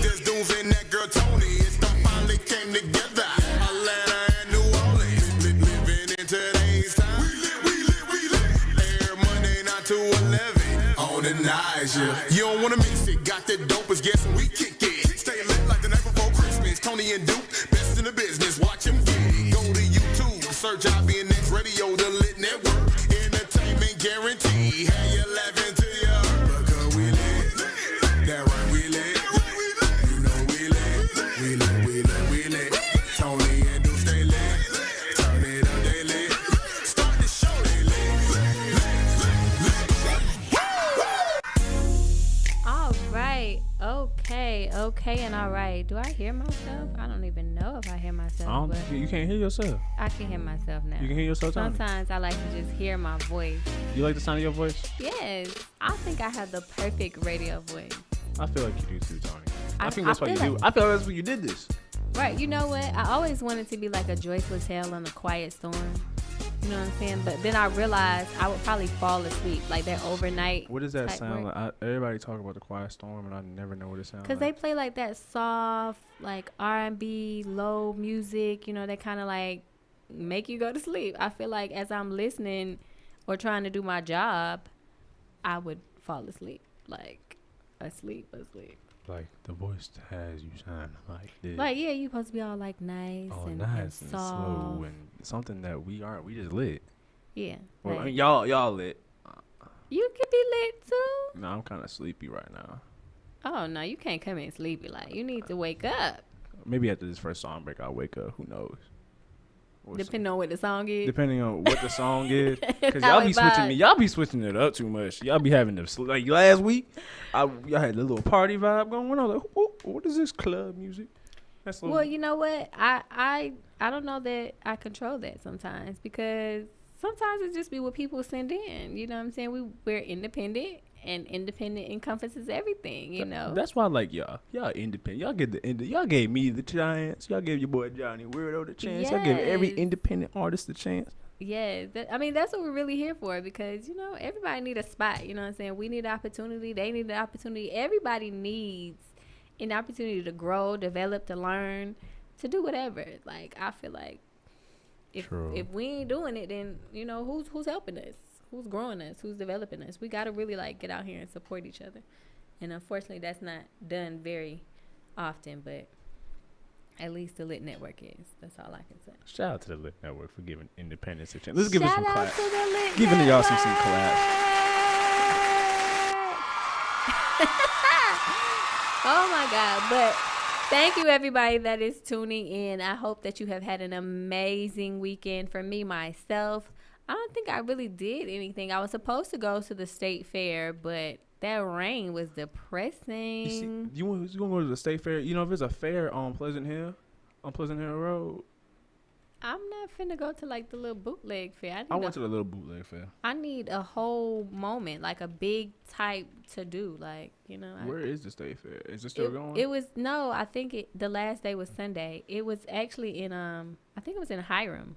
There's dudes and that girl Tony. It's them finally came together. Atlanta and New Orleans. Living in today's time. We lit. Air Monday 9 to 11. On the night, yeah. You don't wanna miss it. Got the dopest guess and we kick it. Stay lit like the night before Christmas. Tony and Duke, best in the business. Watch him get it. Go to YouTube, search IBNX Radio, the Lit Network. Entertainment guarantee. Have you laughing to your because we lit. That right, we lit. You know we lit. Tony and Duke stay lit. Turn it up, they lit. Start the show, they lit. All right. Okay, and all right. Do I hear myself? I don't even know if I hear myself. You can't hear yourself. I can hear myself now. You can hear yourself, Tony? Sometimes I like to just hear my voice. You like the sound of your voice? Yes. I think I have the perfect radio voice. I feel like you do too, Tony. I think I that's why you feel do. I feel like that's why you did this. Right. You know what? I always wanted to be like a joyful tale on a quiet storm. You know what I'm saying? But then I realized I would probably fall asleep, like that overnight. What does that sound like? Everybody talk about the quiet storm, and I never know what it sounds like. Because they play like that soft, like R&B, low music, you know, they kind of like make you go to sleep. I feel like as I'm listening or trying to do my job, I would fall asleep, like asleep. Like the voice has you sound like this. Like, yeah, you supposed to be all like nice and soft. Slow and something that we aren't. We just lit. Yeah. Well, like, I mean, y'all lit. You could be lit too. No, I'm kind of sleepy right now. Oh no, you can't come in sleepy. Like, you need to wake up. Maybe after this first song break, I'll wake up. Who knows? Depending on what the song is. Depending on what the song is, because y'all be switching it up too much. Y'all be having to like last week. Y'all had a little party vibe going on. I was like, what is this club music? Well, you know what? I don't know that I control that sometimes, because sometimes it just be what people send in. You know what I'm saying? We're independent, and independent encompasses everything. You know. That's why I like y'all. Y'all independent. Y'all gave me the chance. Y'all gave your boy Johnny Weirdo the chance. Yes. Y'all gave every independent artist the chance. Yeah, that's what we're really here for, because, you know, everybody need a spot. You know what I'm saying? We need opportunity. They need an opportunity. Everybody needs an opportunity to grow, develop, to learn, to do whatever. Like, I feel like if we ain't doing it, then, you know, who's helping us? Who's growing us? Who's developing us? We got to really, like, get out here and support each other. And unfortunately, that's not done very often, but at least the Lit Network is. That's all I can say. Shout out to the Lit Network for giving independence a chance. Let's give it some claps. Shout out to the Lit Giving Network. y'all some claps. Oh my God. But thank you, everybody that is tuning in. I hope that you have had an amazing weekend. For me, myself, I don't think I really did anything. I was supposed to go to the state fair, but that rain was depressing. You want to go to the state fair? You know, if there's a fair on Pleasant Hill Road. I'm not finna go to like the little bootleg fair. I went to the little bootleg fair. I need a whole moment, like a big type to do, like, you know. Where is the state fair? Is it still going? It was I think the last day was Sunday. It was actually in I think it was in Hiram.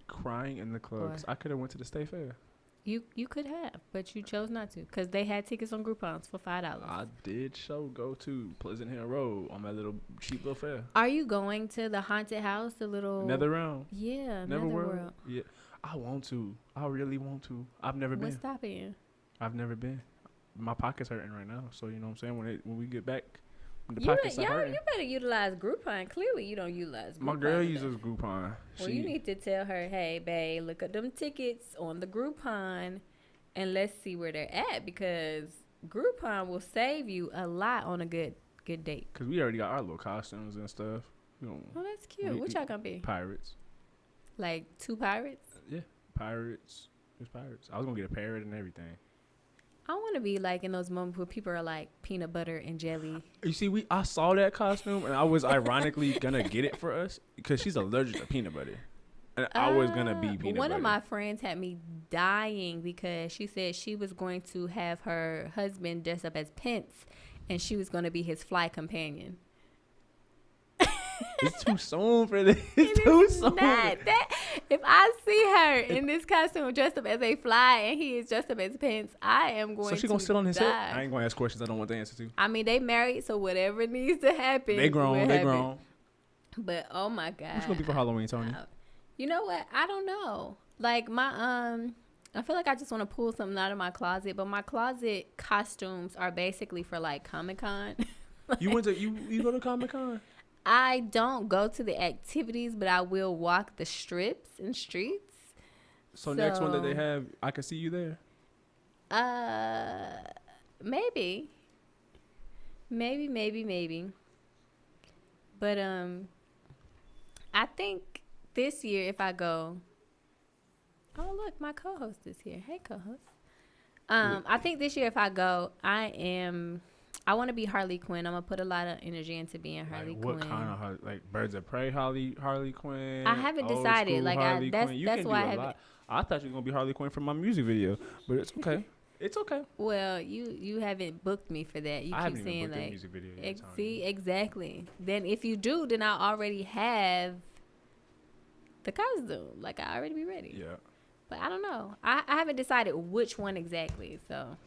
Crying in the club. 'Cause I could have went to the state fair. You could have, but you chose not to, because they had tickets on Groupons for $5. I did go to Pleasant Hill Road on my little cheap little fair. Are you going to the haunted house, the little Netherrealm? Yeah, Netherworld. Yeah, I want to. I really want to. I've never been. What's stopping you? I've never been. My pocket's hurting right now, so you know what I'm saying. When we get back, when the pockets are hurting. You better utilize Groupon. Clearly, you don't utilize Groupon. My girl uses Groupon. Well, you need to tell her, hey, babe, look at them tickets on the Groupon, and let's see where they're at, because Groupon will save you a lot on a good date. Because we already got our little costumes and stuff. Oh, that's cute. What y'all gonna be? Pirates. Like 2 pirates? Yeah, pirates. There's pirates. I was gonna get a parrot and everything. I want to be like in those moments where people are like peanut butter and jelly. You see, I saw that costume and I was ironically gonna get it for us because she's allergic to peanut butter, and I was gonna be peanut butter. One of my friends had me dying because she said she was going to have her husband dress up as Pence, and she was going to be his fly companion. It's too soon for this. It It's too is soon. not. If I see her in this costume dressed up as a fly and he is dressed up as Pence, I am going to So she gonna sit on his hip? die. I ain't gonna ask questions I don't want the answer to. I mean, they married, so whatever needs to happen. They grown. will They happen. grown. But oh my god, What's gonna be for Halloween, Tony? You know what? I don't know. Like my I feel like I just want to pull something out of my closet, but my closet costumes are basically for like Comic-Con. You went to you go to Comic-Con? I don't go to the activities, but I will walk the strips and streets. So next one that they have, I can see you there. Maybe. But I think this year if I go, oh look, my co-host is here. Hey, co-host. I think this year if I go, I want to be Harley Quinn. I'm gonna put a lot of energy into being Harley Quinn. What kind of like Birds of Prey Harley Quinn? I haven't old decided. school Like Harley that's Quinn? You that's can why do I a haven't. lot. I thought you were gonna be Harley Quinn for my music video, but it's okay. It's okay. Well, you haven't booked me for that. You I keep haven't even saying booked a like, music video yet, Tony. see, exactly. Then if you do, then I already have the costume. Like I already be ready. Yeah. But I don't know. I haven't decided which one exactly. So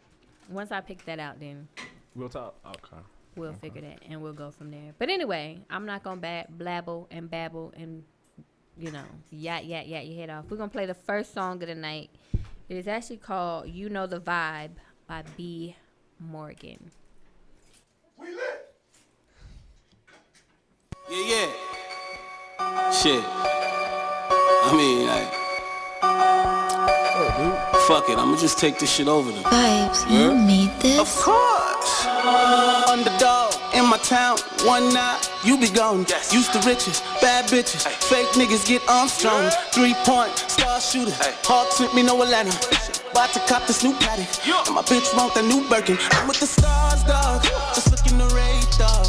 once I pick that out, then We'll talk. Okay. we'll figure that and we'll go from there. But anyway, I'm not gonna blabble and babble and yat your head off. We're gonna play the first song of the night. It is actually called "You Know the Vibe" by B. Morgan. We lit. Yeah. Shit. I mean, like, fuck it. I'ma just take this shit over them. Vibes, you made this? Of course. Underdog in my town, one night, you be gone. Yes. Used to riches, bad bitches, fake niggas get Armstrong. 3-point star shooter, Hawks with me, no Atlanta. About to cop this new paddock, and my bitch want the new Birkin. I'm with the stars, dog, just looking to rate, dog.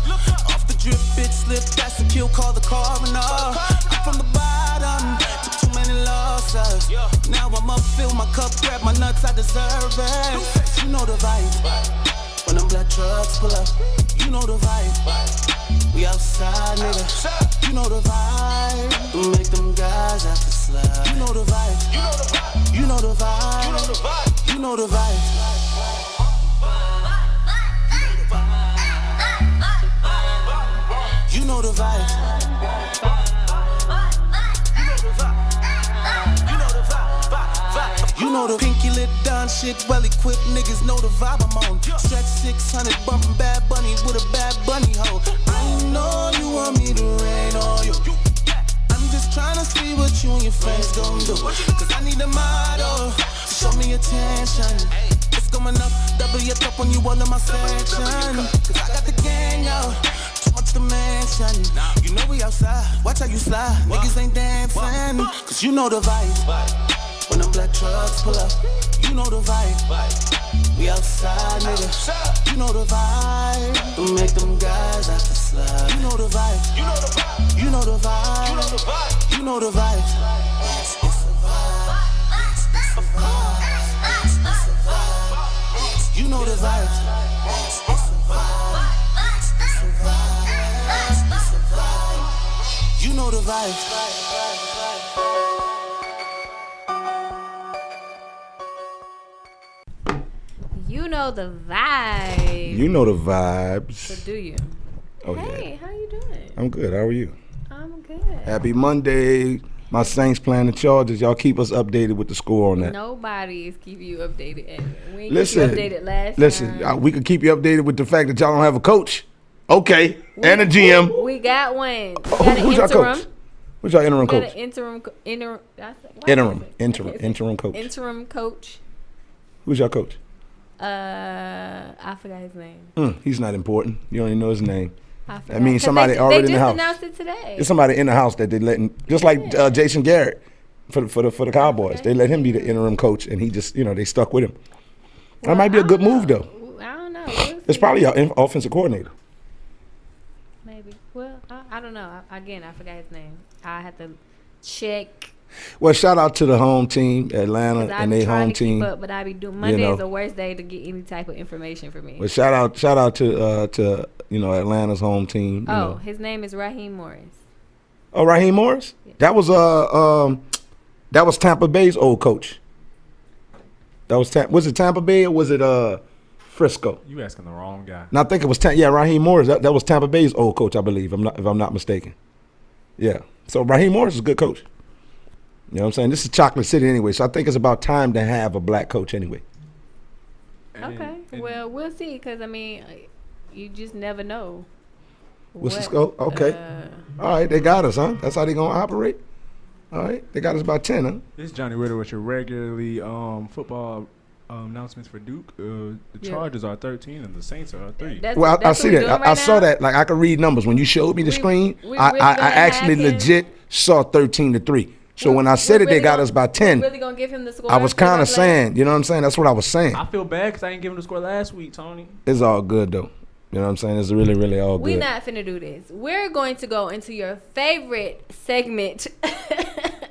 Off the drip, bitch slip, that's a kill, call the coroner. I'm from the bottom, took too many losses. Now I'm up, fill my cup, grab my nuts, I deserve it. You know the vibe. When them black trucks pull up, you know the vibe. We outside, nigga. You know the vibe. We make them guys have to slide. You know the vibe. You know the vibe. You know the vibe. You know the vibe. You know the vibe. You know the pinky lip down shit, well equipped niggas know the vibe I'm on. Stretch 600, bumping Bad Bunny with a Bad Bunny hoe. I know you want me to rain on you. I'm just trying to see what you and your friends gon' do. Cause I need a model to show me attention. It's going up, double your cup when you all in my section. Cause I got the gang out, too much to mention. You know we outside, watch how you slide. Niggas ain't dancing, cause you know the vibe. When them black trucks pull up, you know the vibe. We outside, nigga. You know the vibe. We make them guys have to slide. You know the vibe. You know the vibe. You know the vibe. You know the vibe. You know the vibe. It's a vibe. It's a vibe. It's a vibe. You know the vibe. It's a vibe. It's a vibe. It's a vibe. You know the vibe. You know the vibe. You know the vibes. So do you? Oh, Hey, yeah. how you doing? I'm good. How are you? I'm good. Happy Monday. My Saints playing the Chargers. Y'all keep us updated with the score on that. Nobody is keeping you updated. We ain't Listen, keep you updated last time. we could keep you updated with the fact that y'all don't have a coach. Okay. And a GM. We got one. We Oh, got an who's y'all interim. coach? Who's y'all interim We got coach? an interim. Interim. Interim coach. Interim coach. Who's y'all coach? I forgot his name. He's not important. You don't even know his name. I forgot. That means 'Cause somebody already in the house. They just announced it today. There's somebody in the house that they letting, just like Jason Garrett for the Cowboys. Okay. They let him be the interim coach, and he just, they stuck with him. That might be a good move, though. I don't know. We'll It's see. probably your offensive coordinator. Maybe. Well, I don't know. Again, I forgot his name. I have to check. Well, shout out to the home team, Atlanta, 'Cause I and be their trying home to keep team. up, but I be doing Monday know. is the worst day to get any type of information for me. Well, shout out to Atlanta's home team. Oh, his name is Raheem Morris. Oh, Raheem Morris? That was Tampa Bay's old coach. Was it Tampa Bay or was it Frisco? You asking the wrong guy. And I think it was Raheem Morris. That was Tampa Bay's old coach, I believe. If I'm not mistaken. Yeah. So Raheem Morris is a good coach. You know what I'm saying? This is Chocolate City anyway, so I think it's about time to have a black coach anyway. Okay. Well, we'll see, because, I mean, you just never know. What's the scope? Okay. All right, they got us, huh? That's how they going to operate? All right, they got us about 10, huh? This is Johnny Ritter with your regularly football announcements for Duke. The Chargers are 13 and the Saints are 3. I see that. I saw that. Like, I could read numbers. When you showed me the screen, I actually legit saw 13-3. So when I said it, they got us by 10. Really gonna give him the score? I was kind of saying, you know what I'm saying? That's what I was saying. I feel bad because I didn't give him the score last week, Tony. It's all good, though. You know what I'm saying? It's really, really all good. We're not finna do this. We're going to go into your favorite segment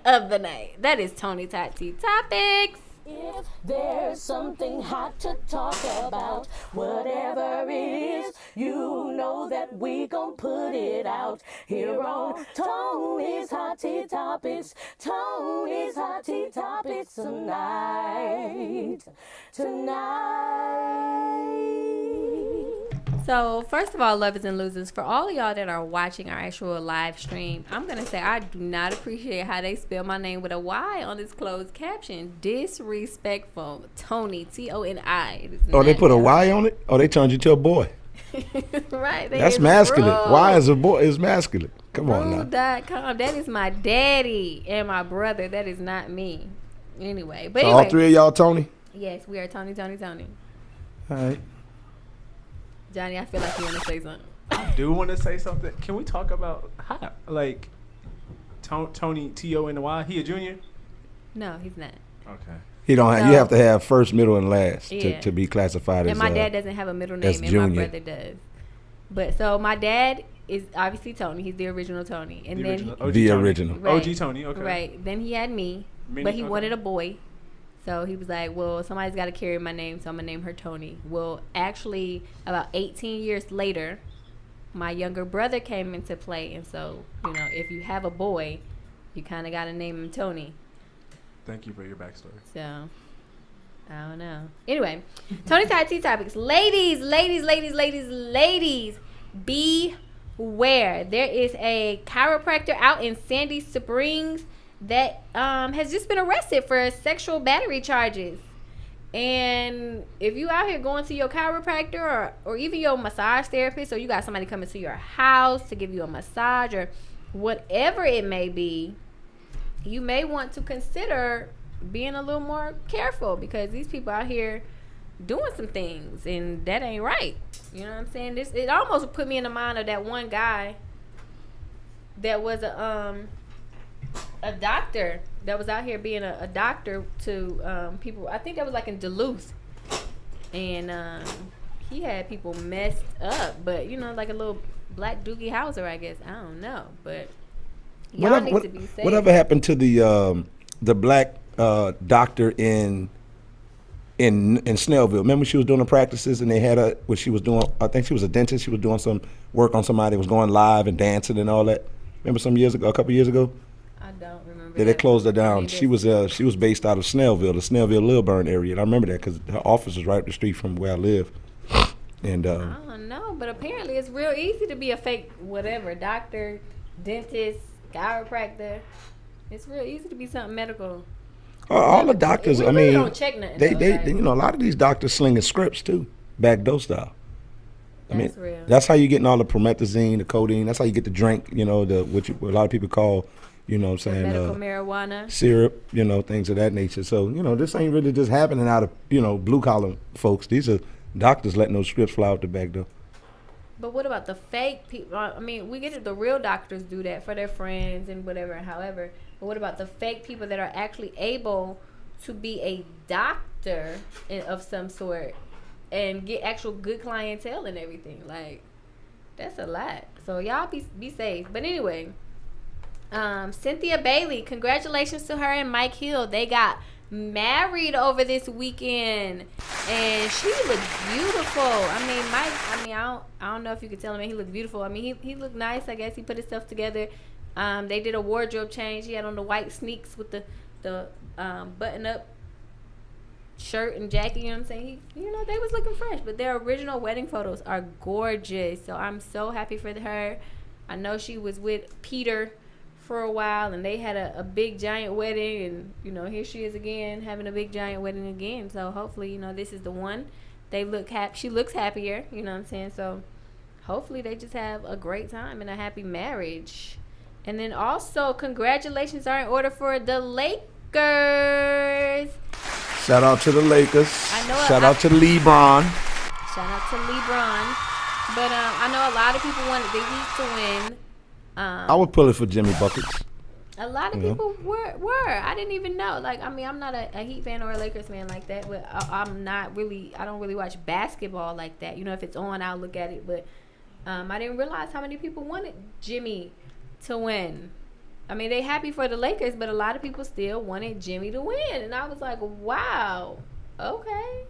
of the night. That is Tony Tati Topics. If there's something hot to talk about, whatever it is, you know that we gon' put it out here on Tony's Hot Tea Topics. Tony's Hot Tea Topics tonight. So, first of all, lovers and losers, for all of y'all that are watching our actual live stream, I'm going to say I do not appreciate how they spell my name with a Y on this closed caption. Disrespectful. Tony, Toni. Oh, they put a Y on it? Oh, they turned you to a boy. Right. That's masculine. Rude. Y is a boy is masculine. Come on now. Rude.com. That is my daddy and my brother. That is not me. Anyway. But So anyway. all three of y'all Tony? Yes, we are Tony. All right. Johnny, I feel like you want to say something. I do want to say something. Can we talk about how, like, Tony, T-O-N-Y, he a junior? No, he's not. Okay. You don't have. You have to have first, middle, and last Yeah. to be classified as. And my dad doesn't have a middle name, as and junior. my brother does. But so my dad is obviously Tony. He's the original Tony, and then The original. OG Tony. Okay. Right. Then he had me, but he wanted a boy. So he was like, well, somebody's got to carry my name, so I'm going to name her Tony. Well, actually, about 18 years later, my younger brother came into play. And so, you know, if you have a boy, you kind of got to name him Tony. Thank you for your backstory. So, I don't know. Anyway, Tony's Hot Tea Topics. Ladies, beware. There is a chiropractor out in Sandy Springs that has just been arrested for sexual battery charges. And if you out here going to your chiropractor or even your massage therapist, or you got somebody coming to your house to give you a massage or whatever it may be, you may want to consider being a little more careful, because these people out here doing some things and that ain't right. You know what I'm saying? It almost put me in the mind of that one guy that was a doctor that was out here being a doctor to people. I think that was like in Duluth, and he had people messed up. But you know, like a little black Doogie Howser, I guess. I don't know, but y'all need to be safe. Whatever happened to the black doctor in Snellville? Remember, she was doing the practices, and they had her. What she was doing? I think she was a dentist. She was doing some work on somebody. Was going live and dancing and all that. Remember, a couple years ago. I don't remember. Yeah, they closed her down. She was based out of Snellville, the Snellville-Lilburn area, and I remember that because her office was right up the street from where I live. And I don't know, but apparently it's real easy to be a fake whatever doctor, dentist, chiropractor. It's real easy to be something medical. all the doctors, We I really mean, don't check nothing, they though, right? you know, a lot of these doctors slinging scripts too, backdoor style. I mean, That's real. that's how you getting all the promethazine, the codeine. That's how you get the drink, you know, what a lot of people call, you know what I'm saying, Medical marijuana. syrup, you know, things of that nature. So, you know, this ain't really just happening out of, you know, blue collar folks. These are doctors letting those scripts fly out the back door. But what about the fake people? I mean, we get it. The real doctors do that for their friends and whatever, however. But what about the fake people that are actually able to be a doctor of some sort and get actual good clientele and everything? Like, that's a lot. So y'all be safe. But anyway, Cynthia Bailey, congratulations to her and Mike Hill. They got married over this weekend, and she looked beautiful. I mean, Mike, I don't know if you could tell him he looked beautiful. I mean, he looked nice. I guess he put his stuff together. They did a wardrobe change. He had on the white sneaks with the button up shirt and jacket. You know what I'm saying? They was looking fresh. But their original wedding photos are gorgeous. So I'm so happy for her. I know she was with Peter for a while, and they had a big giant wedding, and here she is again having a big giant wedding again. So hopefully this is the one. They look she looks happier, you know what I'm saying? So hopefully they just have a great time and a happy marriage. And then also congratulations are in order for the Lakers. Shout out to the Lakers. Shout out to LeBron. Shout out to LeBron. But I know a lot of people wanted the Heat to win. I would pull it for Jimmy Buckets. A lot of people were. I didn't even know. I'm not a Heat fan or a Lakers fan like that. But I don't really watch basketball like that. If it's on, I'll look at it. But I didn't realize how many people wanted Jimmy to win. They happy for the Lakers, but a lot of people still wanted Jimmy to win. And I was like, wow, okay.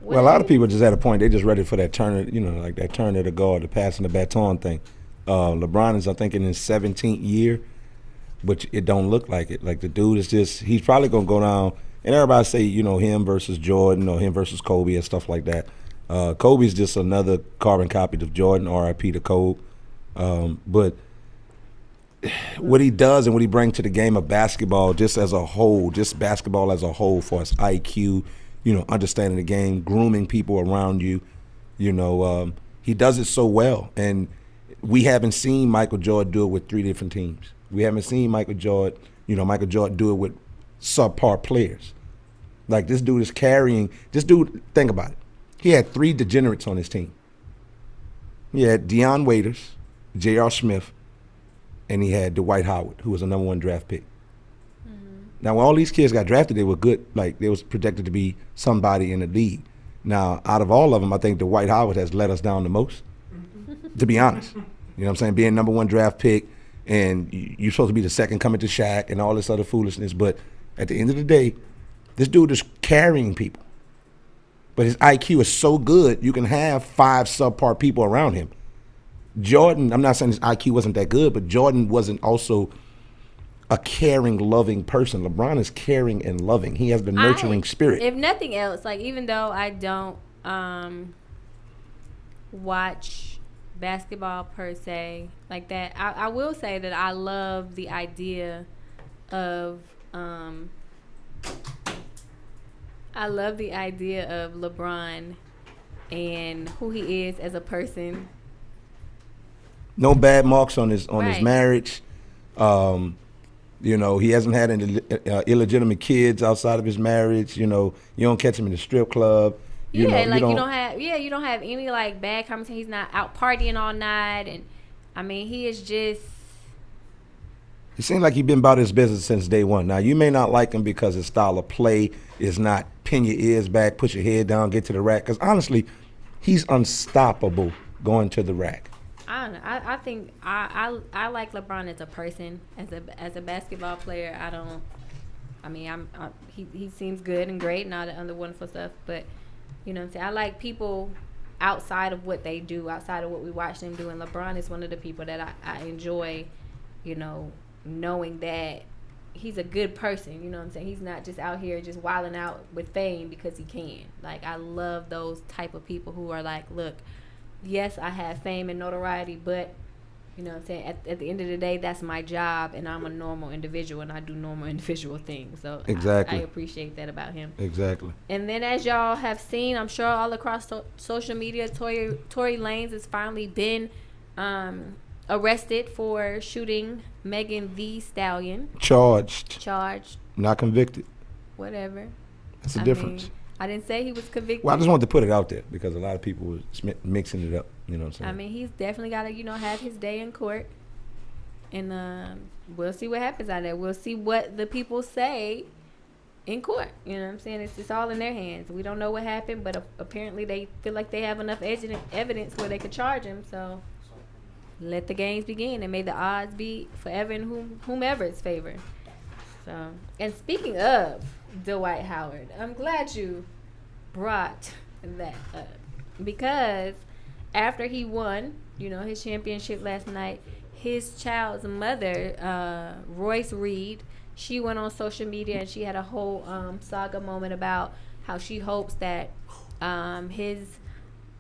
Well, a lot of people just at a point, they just ready for that turn, like that turn of the guard, the passing the baton thing. LeBron is, I think, in his 17th year, but it don't look like it. Like the dude is he's probably going to go down, and everybody say, him versus Jordan or him versus Kobe and stuff like that. Kobe's just another carbon copy of Jordan, R.I.P. to Kobe. But what he does and what he brings to the game of basketball just as a whole, just basketball as a whole for his IQ, understanding the game, grooming people around you, he does it so well. And we haven't seen Michael Jordan do it with 3 different teams. We haven't seen Michael Jordan do it with subpar players. Like this dude is carrying, think about it. He had 3 degenerates on his team. He had Deion Waiters, J.R. Smith, and he had Dwight Howard, who was a number 1 draft pick. Now, when all these kids got drafted, they were good. Like, they was projected to be somebody in the league. Now, out of all of them, I think Dwight Howard has let us down the most, to be honest. You know what I'm saying? Being number 1 draft pick, and you're supposed to be the second coming to Shaq and all this other foolishness. But at the end of the day, this dude is carrying people. But his IQ is so good, you can have 5 subpar people around him. Jordan, I'm not saying his IQ wasn't that good, but Jordan wasn't also a caring, loving person. LeBron is caring and loving. He has the nurturing spirit. If nothing else, even though I don't watch basketball per se like that, I will say that I love the idea of LeBron and who he is as a person. No bad marks on his marriage. He hasn't had any illegitimate kids outside of his marriage. You don't catch him in the strip club. You don't have any bad conversation. He's not out partying all night, and he is just. It seems like he's been about his business since day one. Now you may not like him because his style of play is not pin your ears back, put your head down, get to the rack. Because honestly, he's unstoppable going to the rack. I don't know. I think I like LeBron as a person, as a basketball player. He seems good and great and all the other wonderful stuff. But you know what I'm saying? I like people outside of what they do, outside of what we watch them do. And LeBron is one of the people that I enjoy, knowing that he's a good person. You know what I'm saying? He's not just out here just wilding out with fame because he can. I love those type of people who are like, look, yes, I have fame and notoriety, but you know what I'm saying, at the end of the day, that's my job, and I'm a normal individual, and I do normal individual things. So exactly. I appreciate that about him. Exactly. And then as y'all have seen, I'm sure all across social media, Tory Lanez has finally been arrested for shooting Megan Thee Stallion. Charged. Not convicted. Whatever. That's the difference. I didn't say he was convicted. Well, I just wanted to put it out there because a lot of people were mixing it up. You know what I'm saying? He's definitely got to, have his day in court. And we'll see what happens out there. We'll see what the people say in court. You know what I'm saying? It's all in their hands. We don't know what happened, but apparently they feel like they have enough evidence where they could charge him. So let the games begin, and may the odds be forever in whomever's favor. So, and speaking of Dwight Howard, I'm glad you brought that up, because after he won, his championship last night, his child's mother, Royce Reed, she went on social media and she had a whole saga moment about how she hopes that his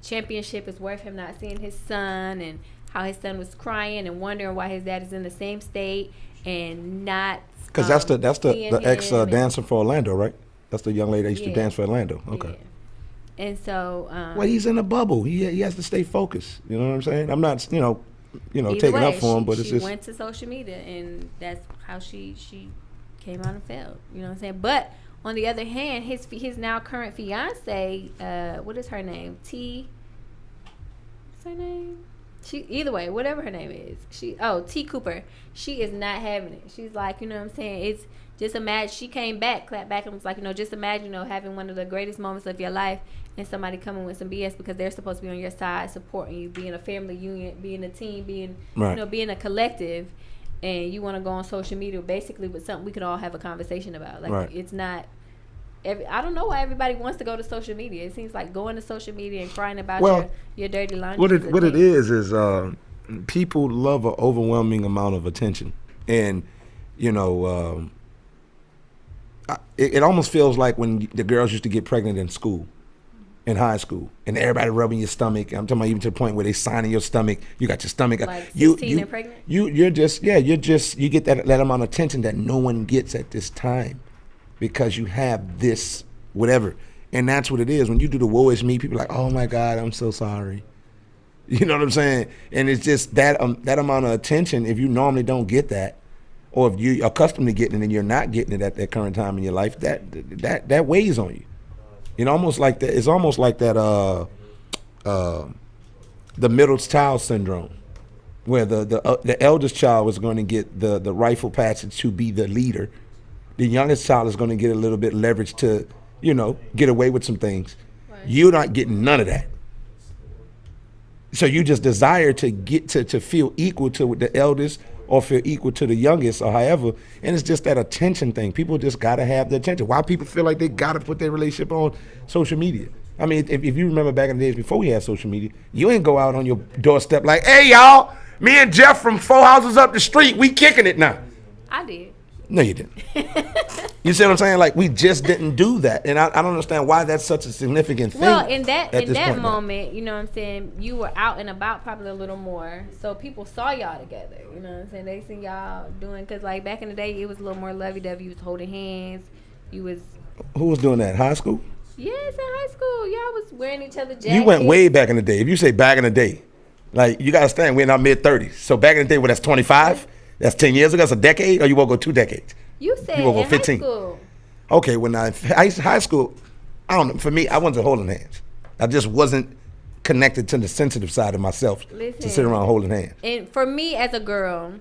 championship is worth him not seeing his son, and how his son was crying and wondering why his dad is in the same state and not. Because that's the ex dancer for Orlando, right? That's the young lady that used to dance for Orlando. Okay. Yeah. And so, well, he's in a bubble. He has to stay focused. You know what I'm saying? I'm not, taking way, up for him, but it's just. She went to social media, and that's how she came out and failed. You know what I'm saying? But on the other hand, his now current fiance, what is her name? What's her name? Either way, whatever her name is, T. Cooper. She is not having it. She's like, you know what I'm saying? It's just imagine. She came back, clapped back, and was like, just imagine, having one of the greatest moments of your life, and somebody coming with some BS because they're supposed to be on your side, supporting you, being a family unit, being a team, being right. Being a collective, and you want to go on social media basically with something we could all have a conversation about. Like right. It's not. I don't know why everybody wants to go to social media. It seems like going to social media and crying about your dirty laundry. What it is people love an overwhelming amount of attention, and it almost feels like when the girls used to get pregnant in school, in high school, and everybody rubbing your stomach. I'm talking about even to the point where they signing your stomach. You got your stomach. Like 16 and pregnant. You get that amount of attention that no one gets at this time. Because you have this whatever, and that's what it is. When you do the woe is me, people are like, oh my God, I'm so sorry. You know what I'm saying? And it's just that amount of attention. If you normally don't get that, or if you're accustomed to getting it and you're not getting it at that current time in your life, that weighs on you. Almost like that. It's almost like that. The middle child syndrome, where the eldest child was going to get the rifle passage to be the leader. The youngest child is going to get a little bit leverage to, get away with some things. Right. You're not getting none of that. So you just desire to get to feel equal to the eldest or feel equal to the youngest or however. And it's just that attention thing. People just got to have the attention. Why people feel like they got to put their relationship on social media? I mean, if you remember back in the days before we had social media, you ain't go out on your doorstep like, hey, y'all, me and Jeff from 4 houses up the street, we kicking it now. I did. No, you didn't. You see what I'm saying? Like, we just didn't do that. And I don't understand why that's such a significant thing. Well, in that moment, you know what I'm saying, you were out and about probably a little more. So people saw y'all together. You know what I'm saying? They seen y'all doing, because like back in the day, it was a little more lovey-dovey. You was holding hands. Who was doing that? High school? Yes, in high school. Y'all was wearing each other jackets. You went way back in the day. If you say back in the day, like, you got to understand, we're in our mid-30s. So back in the day, that's 25? That's 10 years ago? That's a decade? Or you won't go 2 decades? You said you won't go 15. High school. Okay, when high school, I don't know. For me, I wasn't holding hands. I just wasn't connected to the sensitive side of myself to sit around holding hands. And for me as a girl,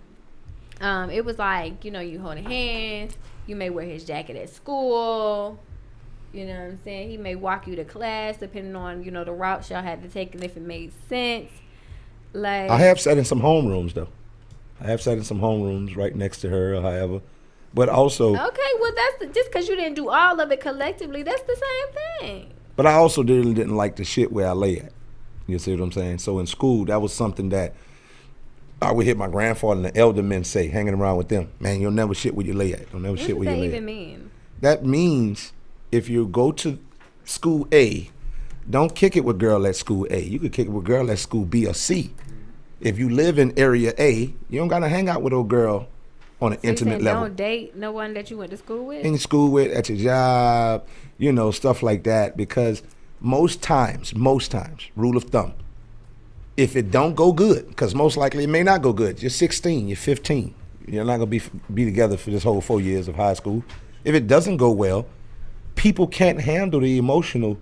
it was like, you holding hands. You may wear his jacket at school. You know what I'm saying? He may walk you to class depending on, the routes y'all had to take and if it made sense. Like, I have sat in some homerooms, though. I have sat in some homerooms right next to her or however. But also... Okay, well, that's just because you didn't do all of it collectively, that's the same thing. But I also didn't like the shit where I lay at. You see what I'm saying? So in school, that was something that I would hear my grandfather and the elder men say, hanging around with them, man, you'll never shit where you lay at. You'll never shit where you lay at. What does that even mean? That means if you go to school A, don't kick it with girl at school A. You could kick it with girl at school B or C. If you live in area A, you don't got to hang out with old girl on an intimate level. Don't date no one that you went to school with? In school with, at your job, stuff like that. Because most times, rule of thumb, if it don't go good, because most likely it may not go good. You're 16, you're 15. You're not going to be together for this whole 4 years of high school. If it doesn't go well, people can't handle the emotional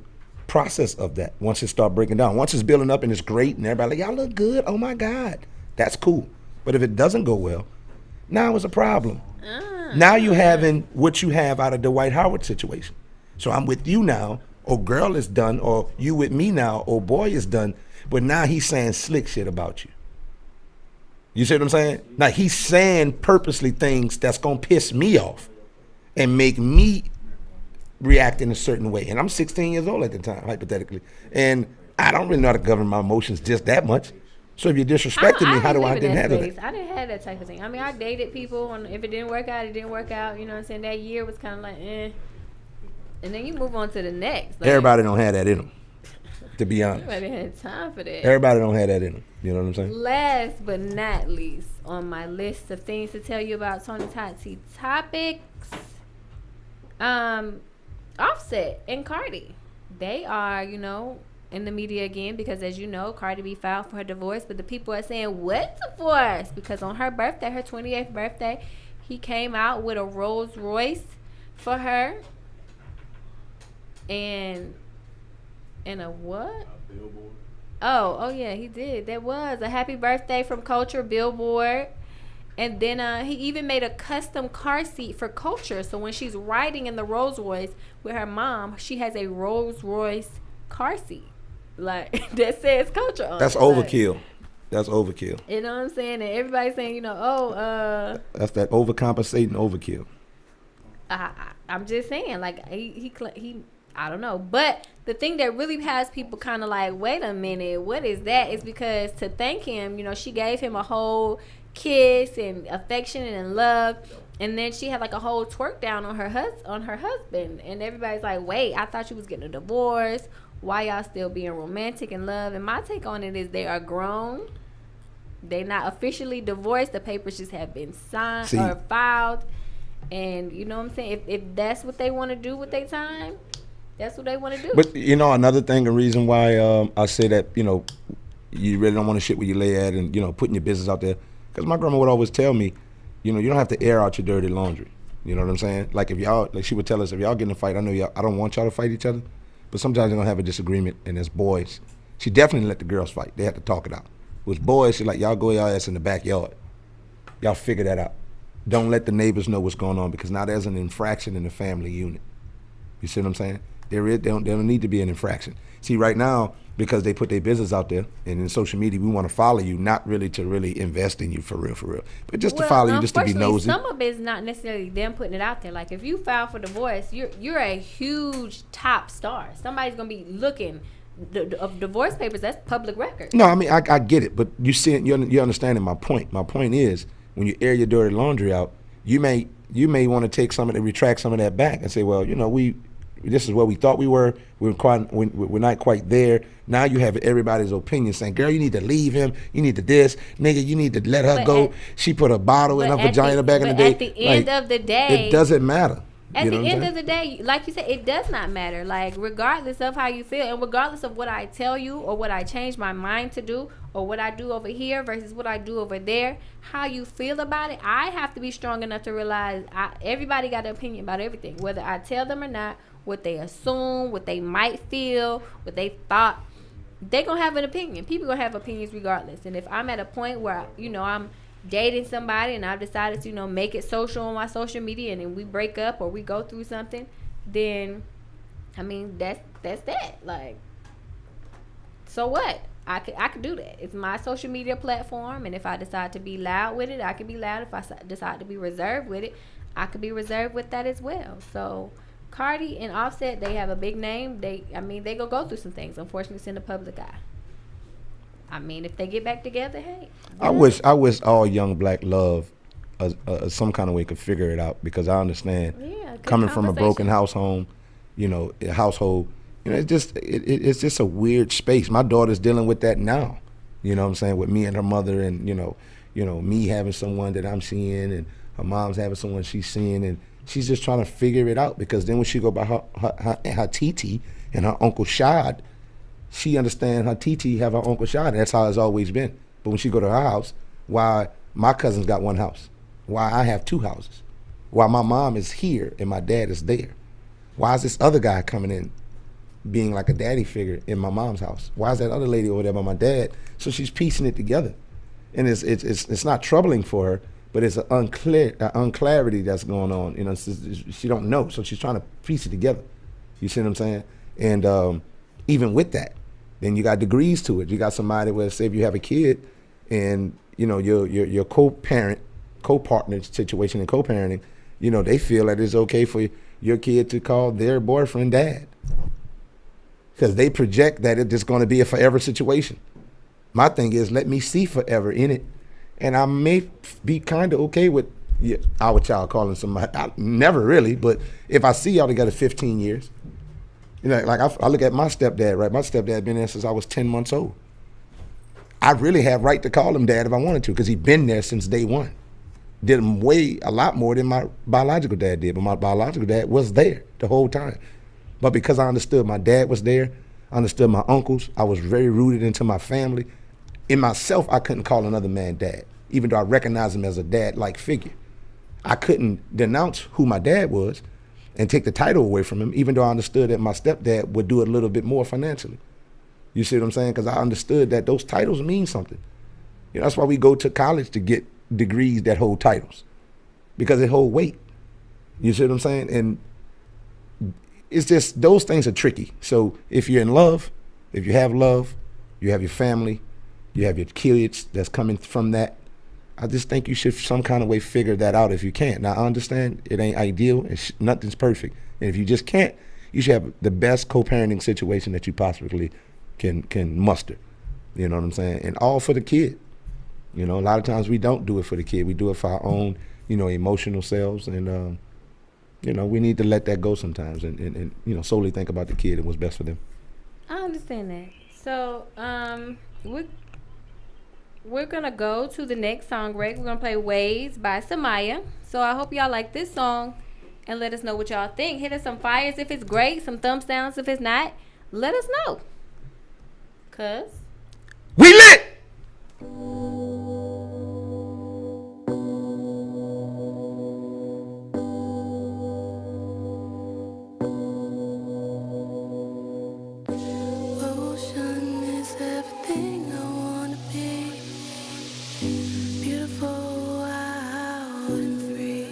process of that once it start breaking down. Once it's building up and it's great and everybody like, y'all look good, oh my God, that's cool. But if it doesn't go well, now it's a problem. Now you having what you have out of the Dwight Howard situation. So I'm with you now, or girl is done, or you with me now, or boy is done, but now he's saying slick shit about you. You see what I'm saying? Now he's saying purposely things that's gonna piss me off and make me react in a certain way. And I'm 16 years old at the time, hypothetically. And I don't really know how to govern my emotions just that much. So if you disrespected me, how do I didn't handle space. it? I didn't have that type of thing. I mean, I dated people, and if it didn't work out, it didn't work out. You know what I'm saying? That year was kind of like, eh. And then you move on to the next. Like, Everybody don't have that in them, to be honest. Everybody had time for that. Everybody don't have that in them. You know what I'm saying? Last but not least, on my list of things to tell you about Tony's Hot Tea topics, Offset and Cardi. They are, you know, in the media again because, as you know, Cardi B filed for her divorce, but the people are saying, what divorce? Because on her birthday, her 28th birthday, he came out with a Rolls Royce for her. And a what? A billboard. Oh yeah, he did. There was a happy birthday from Culture billboard. And then he even made a custom car seat for Culture. So when she's riding in the Rolls Royce with her mom, she has a Rolls Royce car seat. Like, that says Culture on That's it. overkill. That's overkill. You know what I'm saying? And everybody's saying, you know, That's that overcompensating overkill. I'm just saying, like, he I don't know. But the thing that really has people kind of like, wait a minute, what is that? Is because to thank him, you know, she gave him a whole kiss and affection and love. And then she had like a whole twerk down on her husband. And everybody's like, wait, I thought you was getting a divorce. Why y'all still being romantic and love? And my take on it is they are grown. They're not officially divorced. The papers just have been signed or filed. And you know what I'm saying? If that's what they want to do with their time, that's what they want to do. But, you know, another thing, a reason why I say that, you know, you really don't want to shit where you lay at and, you know, putting your business out there. Because my grandma would always tell me, you know, you don't have to air out your dirty laundry. You know what I'm saying? Like, if y'all, like she would tell us, if y'all get in a fight, I know y'all, I don't want y'all to fight each other. But sometimes you're going to have a disagreement, and as boys, she definitely let the girls fight. They had to talk it out. With boys, she like, y'all go y'all ass in the backyard. Y'all figure that out. Don't let the neighbors know what's going on, because now there's an infraction in the family unit. You see what I'm saying? There don't need to be an infraction. See, right now, because they put their business out there, and in social media, we want to follow you, not really to really invest in you for real, but just to follow you, just to be nosy. Some of it's not necessarily them putting it out there. Like, if you file for divorce, you're a huge top star. Somebody's gonna be looking. Of divorce papers, that's public record. No, I mean, I get it, but you're understanding my point. My point is, when you air your dirty laundry out, you may want to take retract some of that back and say, well, you know, this is where we thought we were. We're not quite there. Now you have everybody's opinion saying, girl, you need to leave him. You need to this. Nigga, you need to let her go. She put a bottle in her vagina back in the day. At the end of the day, it doesn't matter. At the end of the day, like you said, it does not matter. Like, regardless of how you feel and regardless of what I tell you or what I change my mind to do or what I do over here versus what I do over there, how you feel about it, I have to be strong enough to realize everybody got an opinion about everything, whether I tell them or not, what they assume, what they might feel, what they thought. They gonna have an opinion. People gonna have opinions regardless. And if I'm at a point where, you know, I'm dating somebody and I've decided to, you know, make it social on my social media, and then we break up or we go through something, then I mean, that's that. Like, so what? I could do that. It's my social media platform, and if I decide to be loud with it, I can be loud. If I decide to be reserved with it, I could be reserved with that as well. So Cardi and Offset, they have a big name. They gonna go through some things. Unfortunately, it's in the public eye. I mean, if they get back together, hey. I wish all young black love some kind of way could figure it out, because I understand coming from a broken household, you know, it's just a weird space. My daughter's dealing with that now, you know what I'm saying, with me and her mother, and you know me having someone that I'm seeing, and her mom's having someone she's seeing, and she's just trying to figure it out, because then when she go by her T.T. and her Uncle Shad, she understands her T.T. have her Uncle Shad. That's how it's always been. But when she go to her house, why my cousin's got one house, why I have two houses, why my mom is here and my dad is there, why is this other guy coming in being like a daddy figure in my mom's house, why is that other lady over there by my dad? So she's piecing it together, and it's not troubling for her, but it's an unclarity that's going on. You know, she don't know, so she's trying to piece it together. You see what I'm saying? And even with that, then you got degrees to it. You got somebody where, say, if you have a kid, and you know your co-partner situation in co-parenting, you know, they feel that it's okay for your kid to call their boyfriend dad, because they project that it's going to be a forever situation. My thing is, let me see forever in it, and I may be kind of okay with our child calling somebody. Never really, but if I see y'all together 15 years, like I look at my stepdad, right? My stepdad been there since I was 10 months old. I really have right to call him dad if I wanted to, because he's been there since day one. Did him a lot more than my biological dad did, but my biological dad was there the whole time. But because I understood my dad was there, I understood my uncles, I was very rooted into my family. In myself, I couldn't call another man dad, even though I recognized him as a dad-like figure. I couldn't denounce who my dad was and take the title away from him, even though I understood that my stepdad would do it a little bit more financially. You see what I'm saying? Because I understood that those titles mean something. That's why we go to college to get degrees that hold titles, because they hold weight. You see what I'm saying? And it's just, those things are tricky. So if you're in love, if you have love, you have your family, you have your kids that's coming from that, I just think you should some kind of way figure that out if you can. Now, I understand it ain't ideal, and nothing's perfect. And if you just can't, you should have the best co-parenting situation that you possibly can muster. You know what I'm saying? And all for the kid. A lot of times we don't do it for the kid. We do it for our own, emotional selves. And, we need to let that go sometimes and solely think about the kid and what's best for them. I understand that. So, we're going to go to the next song, Greg. We're going to play Waves by Samaya. So I hope y'all like this song and let us know what y'all think. Hit us some fires if it's great, some thumbs downs if it's not. Let us know. Cuz we lit! Ocean is everything I wanna be. Beautiful, wild and free.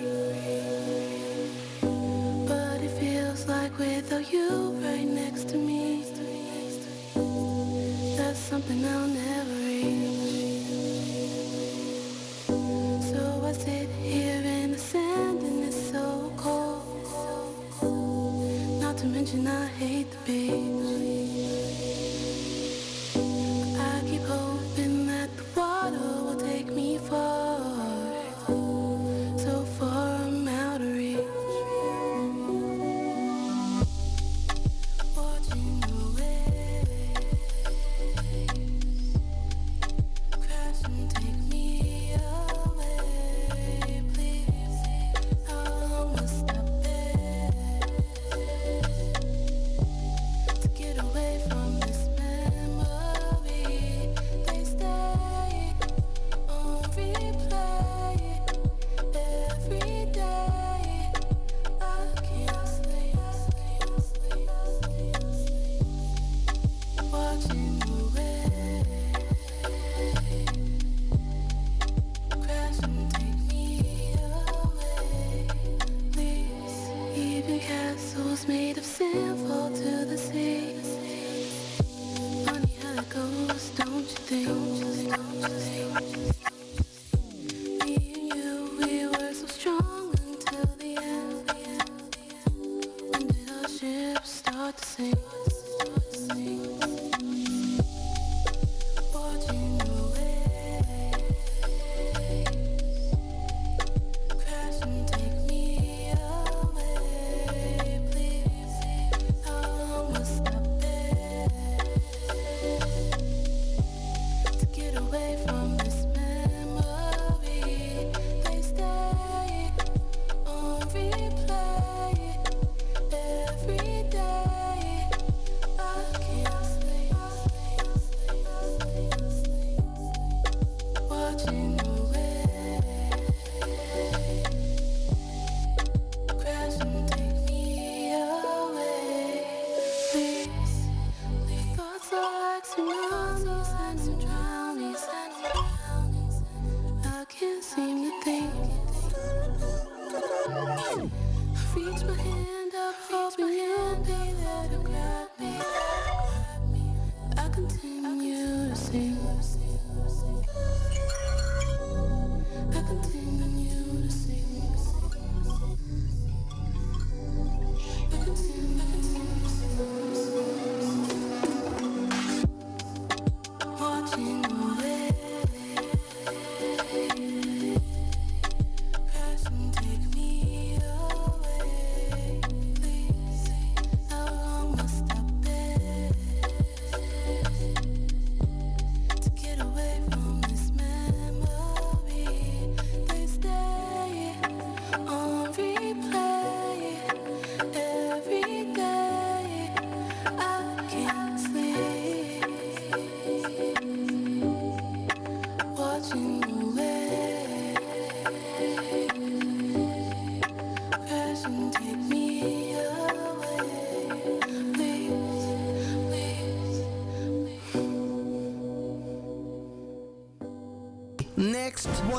But it feels like without you right next to me, that's something I'll never reach.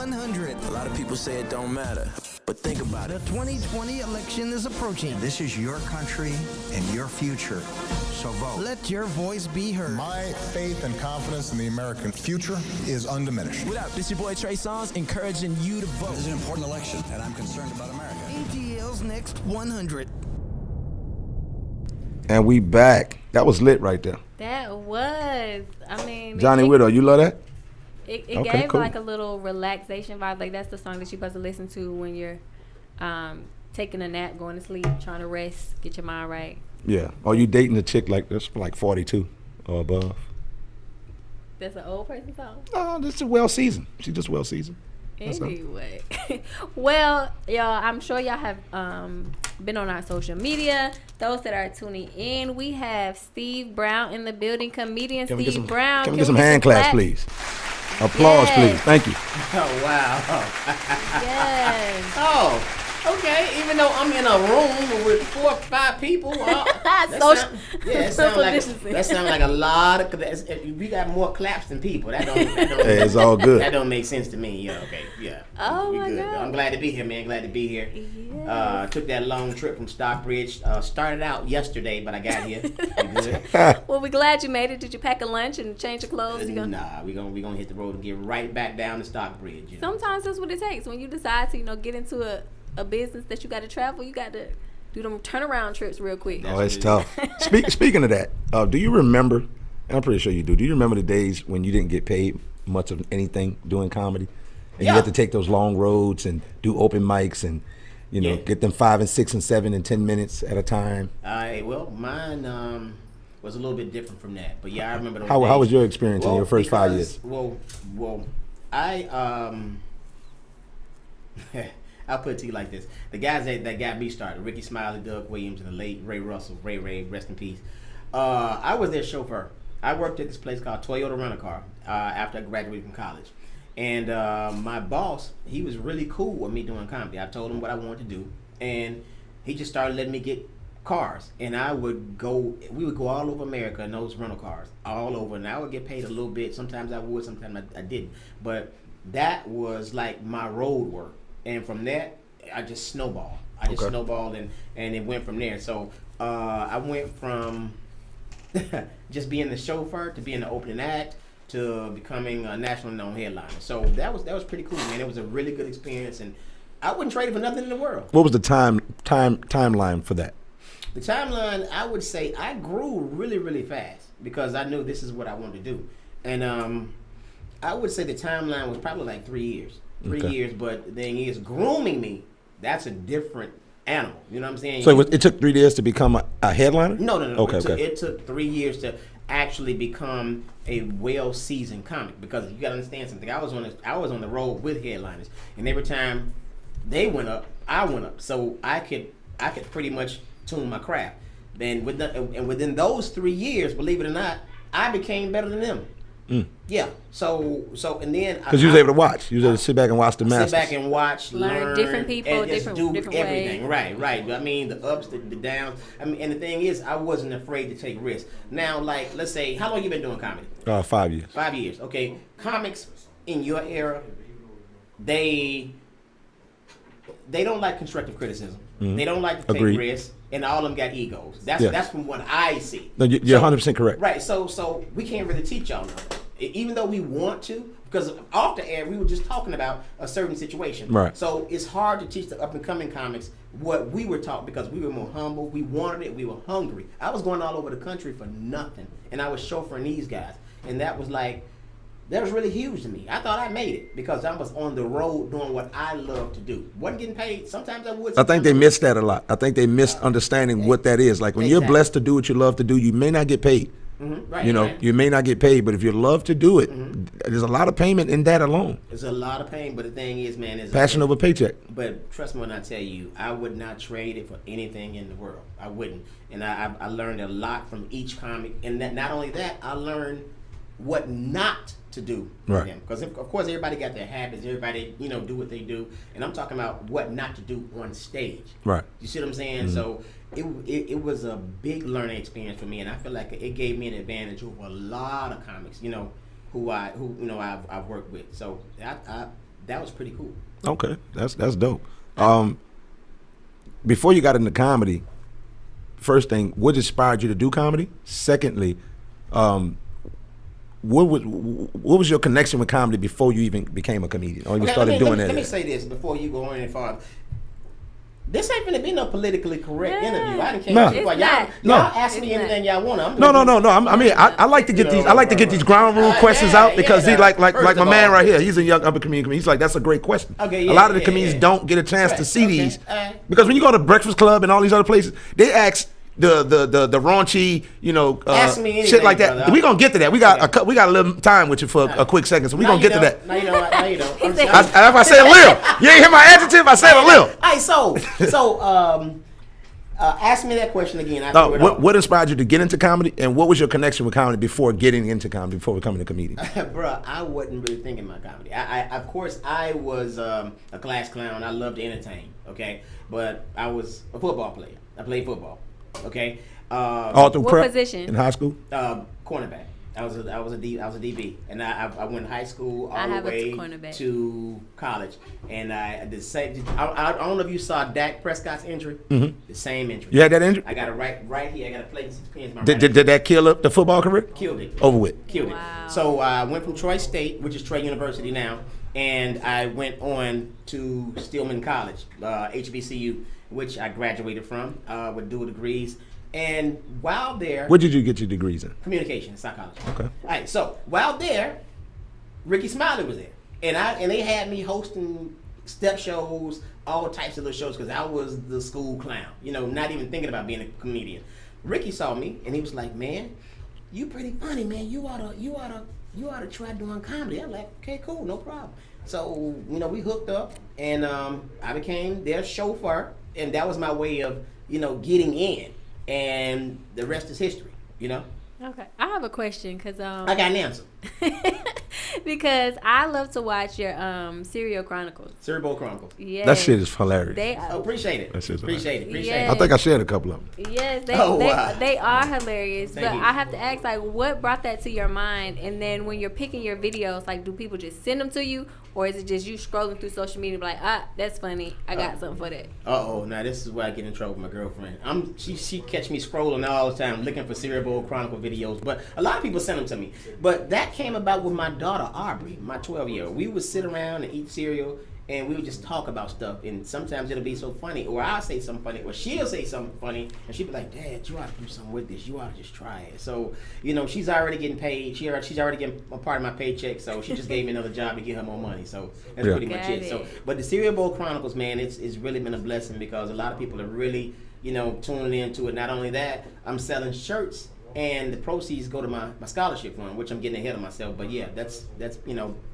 100. A lot of people say it don't matter, but think about The it. 2020 election is approaching. This is your country and your future, so vote. Let your voice be heard. My faith and confidence in the American future is undiminished. What up? This your boy Trey Songz encouraging you to vote. This is an important election, and I'm concerned about America. ATL's Next 100. And we back. That was lit right there. That was. I mean, Johnny Widow, you love that? It Okay, gave cool. like a little relaxation vibe. Like that's the song that you're supposed to listen to when you're taking a nap, going to sleep, trying to rest, get your mind right. Yeah. Or you dating a chick that's like 42 or above? That's an old person song. Oh, this is well seasoned. She's just well seasoned. That's all. Anyway, well, y'all, I'm sure y'all have been on our social media. Those that are tuning in, we have Steve Brown in the building, comedian Steve Brown. Can we get some hand claps, please? Applause, Yes. please. Thank you. Oh, wow. Yes. Oh, okay. Even though I'm in a room with 4 or 5 people, that sounds like a lot of. We got more claps than people. That don't. Hey, it's all good. That don't make sense to me. Yeah. Okay. Yeah. Oh we my good. God. I'm glad to be here, man. Glad to be here. Yes. Took that long trip from Stockbridge. Started out yesterday, but I got here. We good. Well, we're glad you made it. Did you pack a lunch and change your clothes? Nah, we gonna hit the road and get right back down to Stockbridge. You know? Sometimes that's what it takes. When you decide to, get into a business that you got to travel, you got to do them turnaround trips real quick. Oh, it's tough. Speaking of that, do you remember, and I'm pretty sure you do you remember the days when you didn't get paid much of anything doing comedy? And you had to take those long roads and do open mics and, get them 5 and 6 and 7 and 10 minutes at a time? Well, mine was a little bit different from that. But yeah, I remember those How days. was your experience in your first 5 years? Well, I I'll put it to you like this. The guys that got me started, Ricky Smiley, Doug Williams, and the late Ray Russell, Ray, rest in peace. I was their chauffeur. I worked at this place called Toyota Rent-A-Car after I graduated from college. And my boss, he was really cool with me doing comedy. I told him what I wanted to do, and he just started letting me get cars. And we would go all over America in those rental cars, all over. And I would get paid a little bit. Sometimes I would, sometimes I didn't. But that was like my road work. And from that, I just snowballed. Snowballed, and it went from there. So I went from just being the chauffeur to being the opening act to becoming a national known headliner. So that was pretty cool, man. It was a really good experience, and I wouldn't trade it for nothing in the world. What was the timeline for that? The timeline, I would say, I grew really, really fast because I knew this is what I wanted to do, and I would say the timeline was probably like 3 years. 3 years, but the thing is, grooming me, that's a different animal. You know what I'm saying? So it took 3 years to become a headliner? No. Okay, it took 3 years to actually become a well-seasoned comic, because you got to understand something. I was on the road with headliners, and every time they went up, I went up. So I could pretty much tune my craft. And within those 3 years, believe it or not, I became better than them. Yeah. So and then because you was able to watch, you was able to sit back and watch the masters. Sit back and watch, learn different people, and just different everything. ways. Right. I mean, the ups, the downs. I mean, and the thing is, I wasn't afraid to take risks. Now, like, let's say, how long you been doing comedy? 5 years. 5 years. Okay. Comics in your era, they don't like constructive criticism. Mm-hmm. They don't like to take risks, and all of them got egos. That's from what I see. No, you're 100% correct. Right. So we can't really teach y'all nothing. Even though we want to, because off the air we were just talking about a certain situation. Right. So it's hard to teach the up and coming comics what we were taught, because we were more humble, we wanted it, we were hungry. I was going all over the country for nothing, and I was chauffeuring these guys, and that was really huge to me. I thought I made it because I was on the road doing what I love to do. Wasn't getting paid. Sometimes I would. I think they missed that a lot. I think they missed understanding what that is. Like when you're blessed to do what you love to do, you may not get paid. Mm-hmm. Right, you may not get paid, but if you love to do it, there's a lot of payment in that alone. There's a lot of pain, but the thing is, man, is passion over paycheck. But trust me when I tell you, I would not trade it for anything in the world. I wouldn't. And I learned a lot from each comic, and not only that, I learned what not to do with him. Because of course everybody got their habits, everybody do what they do, and I'm talking about what not to do on stage. Right. You see what I'm saying? Mm-hmm. So it was a big learning experience for me, and I feel like it gave me an advantage over a lot of comics, who I've worked with. So that was pretty cool. Okay, that's dope. Before you got into comedy, first thing, what inspired you to do comedy? Secondly, what was your connection with comedy before you even became a comedian or even started doing that? Let me say this before you go on any farther. This ain't gonna be no politically correct interview. I didn't care. Y'all ask me anything y'all want. No. I like to get these. I like to get these ground rule questions out because he like my man right here. He's a young up and comedian. He's like, that's a great question. Okay, a lot of the comedians don't get a chance to see these because when you go to Breakfast Club and all these other places, they ask the raunchy, ask me anything, shit like that. Brother. We gonna get to that. We got a little time with you for a quick second, so we gonna get to that. No, you don't. I said a little. You ain't hear my adjective? I said a little. All right, so ask me that question again. What inspired you to get into comedy, and what was your connection with comedy before getting into comedy, before becoming a comedian? Bruh, I wasn't really thinking about comedy. Of course, I was a class clown. I loved to entertain, okay? But I was a football player. I played football, okay? All through what prep? Position? In high school? Cornerback. I was a DB, and I went high school all the way to college, and I don't know if you saw Dak Prescott's injury. Mm-hmm. The same injury. You had that injury? I got it right here. I got a plate and 6 pins. Did that kill up the football career? Killed it. Over with. Killed it. So I went from Troy State, which is Troy University now, and I went on to Stillman College, HBCU, which I graduated from with dual degrees. And while there, what did you get your degrees in? Communication, psychology. Okay. All right. So while there, Ricky Smiley was there, and they had me hosting step shows, all types of little shows, because I was the school clown. Not even thinking about being a comedian. Ricky saw me, and he was like, "Man, you pretty funny, man. You oughta try doing comedy." I'm like, "Okay, cool, no problem." So we hooked up, and I became their chauffeur, and that was my way of getting in. And the rest is history, Okay, I have a question because I got an answer. Because I love to watch your Serial Chronicles. Cerebral Chronicles. Yes. That shit is hilarious. Appreciate it. Appreciate it. Yes. I think I shared a couple of them. Yes, they are hilarious. But I have to ask, what brought that to your mind? And then when you're picking your videos, do people just send them to you, or is it just you scrolling through social media, that's funny, I got something for that? Now this is where I get in trouble with my girlfriend. She catch me scrolling all the time looking for Cerebral Chronicle videos, but a lot of people send them to me. But that came about with my daughter Aubrey, my 12-year-old. We would sit around and eat cereal, and we would just talk about stuff, and sometimes it'll be so funny, or I'll say something funny, or she'll say something funny, and she'll be like, "Dad, you ought to do something with this. You ought to just try it." So, she's already getting paid. She's already getting a part of my paycheck, so she just gave me another job to get her more money. So that's pretty much it. So, but the Cerebral Chronicles, man, it's really been a blessing because a lot of people are really, tuning into it. Not only that, I'm selling shirts, and the proceeds go to my scholarship fund, which I'm getting ahead of myself. But yeah, that's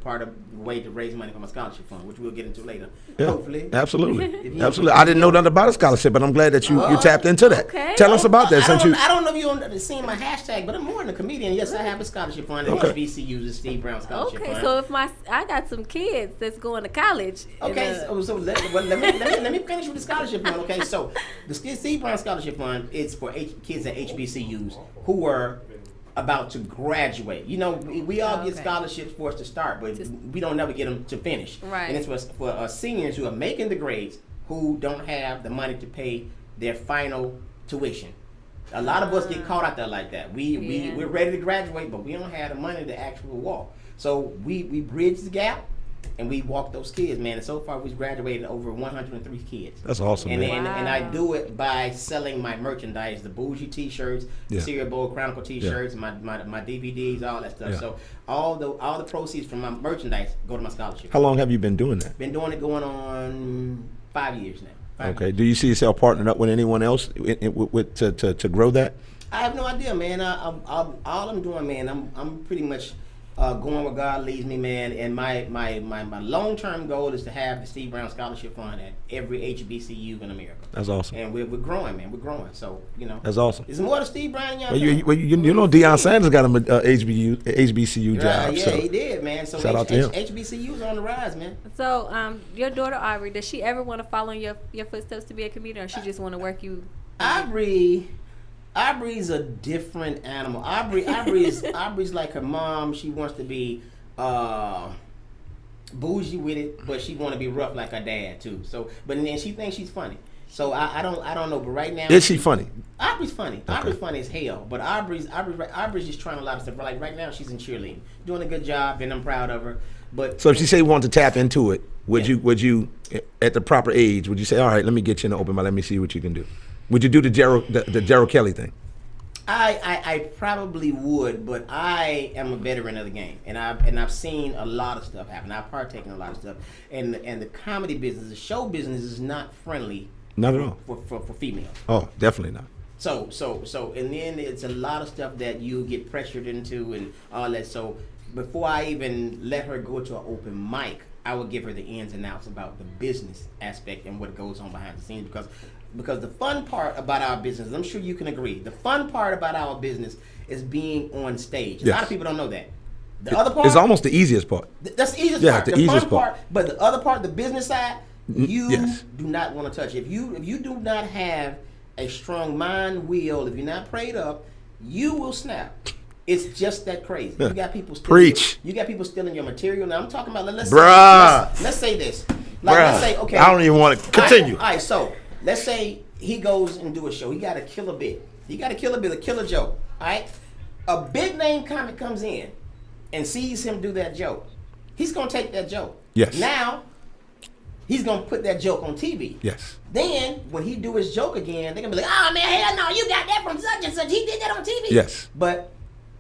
part of the way to raise money for my scholarship fund, which we'll get into later. Yeah, hopefully. Absolutely. Absolutely. I didn't know nothing about a scholarship, but I'm glad that you tapped into that. Okay. Tell us about that. I don't know if you've seen my hashtag, but I'm more than a comedian. Yes, I have a scholarship fund. Okay. HBCU is Steve Brown Scholarship Fund. Okay, so if I got some kids that's going to college. Okay, so let me finish with the scholarship fund. Okay, so the Steve Brown Scholarship Fund is for kids at HBCUs who are about to graduate. We all get scholarships for us to start, but we don't never get them to finish. Right. And it's for seniors who are making the grades who don't have the money to pay their final tuition. A lot of us get caught out there like that. We're ready to graduate, but we don't have the money to actually walk. So we bridge the gap, and we walk those kids, man. And so far, we've graduated over 103 kids. That's awesome, man. And I do it by selling my merchandise, the bougie T-shirts, the Cerebral Chronicle T-shirts, my DVDs, all that stuff. Yeah. So all the proceeds from my merchandise go to my scholarship. How long have you been doing that? Been doing it going on 5 years now. Okay. Do you see yourself partnering up with anyone else to grow that? I have no idea, man. All I'm doing, man, I'm pretty much going where God leads me, man. And my long-term goal is to have the Steve Brown Scholarship Fund at every HBCU in America. That's awesome. And we're growing, man. We're growing. So, That's awesome. There's more to Steve Brown than Deion Sanders got him a HBCU job. Yeah, so he did, man. So shout out to him. HBCU's on the rise, man. So, your daughter Aubrey, does she ever want to follow in your footsteps to be a comedian, or she just want to work you? Aubrey's a different animal. Aubrey's like her mom. She wants to be bougie with it, but she want to be rough like her dad too. So, but then she thinks she's funny. So I don't know. But right now, is she funny? Aubrey's funny. Okay. Aubrey's funny as hell. But Aubrey's just trying a lot of stuff. Like right now, she's in cheerleading, doing a good job, and I'm proud of her. But so if she say you want to tap into it, would you at the proper age, would you say, all right, let me get you in the open mic, let me see what you can do? Would you do the Gerald Kelly thing? I probably would, but I am a veteran of the game, and I've seen a lot of stuff happen. I've partaken in a lot of stuff, and the comedy business, the show business, is not friendly. Not at all for females. Oh, definitely not. So, and then it's a lot of stuff that you get pressured into and all that. So, before I even let her go to an open mic, I would give her the ins and outs about the business aspect and what goes on behind the scenes. Because the fun part about our business, I'm sure you can agree, the fun part about our business is being on stage. A lot of people don't know that. The other part, it's almost the easiest part. That's the easiest part. The easiest part. But the other part, the business side, you do not want to touch. If you do not have a strong mind, will, if you're not prayed up, you will snap. It's just that crazy. You got people stealing. Preach. You got people stealing your material. Now I'm talking about. Let's say this. Like let's say okay. I don't even want to continue. All right. So let's say he goes and do a show. He got to kill a bit. He got to kill a bit, a killer joke. All right. A big name comic comes in and sees him do that joke. He's gonna take that joke. Yes. Now he's gonna put that joke on TV. Yes. Then when he do his joke again, they're gonna be like, "Oh man, hell no, you got that from such and such. He did that on TV." Yes. But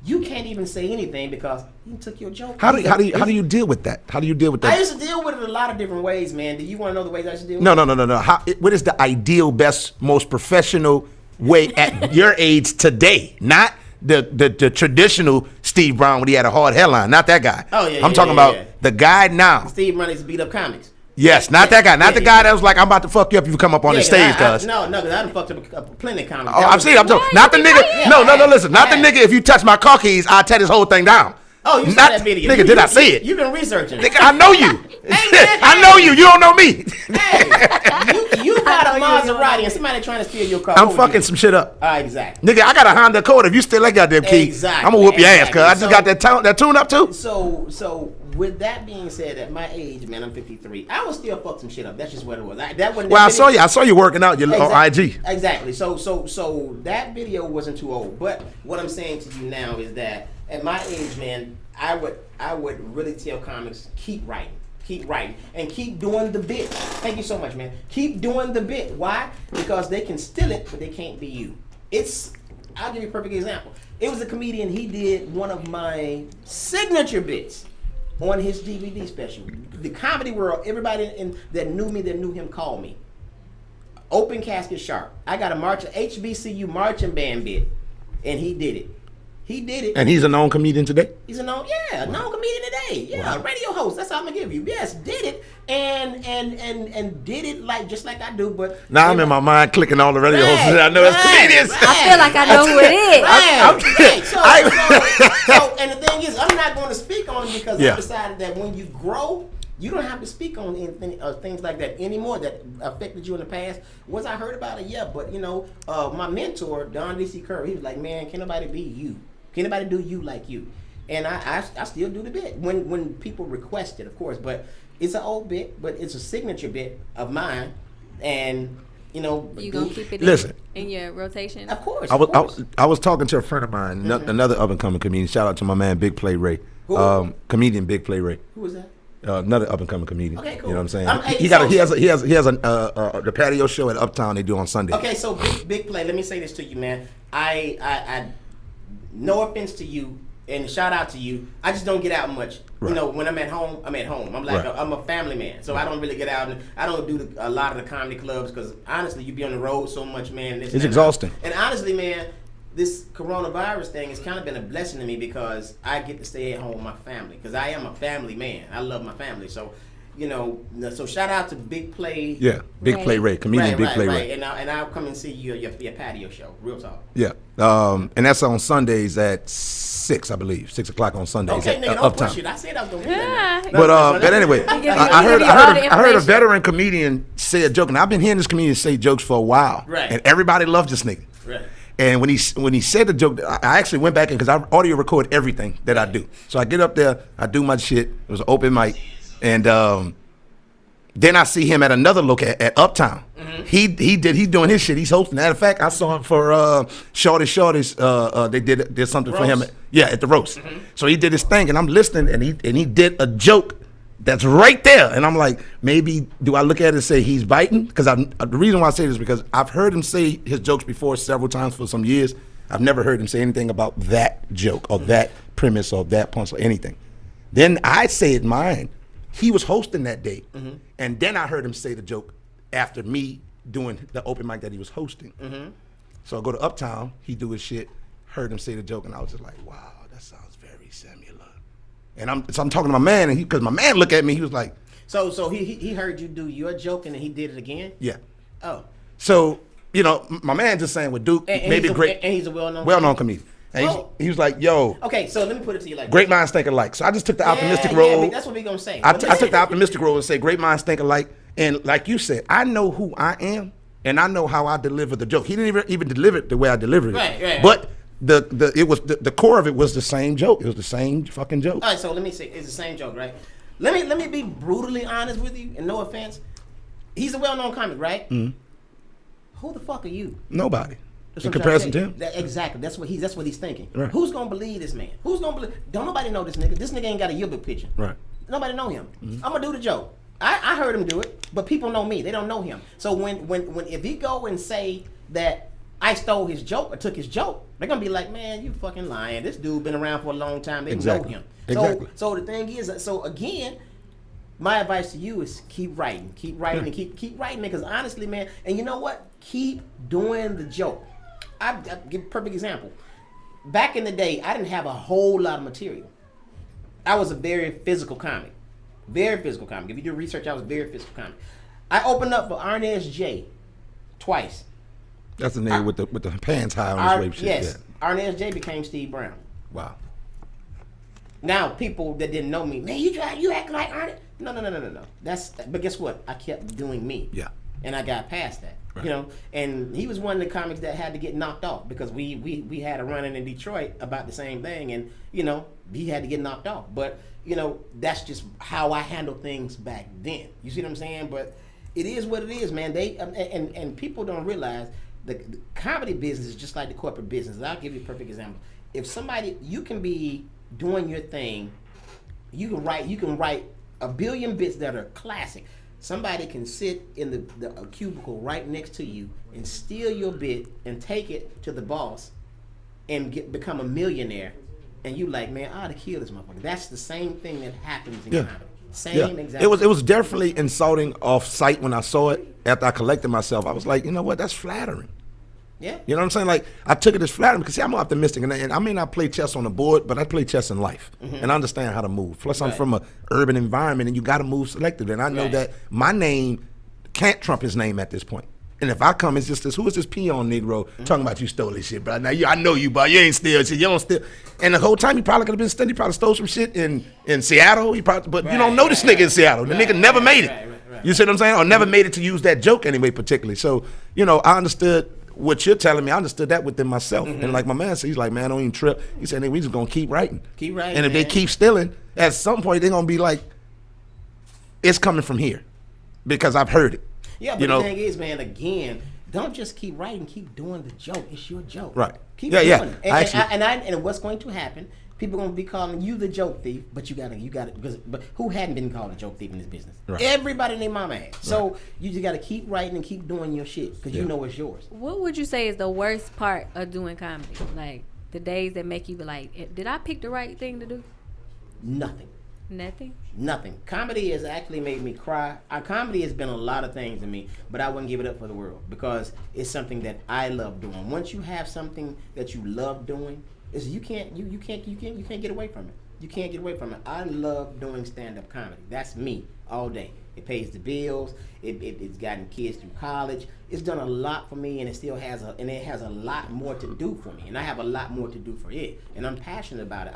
you can't even say anything because he took your joke. How do you deal with that? How do you deal with that? I used to deal with it a lot of different ways, man. Do you want to know the ways I used to deal with No. it? What is the ideal, best, most professional way at your age today? Not the traditional Steve Brown when he had a hard headline. Not that guy. Oh yeah. I'm talking about the guy now. Steve Brown used to beat up comics. Yes, not that guy. Not the guy that was like, I'm about to fuck you up if you come up on the stage, cuz. No, because I done fucked up plenty of comics. Oh, I'm talking. Not the nigga. No, listen. Not the nigga, if you touch my car keys, I'll tear this whole thing down. Oh, you saw that video. Nigga, did I see it? You've been researching. Nigga, I know you. I know you. You don't know me. Hey, you got a Maserati and somebody trying to steal your car. I'm fucking some shit up. Exactly. Nigga, I got a Honda Accord. If you steal that goddamn key, exactly. I'm gonna whoop your ass, cuz. I just got that tune up too. So with that being said, at my age, man, I'm 53. I would still fuck some shit up. That's just what it was. I saw you working out your on IG. Exactly. So that video wasn't too old. But what I'm saying to you now is that at my age, man, I would really tell comics, keep writing, and keep doing the bit. Thank you so much, man. Keep doing the bit. Why? Because they can steal it, but they can't be you. I'll give you a perfect example. It was a comedian. He did one of my signature bits on his DVD special. The comedy world, everybody that knew me, that knew him, called me. Open Casket Sharp. I got a HBCU marching band bit, and he did it. And he's a known comedian today? He's a known comedian today. Yeah, wow. Radio host. That's all I'm gonna give you. Yes, did it and did it just like I do. But now I'm in my mind clicking all the radio hosts. I know it's comedians. I feel like I know who it is. So and the thing is, I'm not going to speak on it because I decided that when you grow, you don't have to speak on anything, things like that anymore that affected you in the past. Was I heard about it? Yeah, but my mentor, Don D.C. Curry, he was like, man, can nobody be you? Can anybody do you like you? And I still do the bit when people request it, of course. But it's an old bit, but it's a signature bit of mine. And you gonna keep it in your rotation? Of course. I was talking to a friend of mine, another up and coming comedian. Shout out to my man Big Play Ray, comedian Big Play Ray. Who was that? Another up and coming comedian. Okay, cool. You know what I'm saying? He has the patio show at Uptown they do on Sunday. Okay, so big Play. Let me say this to you, man. I no offense to you and shout out to you. I just don't get out much. Right. When I'm at home, I'm at home. I'm like I'm a family man, so I don't really get out and I don't do a lot of the comedy clubs because honestly, you be on the road so much, man. It's exhausting. And honestly, man, this coronavirus thing has kind of been a blessing to me because I get to stay at home with my family because I am a family man. I love my family, so. So shout out to Big Play. Yeah, Big Play Ray, comedian Big Play Ray. And I'll come and see you at your patio show. Real talk. Yeah, and that's on Sundays at 6, I believe, 6 o'clock on Sundays. Okay, nigga, don't push it. I said I was gonna do that. But anyway, I heard a veteran comedian say a joke, and I've been hearing this comedian say jokes for a while, right? And everybody loves this nigga, right? And when he said the joke, I actually went back in because I audio record everything that I do. So I get up there, I do my shit. It was an open mic. And then I see him at another look at Uptown. He's doing his shit. He's hosting. Matter of fact, I saw him for Shorty's. They did something for him. At the roast. So he did his thing, and I'm listening, and he did a joke that's right there, and I'm like, maybe do I look at it and say he's biting? Because the reason why I say this is because I've heard him say his jokes before several times for some years. I've never heard him say anything about that joke or that premise or that punch or anything. Then I say it mine. He was hosting that day, and then I heard him say the joke after me doing the open mic that he was hosting. So I go to Uptown, he do his shit, heard him say the joke, and I was just like, wow, that sounds very similar. And I'm talking to my man, and because my man looked at me, he was like, so he heard you do your joke, and then he did it again. Yeah. Oh. So my man just saying with Duke, maybe great, and he's a well-known comedian. And he was like, yo. Okay, so let me put it to you like great minds think alike. So I just took the optimistic road. Yeah, that's what we're going to say. I took the optimistic road and say great minds think alike. And like you said, I know who I am, and I know how I deliver the joke. He didn't even deliver it the way I delivered it. Right. But the core of it was the same joke. It was the same fucking joke. All right, so let me say, it's the same joke, right? Let me be brutally honest with you, and no offense. He's a well-known comic, right? Who the fuck are you? Nobody. In comparison to him? Exactly. That's what he's thinking. Right. Who's gonna believe this man? Who's gonna believe? Don't nobody know this nigga. This nigga ain't got a yearbook picture. Right. Nobody know him. I'm gonna do the joke. I heard him do it, but people know me. They don't know him. So when if he go and say that I stole his joke or took his joke, they're gonna be like, man, you fucking lying. This dude been around for a long time. They know him. Exactly. So the thing is, so again, my advice to you is keep writing, and keep writing, because honestly, man, and you know what? Keep doing the joke. I give a perfect example. Back in the day, I didn't have a whole lot of material. I was a very physical comic. Very physical comic. If you do research, I was a very physical comic. I opened up for Arnez J twice. That's the nigga with the pants high on his rape shit. Yes. Yeah. Arnez J became Steve Brown. Wow. Now, people that didn't know me, man, you act like Arnez. No. But guess what? I kept doing me. Yeah. And I got past that. Right. And he was one of the comics that had to get knocked off because we had a run-in Detroit about the same thing, and he had to get knocked off. But that's just how I handled things back then. You see what I'm saying? But it is what it is, man. They and people don't realize the comedy business is just like the corporate business. I'll give you a perfect example. If somebody, you can be doing your thing, you can write a billion bits that are classic. Somebody can sit in the cubicle right next to you and steal your bit and take it to the boss and become a millionaire. And you like, man, I ought to kill this motherfucker. That's the same thing that happens in comedy. Same exact. It was definitely insulting off sight when I saw it. After I collected myself, I was like, you know what? That's flattering. Yeah. You know what I'm saying? Like, I took it as flattering because, see, I'm optimistic. And I may not play chess on the board, but I play chess in life. And I understand how to move. Plus, I'm from an urban environment, and you got to move selectively. And I know that my name can't trump his name at this point. And if I come, it's just this, who is this peon Negro talking about you stole this shit, bro? Now, I know you, bro. You ain't steal shit. You don't steal. And the whole time, he probably could have been stealing. He probably stole some shit in Seattle. But you don't know this nigga in Seattle. The nigga never made it. You see what I'm saying? Or never made it to use that joke anyway, particularly. So, I understood what you're telling me. I understood that within myself. And like my man said, he's like, man, don't even trip. He said, we just going to keep writing. Keep writing, and if they keep stealing, at some point, they're going to be like, it's coming from here because I've heard it. Yeah, but the thing is, man, again, don't just keep writing, keep doing the joke. It's your joke. Right. Keep doing it. And what's going to happen, people are going to be calling you the joke thief, but you got to, but who hadn't been called a joke thief in this business? Right. Everybody and their mama has. So you just got to keep writing and keep doing your shit because you know it's yours. What would you say is the worst part of doing comedy? Like the days that make you be like, did I pick the right thing to do? Nothing. Nothing. Comedy has actually made me cry. Comedy has been a lot of things to me, but I wouldn't give it up for the world because it's something that I love doing. Once you have something that you love doing, you can't get away from it. You can't get away from it. I love doing stand-up comedy. That's me all day. It pays the bills. It's gotten kids through college. It's done a lot for me, and it still has a lot more to do for me, and I have a lot more to do for it, and I'm passionate about it.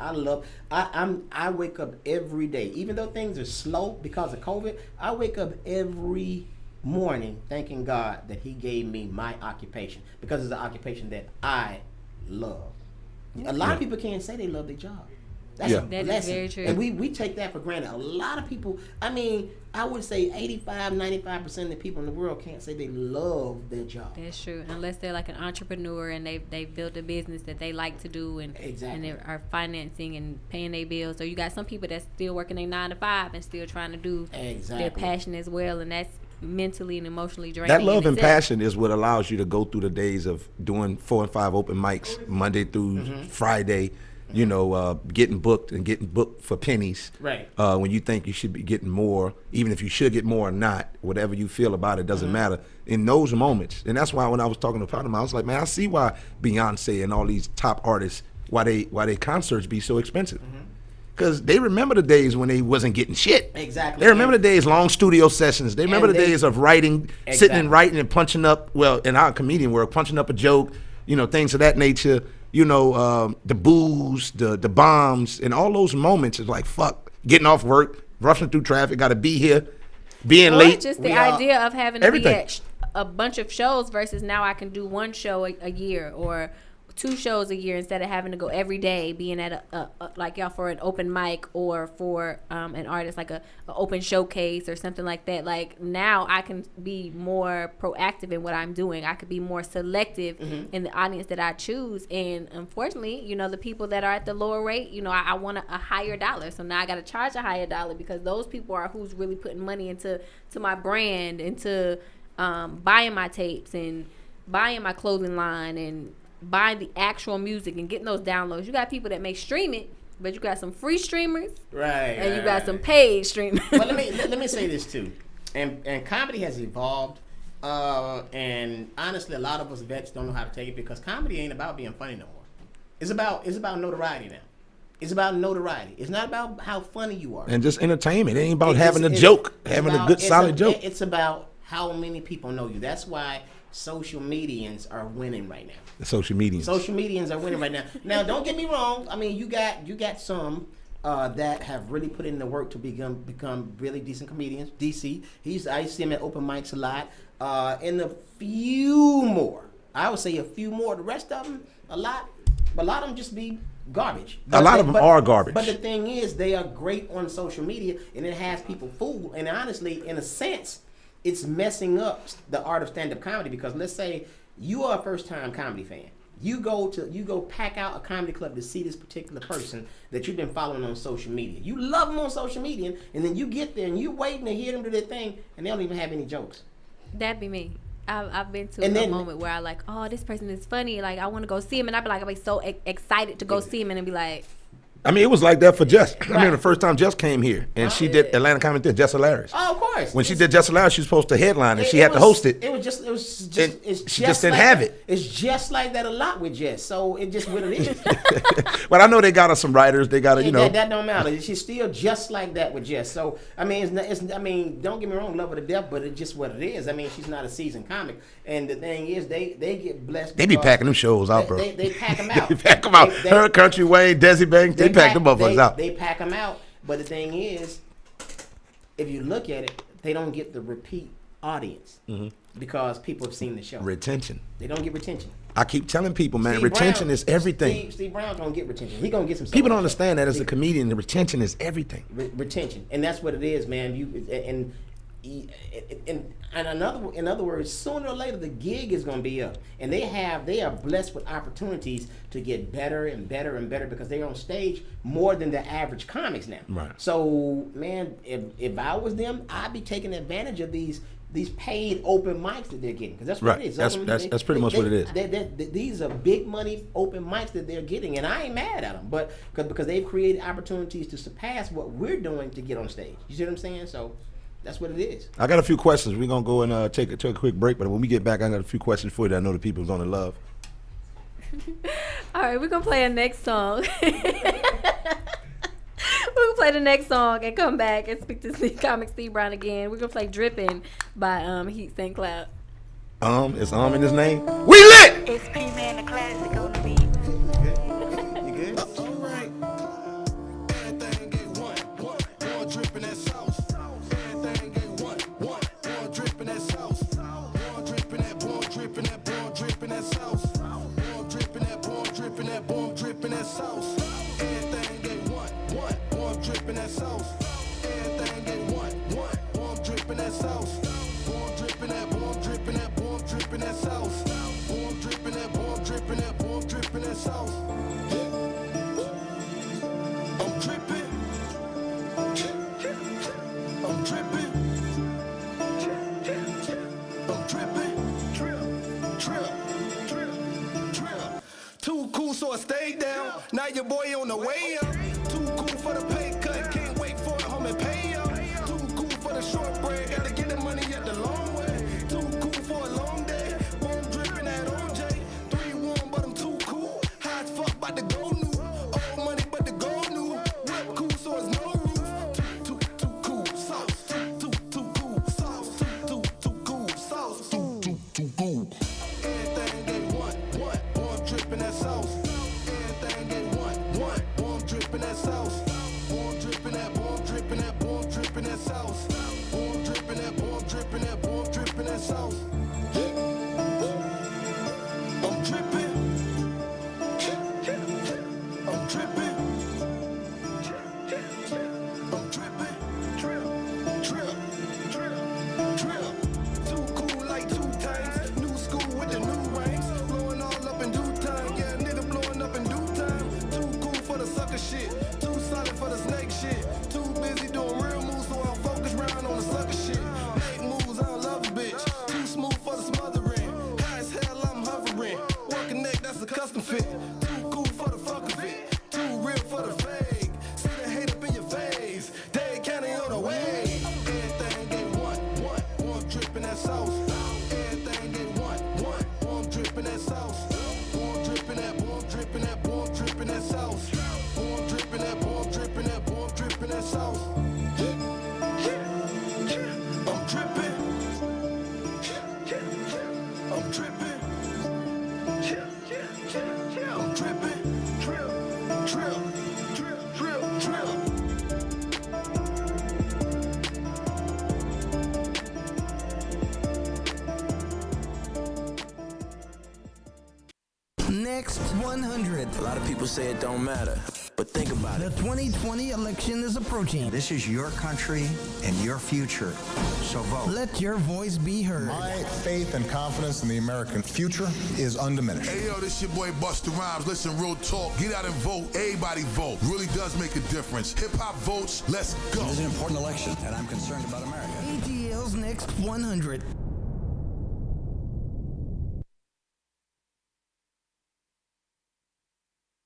I wake up every day, even though things are slow because of COVID. I wake up every morning thanking God that He gave me my occupation because it's an occupation that I love. A lot of people can't say they love their job. That's a That blessing. is very true. And we take that for granted. A lot of people, I mean, I would say 85, 95% of the people in the world can't say they love their job. That's true. Unless they're like an entrepreneur and they've built a business that they like to do and they are financing and paying their bills. Or you got some people that's still working a 9 to 5 and still trying to do their passion as well, and that's mentally and emotionally draining. That love and passion is what allows you to go through the days of doing 4 and 5 open mics Monday through Friday. You know, getting booked for pennies. Right. When you think you should be getting more, even if you should get more or not, whatever you feel about it doesn't matter. In those moments, and that's why when I was talking to Potter, I was like, man, I see why Beyonce and all these top artists, why they concerts be so expensive. Because they remember the days when they wasn't getting shit. Exactly. They remember the days, long studio sessions. They remember the days of writing, sitting and writing and punching up, well, in our comedian world, punching up a joke, you know, things of that nature. You know, the booze, the bombs, and all those moments is like, fuck, getting off work, rushing through traffic, got to be here, being late. Just the idea of having to be at a bunch of shows versus now I can do one show a year or 2 shows a year instead of having to go every day, being at a like y'all for an open mic or for an artist like a open showcase or something like that. Like now I can be more proactive in what I'm doing. I could be more selective in the audience that I choose. And unfortunately, you know, the people that are at the lower rate, you know, I want a higher dollar. So now I got to charge a higher dollar because those people are who's really putting money into my brand, into buying my tapes and buying my clothing line and buying the actual music and getting those downloads. You got people that make streaming, but you got some free streamers, right? And you got some paid streamers. Well, let me say this too, and comedy has evolved, and honestly, a lot of us vets don't know how to take it because comedy ain't about being funny no more. It's about notoriety now. It's about notoriety. It's not about how funny you are. And just entertainment. It ain't about having a joke, having a good solid joke. It's about how many people know you. That's why social medians are winning right now. The social medians. Social medians are winning right now. Now, don't get me wrong. I mean, you got some that have really put in the work to become really decent comedians. DC, I see him at open mics a lot. And a few more. I would say a few more. The rest of them, a lot of them just be garbage. A lot of them are garbage. But the thing is, they are great on social media, and it has people fooled. And honestly, in a sense, it's messing up the art of stand-up comedy because let's say you are a first-time comedy fan. You go pack out a comedy club to see this particular person that you've been following on social media. You love them on social media, and then you get there and you waiting to hear them do their thing, and they don't even have any jokes. That'd be me. I've been to a moment where I like, oh, this person is funny. Like I want to go see him, and I'd be like, I'll be so excited to go see him, and then be like. I mean, it was like that for Jess. I remember the first time Jess came here, and she did Atlanta Comedy Theater, Jess Hilarious. Oh, of course. When she did Jess Hilarious, she was supposed to headline, and she had to host it. It was just she just didn't have it. It's just like that a lot with Jess, so it just what it is. But I know they got us some writers. They got you know. That don't matter. She's still just like that with Jess. So I mean, I mean, don't get me wrong, love her to death, but it's just what it is. I mean, she's not a seasoned comic, and the thing is, they get blessed. They be packing them shows out, bro. They pack them out. They pack them out. Her Country Wayne, Desi Banks, they pack them motherfuckers out. They pack them out, but the thing is, if you look at it, they don't get the repeat audience because people have seen the show. Retention. They don't get retention. I keep telling people, man, retention is everything. Steve Brown's gonna get retention. He gonna get some. People don't understand that as a comedian, the retention is everything. Retention, and that's what it is, man. And in other words, sooner or later the gig is going to be up, and they are blessed with opportunities to get better and better and better because they're on stage more than the average comics now. Right. So, man, if I was them, I'd be taking advantage of these paid open mics that they're getting because that's what it is. That's pretty much what it is. These are big money open mics that they're getting, and I ain't mad at them, but because they've created opportunities to surpass what we're doing to get on stage. You see what I'm saying? So. That's what it is. I got a few questions. We're going to go and take a quick break, but when we get back, I got a few questions for you that I know the people are going to love. All right, we're going to play a next song. We're going to play the next song and come back and speak to comic Steve Brown again. We're going to play Drippin' by Heat St. Cloud. It's in his name. We lit! It's P-Man, the classic on the beat. You good? All right. Everything get one. Boy, dripping that sauce. Everything get one. Boy, dripping that sauce. Boy, dripping that sauce. Boy, dripping that sauce. Everything get one. I'm tripping, trip. Too cool, so I stayed down. Now your boy on the way up. Too cool for the pay cut. Can't wait for it, home and pay up. Too cool for the short bread. Gotta get the money at the long way. Too cool for a long day. Won't dripping that OJ. 3-1, but I'm too cool. High as fuck, about to go new. Old money, but the go new. Whip cool, so it's no roof. Too cool, sauce. Too cool, sauce. Too cool, sauce. Too cool. Everything they want. Drippin' that sauce. Everything they want. Boy, I'm drippin' that sauce. Boy, I'm drippin' that, boy, I'm drippin' that, boy, I'm drippin' that sauce. Boy, I'm drippin' that, boy, I'm drippin' that, boy, I'm drippin' that sauce. I'm drippin'. I'm drippin'. I'm drippin'. Trip. Too cool like 2 times. New school with the new rings. Blowing all up in due time. Yeah, nigga blowing up in due time. Too cool for the sucker shit. Too solid for the snake shit. Too busy doing real moves, so I'm focused round on the sucker shit. Make moves, I don't love a bitch. Too smooth for the smothering. High as hell, I'm hovering. Walking neck, that's a custom fit. Too cool for the fuck of it. Too real for the fake. See the hate up in your face. Dade County on the way. Everything they want. Boy, I'm dripping that sauce. Everything they want. Boy, I'm dripping that sauce. Boy, I'm dripping that, boy, I'm dripping that, boy, I'm dripping that sauce. Boy, I'm dripping that, boy, I'm dripping that, boy, I'm dripping that sauce. I'm dripping. I'm dripping. I'm dripping. Trip. Next 100. A lot of people say it don't matter, but think about The it. 2020 election is approaching. This is your country and your future. So vote. Let your voice be heard. My faith and confidence in the American future is undiminished. Hey, yo, this your boy Busta Rhymes. Listen, real talk. Get out and vote. Everybody vote. Really does make a difference. Hip-hop votes. Let's go. It is an important election, and I'm concerned about America. ATL's Next 100.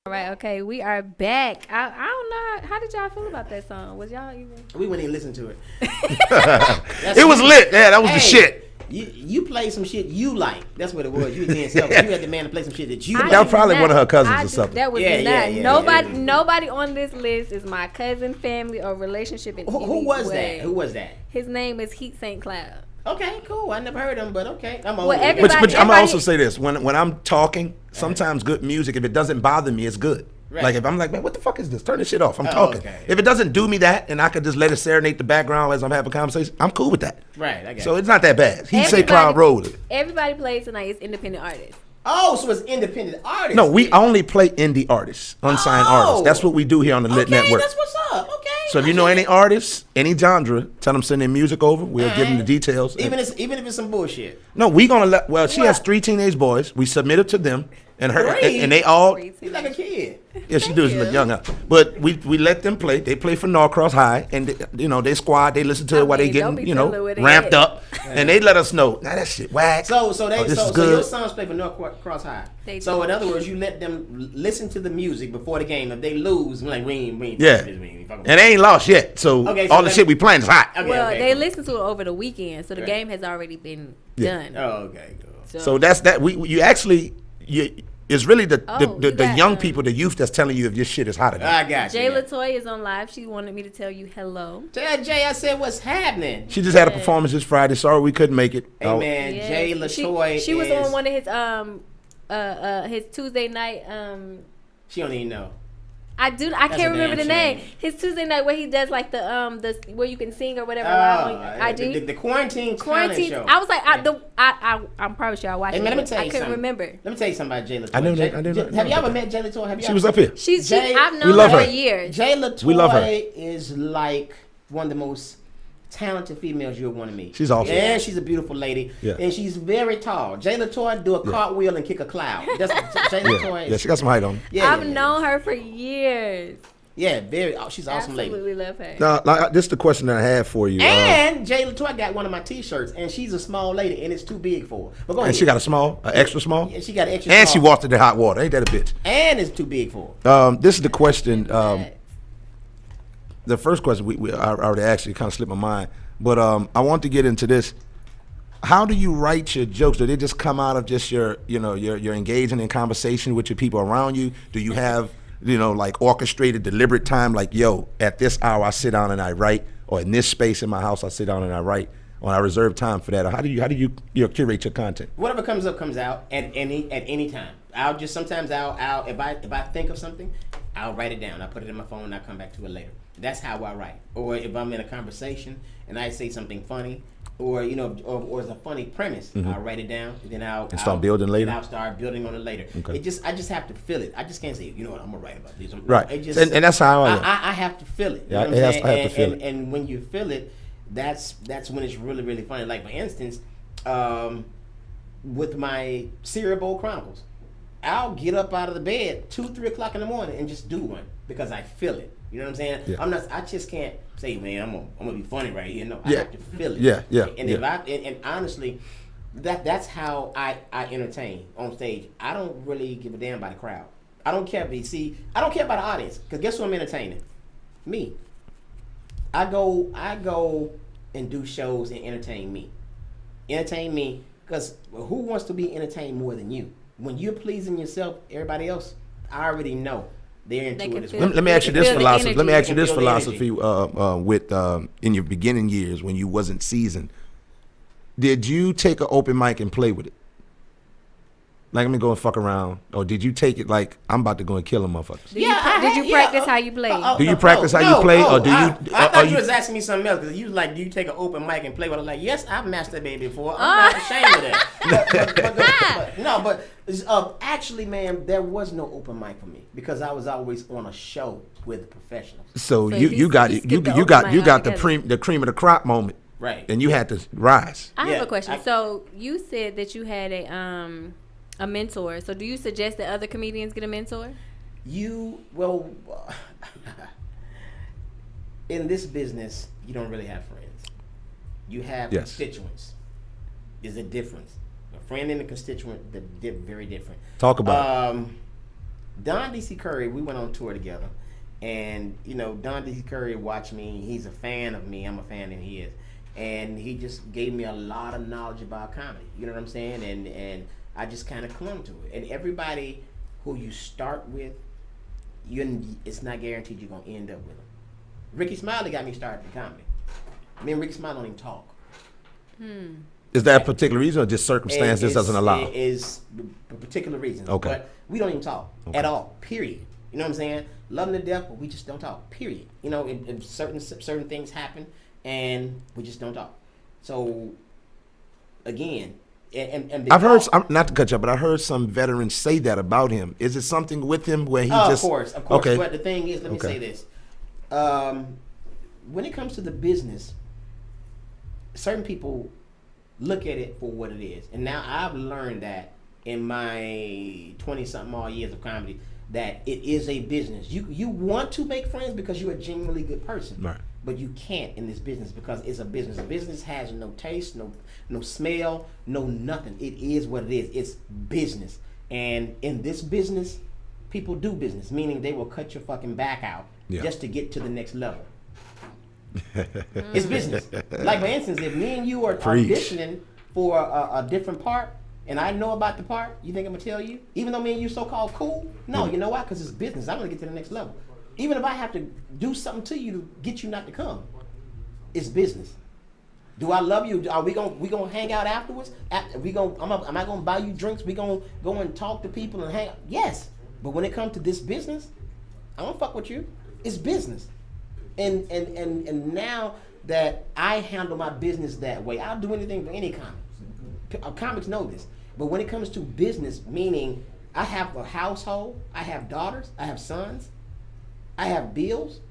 All right, okay, we are back. I don't know how did y'all feel about that song? Was y'all even? We wouldn't even listen to it. It was lit. Yeah, that was the shit. You play some shit you like. That's what it was. You being selfish. You had the man to play some shit that you like. That was probably one of her cousins or something. That was not. Nobody on this list is my cousin, family, or relationship in Who any was way. that? Who was that? His name is Heat St. Cloud. Okay, cool. I never heard him, but okay. I'm on. Well, But I'm gonna also say this: when I'm talking, sometimes good music, if it doesn't bother me, it's good. Right. Like if I'm like, man, what the fuck is this? Turn this shit off. I'm Oh, talking. okay. If it doesn't do me that, and I could just let it serenade the background as I'm having a conversation, I'm cool with that. Right, I got So it. it's not that bad. He say Cloud Roll it. Everybody plays tonight is independent artists. Oh, so it's independent artists. No, we only play indie artists, unsigned artists. That's what we do here on the Lit Network. That's what's up. Okay. So if you know any artists, any genre, tell them send their music over. We'll give them the details. Even if it's some bullshit. No, we gonna let. Well, she has 3 teenage boys. We submit it to them, and her and they all. He's like a kid. Yeah, she does look young, but we let them play. They play for Norcross High, and they squad. They listen to it while they getting ramped up, and they let us know. Now that shit whack. So this is your good. sons play for Norcross High. So in other words, you let them listen to the music before the game. If they lose, we're like we ain't Yeah, and they ain't lost yet. So Okay, all the shit we playing is hot. They listen to it over the weekend, so the game has already been done. Oh, okay, cool. So that's that. It's really the young people, the youth that's telling you if your shit is hot or not. I got you. Jay Latoya is on live. She wanted me to tell you hello. Jay, I said what's happening. She just had a performance this Friday. Sorry we couldn't make it. Hey man, Jay Latoya. She was on one of his Tuesday night. She don't even know. I can't remember the name. His Tuesday night where he does like the where you can sing or whatever. The quarantine show. I was like, I'm probably sure I watched it. Let me tell you I couldn't remember. Let me tell you something about Jay Latoya. I know. Have y'all ever met Jay Latoya? She was up here. I've known her for years. Jay Latoya We love her. is like one of the most talented females you'll want to meet. She's awesome. Yeah, she's a beautiful lady. Yeah. And she's very tall. Jay Latoya do a cartwheel and kick a cloud. That's Jay Latoya. Yeah, she got some height on. I've known her for years. Yeah, very. Oh, she's an awesome lady. Absolutely love her. Now, like, this is the question that I have for you. And Jay Latoya got one of my T-shirts, and she's a small lady, and it's too big for her. But go ahead. And she got an extra small? Yeah, she got an extra and small. she walked into hot water. Ain't that a bitch? And it's too big for her. This is the question. The first question I already asked you, kind of slipped my mind. But I want to get into this. How do you write your jokes? Do they just come out of just your engaging in conversation with your people around you? Do you have, like orchestrated, deliberate time, like, yo, at this hour I sit down and I write, or in this space in my house I sit down and I write, or I reserve time for that? Or how do you curate your content? Whatever comes up comes out at any time. I'll just sometimes I'll if I think of something, I'll write it down. I put it in my phone and I'll come back to it later. That's how I write. Or if I'm in a conversation and I say something funny, or or it's a funny premise, I'll write it down, and then I'll start building later. And I'll start building on it later. Okay. I just have to feel it. I just can't say, what, I'm gonna write about this. Right. It just, and that's how I am. I have to feel it. Yeah, You know what I'm saying? I have to feel it. And when you feel it, that's when it's really, really funny. Like, for instance, with my Cereal Bowl Chronicles, I'll get up out of the bed 2-3 o'clock in the morning and just do one because I feel it. You know what I'm saying? Yeah. I just can't say, man, I'm gonna be funny right here. No, Yeah. I have to feel it. Yeah. And if and honestly, that's how I entertain on stage. I don't really give a damn about the crowd. I don't care. I don't care about the audience, because guess who I'm entertaining? Me. I go and do shows and entertain me. Entertain me, because who wants to be entertained more than you? When you're pleasing yourself, everybody else, I already know they're into it as well. Let me ask you this philosophy. Let me ask you this Feel the philosophy with in your beginning years when you wasn't seasoned. Did you take an open mic and play with it? Like, let me go and fuck around. Or did you take it like, I'm about to go and kill them motherfuckers? Did you practice how you play? Do you practice how you play, or do you? I thought you was asking me something else, because you was like, do you take an open mic and play with it? Like, yes, I've masturbated before. I'm not ashamed of that. But actually, man, there was no open mic for me, because I was always on a show with professionals. So you got the cream of the crop moment, right? And you had to rise. I have a question. So you said that you had a mentor. So do you suggest that other comedians get a mentor? In this business, you don't really have friends. You have constituents. There's a difference. A friend and a constituent, they're very different. Talk about it. Don D.C. Curry, we went on tour together. And, Don D.C. Curry watched me. He's a fan of me. I'm a fan of his. And he just gave me a lot of knowledge about comedy. You know what I'm saying? And I just kind of clung to it. And everybody who you start with, it's not guaranteed you're going to end up with them. Ricky Smiley got me started in comedy. Me and Ricky Smiley don't even talk. Is that a particular reason, or just circumstances doesn't allow? It is a particular reason. Okay. But we don't even talk at all, period. You know what I'm saying? Love him to death, but we just don't talk, period. If certain things happen, and we just don't talk. So, again... And I've heard, not to cut you up, but I heard some veterans say that about him. Is it something with him where he just... Of course. Okay. But the thing is, let me say this. When it comes to the business, certain people look at it for what it is. And now I've learned that in my 20-something odd years of comedy, that it is a business. You want to make friends because you're a genuinely good person. Right. But you can't in this business, because it's a business. A business has no taste, no smell, no nothing. It is what it is. It's business. And in this business, people do business, meaning they will cut your fucking back out just to get to the next level. It's business. Like, for instance, if me and you are auditioning for a different part, and I know about the part, you think I'm going to tell you? Even though me and you so-called cool? No, you know why? Because it's business. I'm going to get to the next level. Even if I have to do something to you to get you not to come, it's business. Do I love you? Are we gonna hang out afterwards? Am I gonna buy you drinks? We gonna go and talk to people and hang out? Yes. But when it comes to this business, I don't fuck with you. It's business. And now that I handle my business that way, I'll do anything for any comic. Comics know this. But when it comes to business, meaning I have a household, I have daughters, I have sons, I have bills,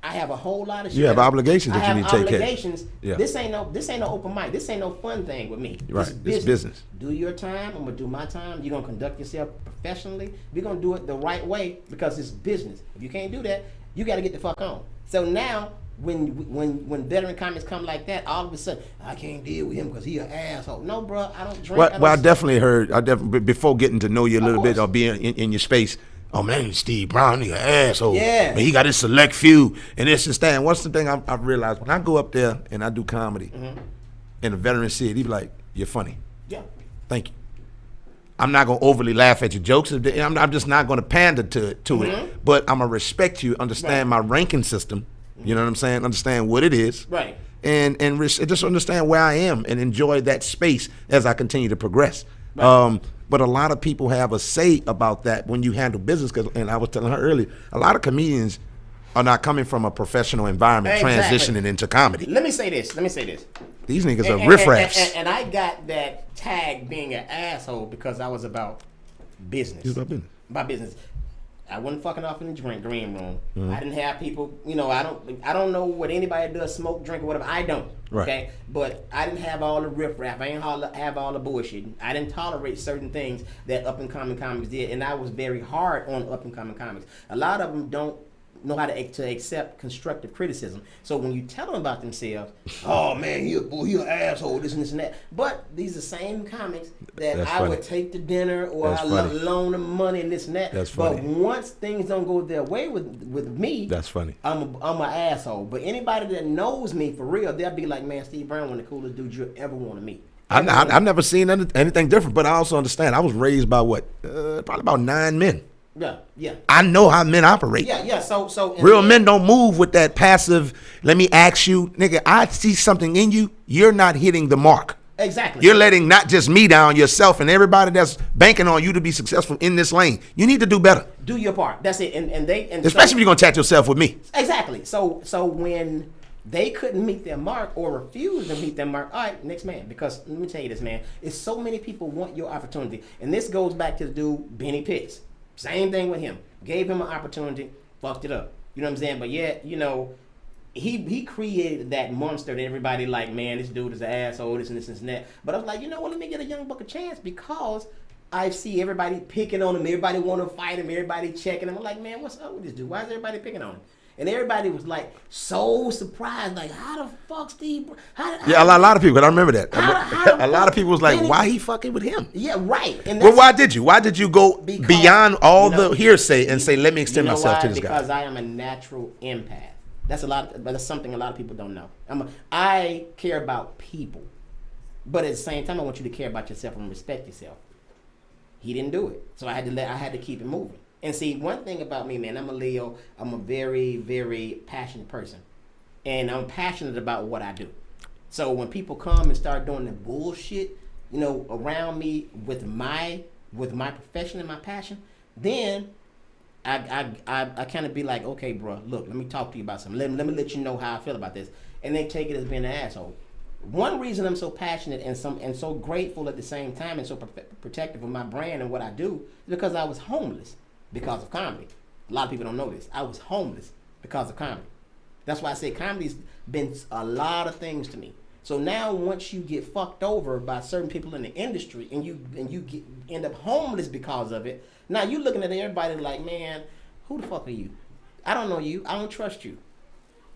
I have a whole lot of shit. You have obligations that you need to take care of. Obligations. Yeah. This ain't no open mic. This ain't no fun thing with me. Right. It's business. Do your time. I'm gonna do my time. You're gonna conduct yourself professionally. We're gonna do it the right way, because it's business. If you can't do that, You got to get the fuck on. So now, when veteran comics come like that, all of a sudden, I can't deal with him because he an asshole. No, bro, I don't drink. Well, I definitely heard, before getting to know you a little bit or being in your space, oh man, Steve Brown, he an asshole. Yeah. Man, he got his select few and this and that. And what's the thing I've realized, when I go up there and I do comedy, and a veteran see it, he be like, you're funny. Yeah. Thank you. I'm not going to overly laugh at your jokes. I'm just not going to pander to it. But I'm going to respect you, understand my ranking system. You know what I'm saying? Understand what it is. Right. And just understand where I am and enjoy that space as I continue to progress. Right. But a lot of people have a say about that when you handle business. And I was telling her earlier, a lot of comedians are not coming from a professional environment, transitioning into comedy. Let me say this. These niggas are riffraffs. And I got that tag being an asshole because I was about business. You was about business. About business. I wasn't fucking off in the green room. I didn't have people, I don't know what anybody does, smoke, drink, or whatever. I don't. Right. Okay? But I didn't have all the riffraff. I didn't have all the bullshit. I didn't tolerate certain things that up-and-coming comics did, and I was very hard on up-and-coming comics. A lot of them don't know how to accept constructive criticism. So when you tell them about themselves, oh man, he an asshole, this and this and that. But these are the same comics that That's I funny. would take to dinner or That's I funny. loan them money and this and that. That's but funny. once things don't go their way with me, That's funny. I'm an asshole. But anybody that knows me for real, they'll be like, man, Steve Brown, one of the coolest dudes you ever want to meet. I've never seen anything different, but I also understand. I was raised by probably about 9 men. Yeah. I know how men operate. Yeah. So Real men don't move with that passive, let me ask you, nigga, I see something in you, you're not hitting the mark. Exactly. You're letting not just me down, yourself and everybody that's banking on you to be successful in this lane. You need to do better. Do your part. That's it. And especially if you're gonna chat yourself with me. Exactly. So when they couldn't meet their mark or refuse to meet their mark, all right, next man. Because let me tell you this, man, it's so many people want your opportunity. And this goes back to the dude, Benny Pitts. Same thing with him. Gave him an opportunity, fucked it up. You know what I'm saying? But yet, he created that monster that everybody like, man, this dude is an asshole, this and this and that. But I was like, you know what, let me get a young buck a chance because I see everybody picking on him, everybody want to fight him, everybody checking him. I'm like, man, what's up with this dude? Why is everybody picking on him? And everybody was like so surprised, like, how the fuck Steve? Yeah, a lot of people. I remember that. How a lot of people was like, Benny, why he fucking with him? Yeah, right. And well, why did you? Why did you go beyond all the hearsay and say, let me extend myself to this guy? Because I am a natural empath. That's something a lot of people don't know. I care about people, but at the same time, I want you to care about yourself and respect yourself. He didn't do it, so I had to keep it moving. And see, one thing about me, man, I'm a Leo. I'm a very, very passionate person. And I'm passionate about what I do. So when people come and start doing the bullshit, around me with my profession and my passion, then I kind of be like, okay, bro, look, let me talk to you about something. Let me let you know how I feel about this. And they take it as being an asshole. One reason I'm so passionate and so grateful at the same time and so protective of my brand and what I do is because I was homeless. Because of comedy. A lot of people don't know this. I was homeless because of comedy. That's why I say comedy's been a lot of things to me. So now once you get fucked over by certain people in the industry and you end up homeless because of it, now you looking at everybody like, man, who the fuck are you? I don't know you. I don't trust you.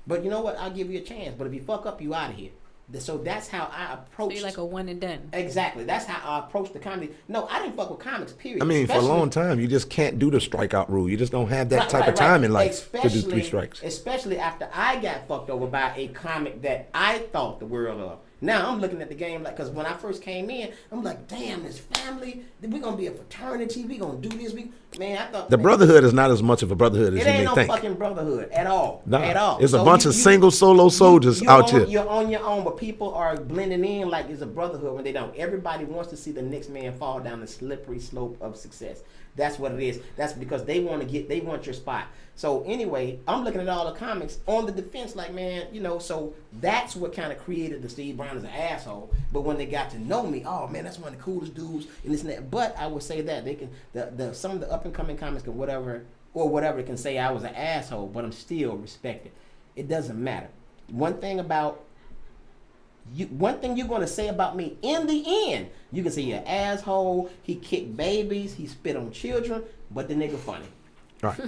But you know what? I'll give you a chance. But if you fuck up, you out of here. So that's how I approach. So you're like a one and done. Exactly. That's how I approach the comedy. No, I didn't fuck with comics, period. I mean, for a long time, you just can't do the strikeout rule. You just don't have that type of time in life to do 3 strikes. Especially after I got fucked over by a comic that I thought the world of. Now I'm looking at the game like, because when I first came in, I'm like, damn, this family, we're going to be a fraternity, we're going to do this. Man, I thought. The brotherhood is not as much of a brotherhood as you may think. It ain't no fucking brotherhood at all. Nah, at all. It's a bunch of single solo soldiers out here. You're on your own, but people are blending in like it's a brotherhood when they don't. Everybody wants to see the next man fall down the slippery slope of success. That's what it is. That's because they want your spot. So anyway, I'm looking at all the comics on the defense like, man, so that's what kind of created the Steve Brown as an asshole. But when they got to know me, oh man, that's one of the coolest dudes and this and that. But I would say that they can some of the up and coming comics can whatever can say I was an asshole, but I'm still respected. It doesn't matter. One thing you're going to say about me in the end, you can say you're an asshole, he kicked babies, he spit on children, but the nigga funny. Right.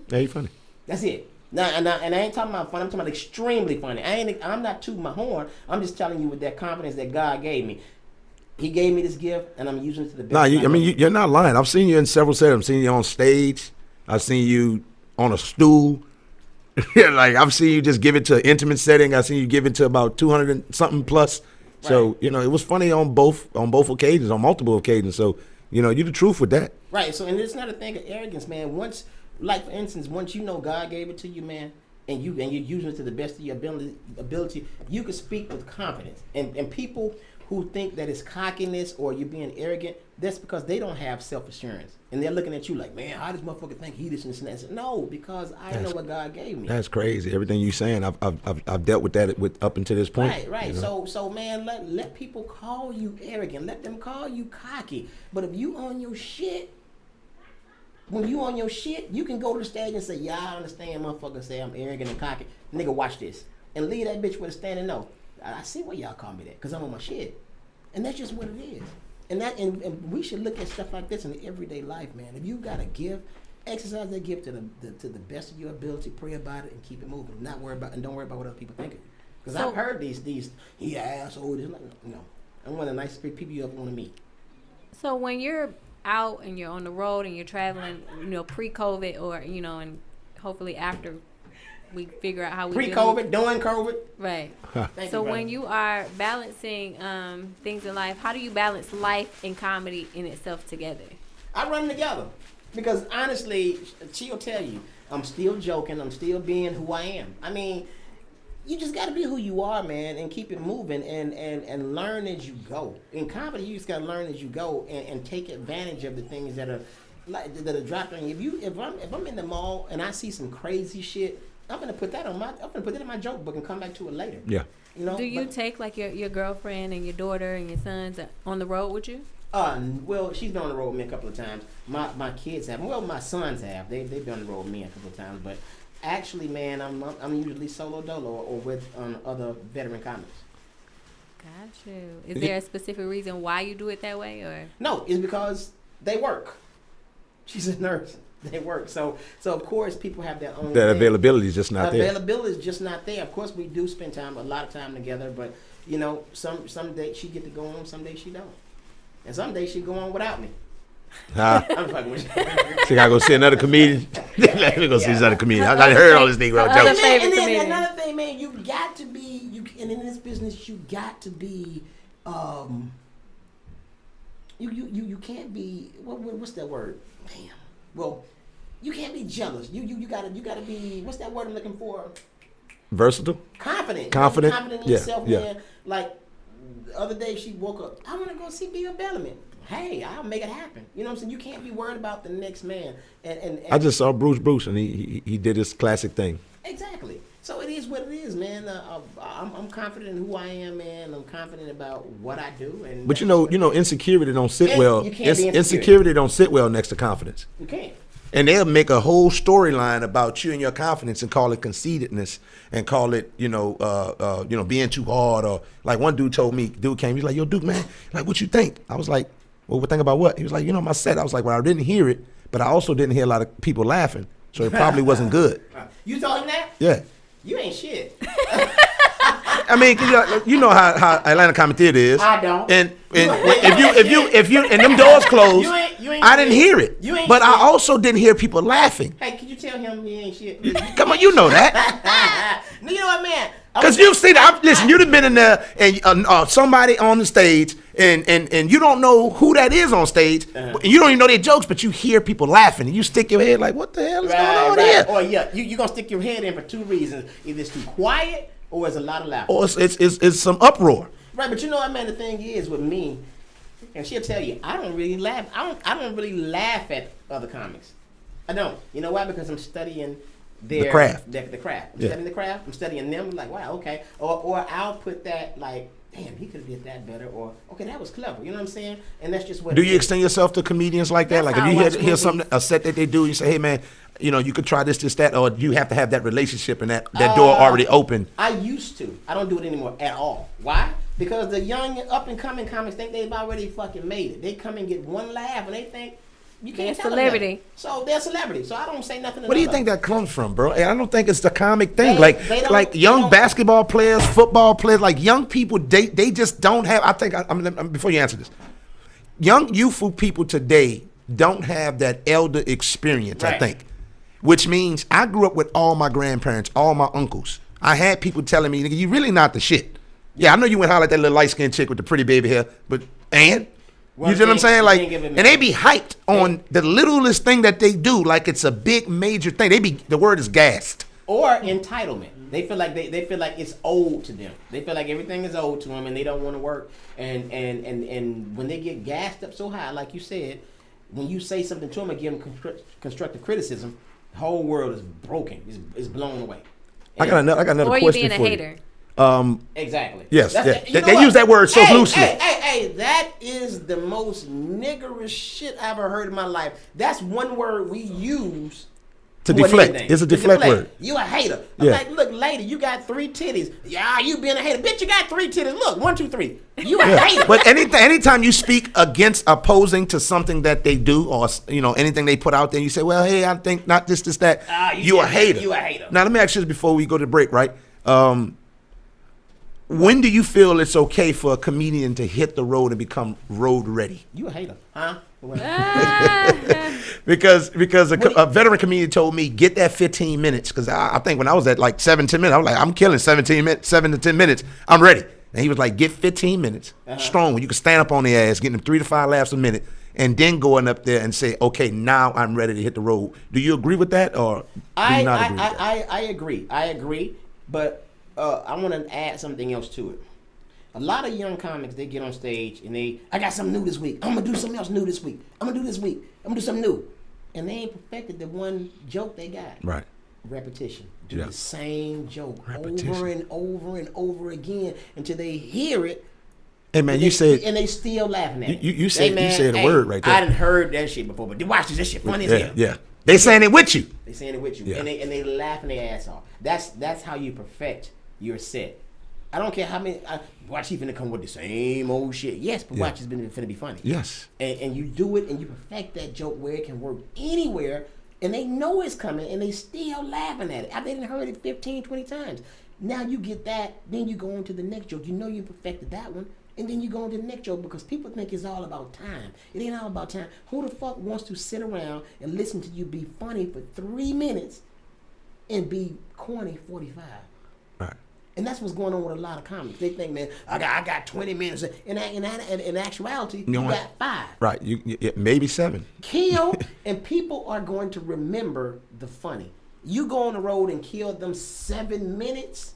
Yeah, he funny. That's it. Now, and I ain't talking about fun. I'm talking about extremely funny. I'm not tooting my horn. I'm just telling you with that confidence that God gave me. He gave me this gift, and I'm using it to the best. Nah, you're not lying. I've seen you in several settings. I've seen you on stage. I've seen you on a stool. Like I've seen you just give it to an intimate setting. I've seen you give it to about 200 and something plus. So it was funny on both occasions, on multiple occasions. So you're the truth with that. Right. So and it's not a thing of arrogance, man. Once, like for instance, once you know God gave it to you, man, and you're using it to the best of your ability, you can speak with confidence. And people who think that it's cockiness or you're being arrogant, that's because they don't have self-assurance. And they're looking at you like, man, how does motherfucker think he this and that? No, because I know what God gave me. That's crazy. Everything you're saying, I've dealt with that up until this point. Right. So man, let people call you arrogant. Let them call you cocky. But if you on your shit, when you on your shit, you can go to the stage and say, yeah, I understand motherfuckers say I'm arrogant and cocky. Nigga, watch this. And leave that bitch with a standing no. I see why y'all call me that, because I'm on my shit. And that's just what it is. And we should look at stuff like this in the everyday life, man. If you got a gift, exercise that gift to the best of your ability, pray about it, and keep it moving. Don't worry about what other people think. Because I've heard these asshole, no. I'm one of the nicest people you ever want to meet. So when you're out and you're on the road and you're traveling, pre-COVID or, and hopefully after we figure out how we pre-COVID, during COVID. Right. So when you are balancing things in life, how do you balance life and comedy in itself together? I run them together. Because honestly, she'll tell you, I'm still joking. I'm still being who I am. I mean, you just got to be who you are, man, and keep it moving and learn as you go. In comedy, you just got to learn as you go and take advantage of the things that are dropped on you. If I'm in the mall and I see some crazy shit, I'm gonna put that in my joke book and come back to it later. Yeah. Do you take like your girlfriend and your daughter and your sons on the road with you? Well, she's been on the road with me a couple of times. My kids have. Well, my sons have. They've been on the road with me a couple of times. But actually, man, I'm usually solo dolo or with other veteran comics. Got you. Is there a specific reason why you do it that way, or? No, it's because they work. She's a nurse. They work. So of course people have their own. That availability is just not there. Availability is just not there. Of course we do spend a lot of time together, but some days she get to go on, some days she don't, and some days she go on without me. I'm fucking with you. She gotta go see another comedian. Let me go see this other comedian. I heard all this Negro jokes. And then another thing, man, you got to be and in this business you got to be you can't be what's that word? Damn. Well, you can't be jealous. You gotta be, what's that word I'm looking for? Versatile. Confident. Confident. Confident in yourself, man. Like the other day, she woke up. I want to go see Bill Bellamy. Hey, I'll make it happen. You know what I'm saying? You can't be worried about the next man. And I just saw Bruce, and he did this classic thing. Exactly. So it is what it is, man. I'm confident in who I am, man. I'm confident about what I do. But insecurity don't sit well. You can't be insecurity don't sit well next to confidence. You can't. And they'll make a whole storyline about you and your confidence and call it conceitedness and call it, being too hard. Or like one dude came, he's like, yo, Duke, man, like, what you think? I was like, well, think about what? He was like, my set. I was like, well, I didn't hear it, but I also didn't hear a lot of people laughing. So it probably wasn't good. You told him that? Yeah. You ain't shit. I mean, you know how Atlanta Comedy Theater is. I don't. And if you and them doors closed, you ain't I didn't hear it. But shit. I also didn't hear people laughing. Hey, could you tell him he ain't shit? Come on, you know that. You know what, man? Because you've seen it. Listen, you'd have been in there and somebody on the stage and you don't know who that is on stage. And you don't even know their jokes, but you hear people laughing and you stick your head like, what the hell is going on here? Or you're going to stick your head in for two reasons. Either it's too quiet or it's a lot of laughter. Or it's some uproar. Right, but you know what, man? The thing is with me, and she'll tell you, I don't really laugh. I don't really laugh at other comics. I don't. You know why? Because I'm studying the craft. The craft. I'm studying the craft. I'm studying them. I'm like, wow, okay. Or I'll put that like, damn, he could have did that better. Or okay, that was clever. You know what I'm saying? And that's just what. Do you extend yourself to comedians like that? Like if you hear something, a set that they do, you say, hey man, you could try this, that, or you have to have that relationship and that door already open. I used to. I don't do it anymore at all. Why? Because the young up and coming comics think they've already fucking made it. They come and get one laugh and they think, You They're can't a tell celebrity. them that. So they're a celebrity. So I don't say nothing. Where do you think that comes from, bro? I don't think it's the comic thing. They don't- Like young basketball players, football players, like young people, they just don't have. I think before you answer this, young youthful people today don't have that elder experience. Right. I think, which means I grew up with all my grandparents, all my uncles. I had people telling me, "Nigga, you really not the shit." Yeah, I know you went holler at that little light skinned chick with the pretty baby hair, but Well, you see what I'm saying? Like, give it and they be hyped on the littlest thing that they do, like it's a big major thing. The word is gassed. Or entitlement. They feel like they feel like it's owed to them. They feel like everything is owed to them, and they don't want to work. And when they get gassed up so high, like you said, when you say something to them and give them constructive criticism, the whole world is broken. It's blown away. I got another or question you being a for hater. you. Exactly. Yes, That's- yeah. you know They what? use that word so loosely. Hey, that is the most niggerish shit I've ever heard in my life. That's one word we use To more than deflect. anything. It's a To deflect word. You a hater. I'm Yeah. like, look, lady, you got 3 titties. Yeah, you being a hater. Bitch, you got 3 titties. Look, 1, 2, 3. You a Yeah. hater. But anytime you speak against opposing to something that they do, or anything they put out there, you say, well, hey, I think not this, that. You a hater. You a hater. Now let me ask you this before we go to break, right? When do you feel it's okay for a comedian to hit the road and become road ready? You a hater, huh? Because a veteran comedian told me, get that 15 minutes. Because I think when I was at like 7 to 10 minutes, I was like, I'm killing 7 to 10 minutes. I'm ready. And he was like, get 15 minutes strong when you can stand up on the ass, getting them 3 to 5 laughs a minute, and then going up there and say, okay, now I'm ready to hit the road. Do you agree with that, or do you not agree with that? I agree. But I want to add something else to it. A lot of young comics, they get on stage and I got something new this week. I'm going to do something else new this week. I'm going to do this week. I'm going to do something new. And they ain't perfected the one joke they got. Right. Repetition. Do Yeah. the same joke Repetition. over and over and over again until they hear it. Hey, man, and you said... And they still laughing at it. You said a word right there. I done heard that shit before, but watch this. That shit funny as hell. Yeah. They saying it with you. They saying it with you. Yeah. And they laughing their ass off. That's how you perfect your set. I don't care how many. Watch, he finna come with the same old shit. Yes, but watch, it's finna be funny. Yes. And you do it and you perfect that joke where it can work anywhere, and they know it's coming, and they still laughing at it. They done heard it 15, 20 times. Now you get that, then you go on to the next joke. You know you perfected that one, and then you go on to the next joke because people think it's all about time. It ain't all about time. Who the fuck wants to sit around and listen to you be funny for 3 minutes and be corny 45? Right. And that's what's going on with a lot of comics. They think, man, I got 20 minutes. In actuality, you got 5. Right. You maybe 7. Kill, and people are going to remember the funny. You go on the road and kill them 7 minutes,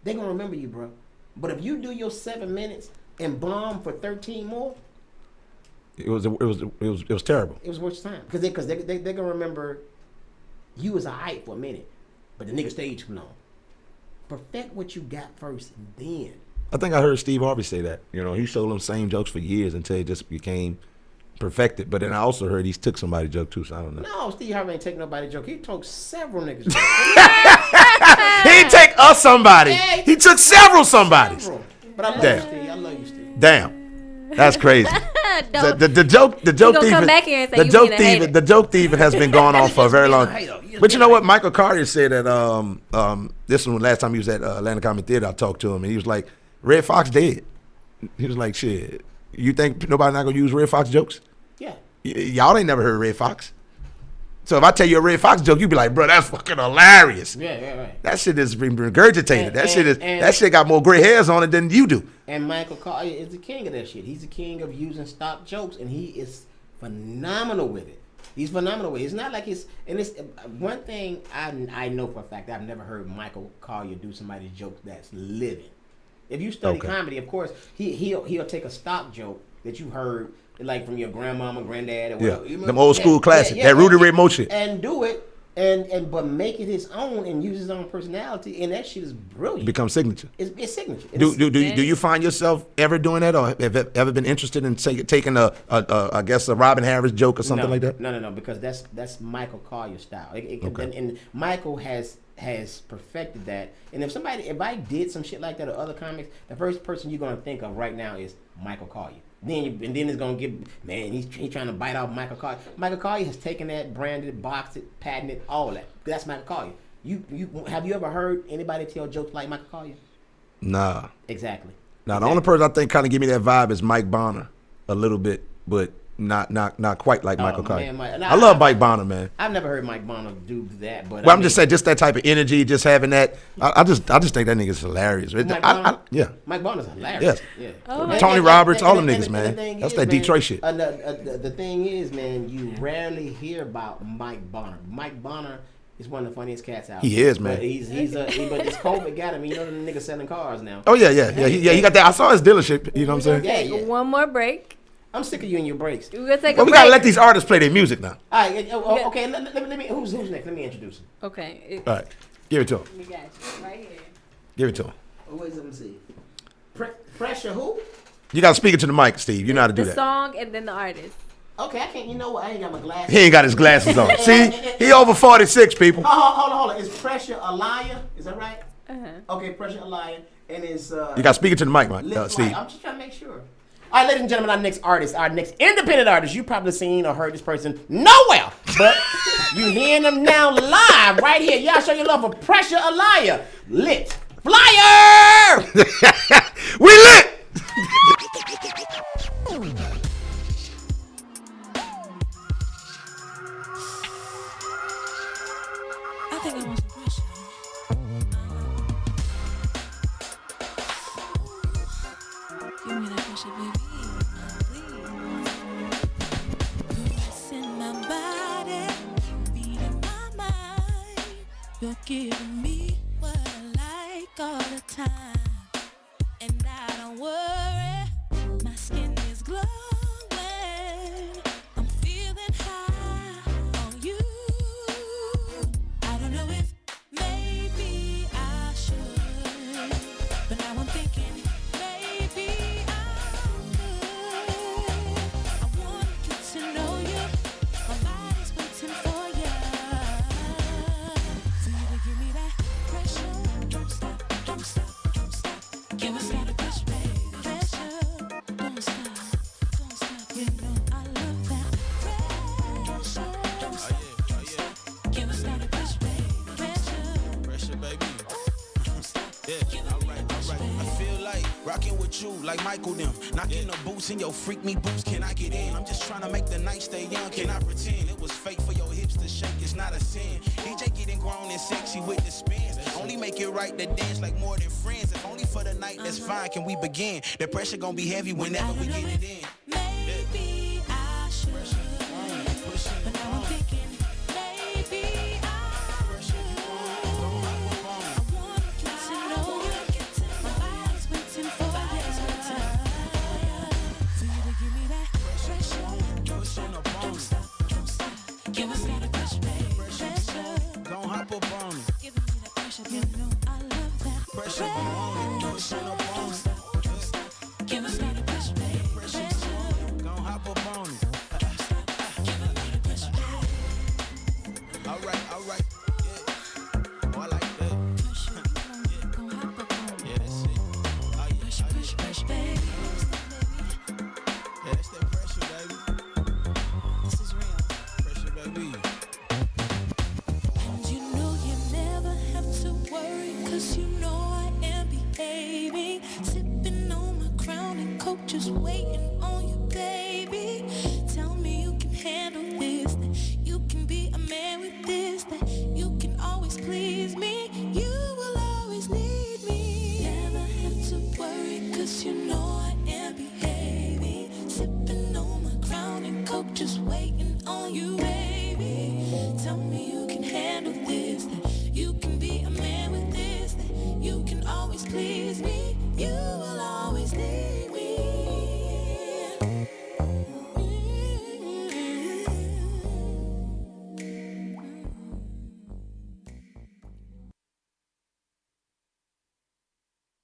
they're going to remember you, bro. But if you do your 7 minutes and bomb for 13 more, it was terrible. it was worth your time. Because they're going to remember you as a hype for a minute, but the nigga stayed too long. Perfect what you got first, and then. I think I heard Steve Harvey say that. He sold them same jokes for years until it just became perfected. But then I also heard he took somebody's joke too, so I don't know. No, Steve Harvey ain't take nobody's joke. He took several niggas' jokes. He didn't take somebody. Yeah, He took several somebodies. But I love you, Steve. I love you, Steve. Damn. That's crazy. Don't- The joke He gonna thieving. come back here and say The you joke being a hater. thieving. The joke thieving has been going on for a very long time. But you know what? Michael Carter said that this one last time he was at Atlanta Comedy Theater, I talked to him and he was like, Red Fox dead. He was like, shit, you think nobody not gonna use Red Fox jokes? Yeah. Y'all ain't never heard Red Fox. So if I tell you a Red Fox joke, you be like, bro, that's fucking hilarious. Yeah, right. That shit is been regurgitated. And That shit got more gray hairs on it than you do. And Michael Carter is the king of that shit. He's the king of using stock jokes, and he is phenomenal with it. He's phenomenal with it. It's not like it's one thing I know for a fact. I've never heard Michael Collier do somebody's joke that's living. If you study comedy, of course, he'll take a stock joke that you heard like from your grandmama, granddad, or whatever. Yeah, them old school classic, that Rudy Ray Moe shit, and do it. But make it his own and use his own personality, and that shit is brilliant. become signature. It's signature. Do you find yourself ever doing that, or have ever been interested in taking a Robin Harris joke or something like that? No, because that's Michael Collier style. And Michael has perfected that. And if I did some shit like that or other comics, the first person you're gonna think of right now is Michael Collier. And then it's gonna get, man, he's trying to bite off Michael Collier. Michael Collier has taken that, branded, boxed it, patented, all that. That's Michael Collier. You have you ever heard anybody tell jokes like Michael Collier? Nah. Exactly. Now the only person I think kind of give me that vibe is Mike Bonner a little bit, but not quite like Michael Collier. I love Mike Bonner, man. I've never heard Mike Bonner do that, but I'm just saying, just that type of energy, just having that. I just think that nigga's hilarious. Yeah. Mike Bonner's hilarious. Yes. Yeah. Oh, Tony Roberts, all them niggas, man. That's that Detroit shit. The thing is, man, you rarely hear about Mike Bonner. Mike Bonner is one of the funniest cats out. He is, man. But but this COVID got him. You know the niggas selling cars now. Oh yeah. He got that. I saw his dealership. You know what I'm saying? Yeah. One more break. I'm sick of you and your breaks. We're gonna take a break. We gotta let these artists play their music now. All right. Okay. Let me. Who's next? Let me introduce him. Okay. All right. Give it to him. We got you right here. Give it to him. Wait, let me see. Pressure who? You gotta speak it to the mic, Steve. You know how to do that. The song and then the artist. Okay, I can't. You know what? I ain't got my glasses. He ain't got his glasses on. See, he over 46, people. Hold on. Is Pressure a liar? Is that right? Okay, Pressure a liar, and it's. You gotta speak it to the mic, Steve. I'm just trying to make sure. All right, ladies and gentlemen, our next artist, our next independent artist. You probably seen or heard this person nowhere, but you hearing them now live right here. Y'all show your love for Pressure a liar. Lit. Flyer! We lit! I think I want some pressure. Give me that pressure, baby. Please. In my body, beating my mind. You're giving me what I like all the time. And I don't worry, my skin is glowing. I'm feeling high on you. I don't know if maybe I should, but now I'm thinking maybe I'm good. I want to get to know you. My body's waiting for you. For you to give me that pressure. Don't stop, don't stop, don't stop. Give us that pressure, baby. Pressure. Don't stop, don't stop. You know I love that pressure. Don't stop, don't stop. Give us that pressure, baby. Pressure. Pressure, baby. Don't stop. Yeah, alright. I feel like rocking with you, like Michael them. Knocking the boots in your freak me boots. Can I get in? I'm just trying to make the night stay young. Can I pretend it was fake for your hips to shake? It's not a sin. DJ getting grown and sexy with the spins. Only make it right to dance like more than friends. If only for the night, that's fine. Can we begin? The pressure gonna be heavy whenever we get it in. Maybe I should, but now I'm thinking maybe I should. I want to get to know you. My body's waiting for you to give me that pressure. Don't stop, don't stop. Give us that pressure, baby. Pressure. Don't hop up on me. Giving me that pressure, you know I love that Pressure on me. don't stop, don't stop, don't stop. Give us that pressure, baby. Pressure. Don't hop up on me. Alright. Yeah. Oh, I like that. Yeah, that's it. Oh, yeah. Pressure, baby. Yeah, that's that pressure, baby. This is real. Pressure, baby. And you know you never have to worry, 'cause you know I am behaving. Sipping on my crown and coke, just waiting on you, baby. Tell me you can handle this, that you can be a man with this, that you can always please me, you will always need me. Never have to worry, 'cause you know I am behaving. Sipping on my crown and coke, just waiting on you, baby. Tell me you can handle this, that you can be a man with this, that you can always please me, you will always need me.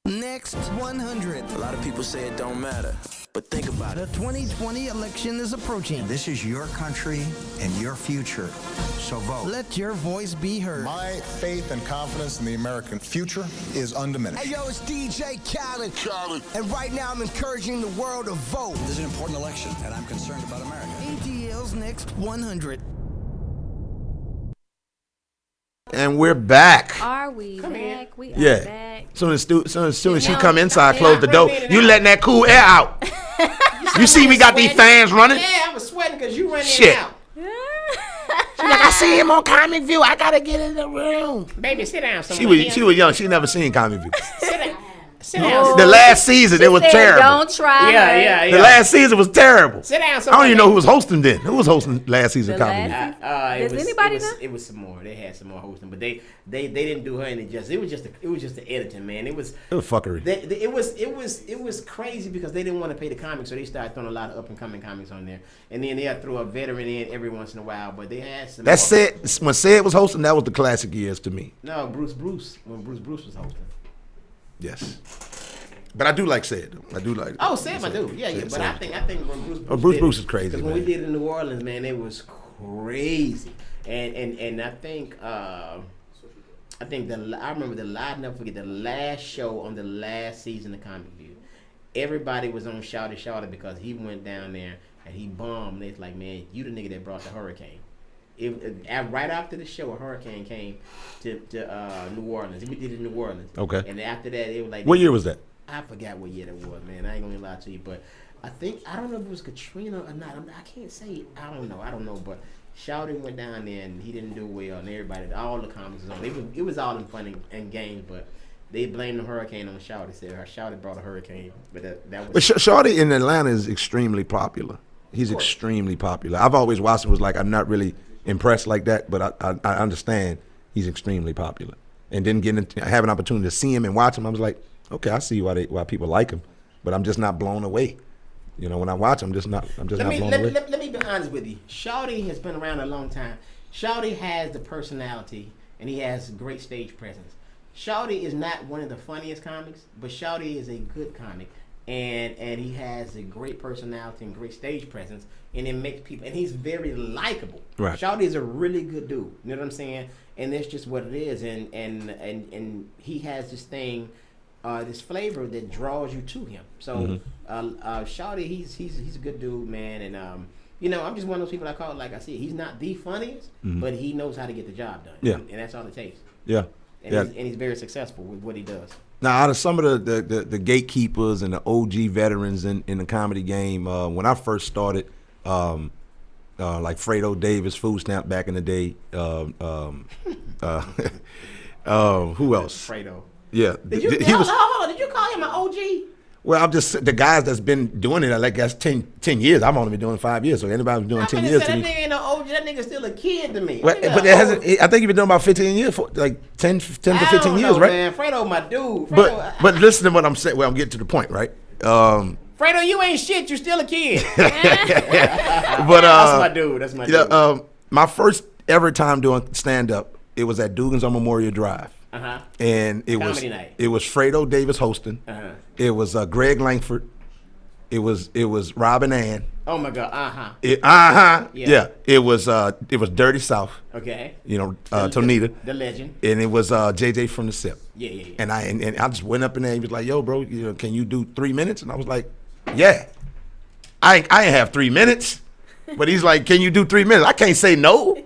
Next 100. A lot of people say it don't matter, But think about The 2020 election is approaching. This is your country and your future. So vote. Let your voice be heard. My faith and confidence in the American future is undiminished. Hey, yo, it's DJ Khaled. And right now I'm encouraging the world to vote. This is an important election, and I'm concerned about America. ATL's Next 100. And we're back. Are we back? We are Yeah. back. Soon as she come inside, close the door. You letting that cool air out. You see, we got these fans running. Yeah, I was sweating because you running Shit. out. She's like, I see him on Comic View. I gotta get in the room. Baby, sit down somewhere. She was young. She never seen Comic View. Sit down. Sit down. The last season, it was said, terrible. Don't try. Yeah. The last season was terrible. Sit down I somewhere. don't even know who was hosting then. Who was hosting last season The Comic View? last Does anybody know? It was some more. They had some more hosting, but they didn't do her any justice. It was just the editing, man. It was fuckery. It was crazy because they didn't want to pay the comics, so they started throwing a lot of up and coming comics on there, and then they had throw a veteran in every once in a while. But they had some. That's it. When Sid was hosting, that was the classic years to me. No, Bruce when Bruce was hosting. Yes. But I do like Sid. Though. I do like. Oh, Sam, I do. Yeah. But I think when Bruce is crazy. Because when we did it in New Orleans, man, it was crazy. And I think I remember I'll never forget the last show on the last season of Comic View. Everybody was on Shouty because he went down there and he bombed. And it's like, man, you the nigga that brought the hurricane. Right after the show, a hurricane came to New Orleans. We did it in New Orleans. Okay. And after that, it was like. What year was that? I forgot what year that was, man. I ain't gonna lie to you, but I don't know if it was Katrina or not. I can't say. I don't know. But Shouty went down there and he didn't do well, and everybody, all the comments was on. It was all in fun and games, but they blamed the hurricane on Shouty. Said Shouty brought a hurricane, but that was. But Shouty in Atlanta is extremely popular. He's extremely popular. I've always watched him. Was like I'm not really impressed like that, but I understand he's extremely popular. And then have an opportunity to see him and watch him, I was like, okay, I see why people like him, but I'm just not blown away. You know, when I watch him, I'm just not blown away. Let me be honest with you. Shouty has been around a long time. Shouty has the personality and he has great stage presence. Shouty is not one of the funniest comics, but Shouty is a good comic, and he has a great personality and great stage presence, and it makes people. And he's very likable. Right. Shouty is a really good dude. You know what I'm saying? And that's just what it is. And he has this thing. This flavor that draws you to him. So, Shouty, he's a good dude, man, and you know, I'm just one of those people I call it like I said. He's not the funniest, but he knows how to get the job done. Yeah, and that's all it takes. Yeah, and he's very successful with what he does. Now, out of some of the gatekeepers and the OG veterans in the comedy game, when I first started, like Fredo Davis, Food Stamp back in the day, who else? Fredo. Yeah. Hold on. Did you call him an OG? Well, I'm just the guys that's been doing it. Like that's 10 years. I've only been doing 5 years. So anybody who's doing 10 years to that me. nigga ain't no OG. That nigga's still a kid to me. Well, but it hasn't. I think you've been doing about 15 years, like 10 to 15 years, right? Man, Fredo, my dude. But listen to what I'm saying. Well, I'm getting to the point, right? Fredo, you ain't shit. You still a kid. But that's my dude. That's my dude. My first ever time doing stand up, it was at Dugan's on Memorial Drive. And it was Fredo Davis hosting. It was Greg Langford. It was Robin Ann. Oh my God. Yeah. It was Dirty South. Okay. You know, Tonita. The legend. And it was JJ from the SIP. Yeah. And I just went up in there and he was like, "Yo, bro, you know, can you do 3 minutes?" And I was like, "Yeah." I ain't have 3 minutes. But he's like, "Can you do 3 minutes?" I can't say no.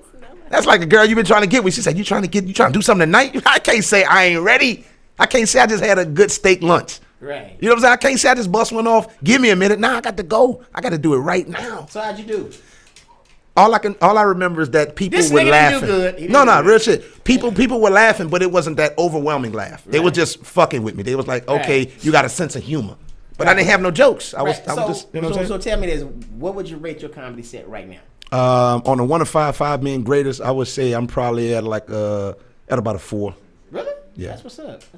That's like a girl you've been trying to get with. She said, you trying to do something tonight? I can't say I ain't ready. I can't say I just had a good steak lunch. Right. You know what I'm saying? I can't say I just bust one off. Give me a minute. Nah, I got to go. I got to do it right now. So how'd you do? All I remember is that people were laughing. No, real shit. People were laughing, but it wasn't that overwhelming laugh. Right. They were just fucking with me. They was like, okay, you got a sense of humor. But I didn't have no jokes. I was just, you know what I'm saying? So tell me this, what would you rate your comedy set right now? On a 1 to 5, 5 being greatest, I would say I'm probably at like at about a 4. Really? Yeah. That's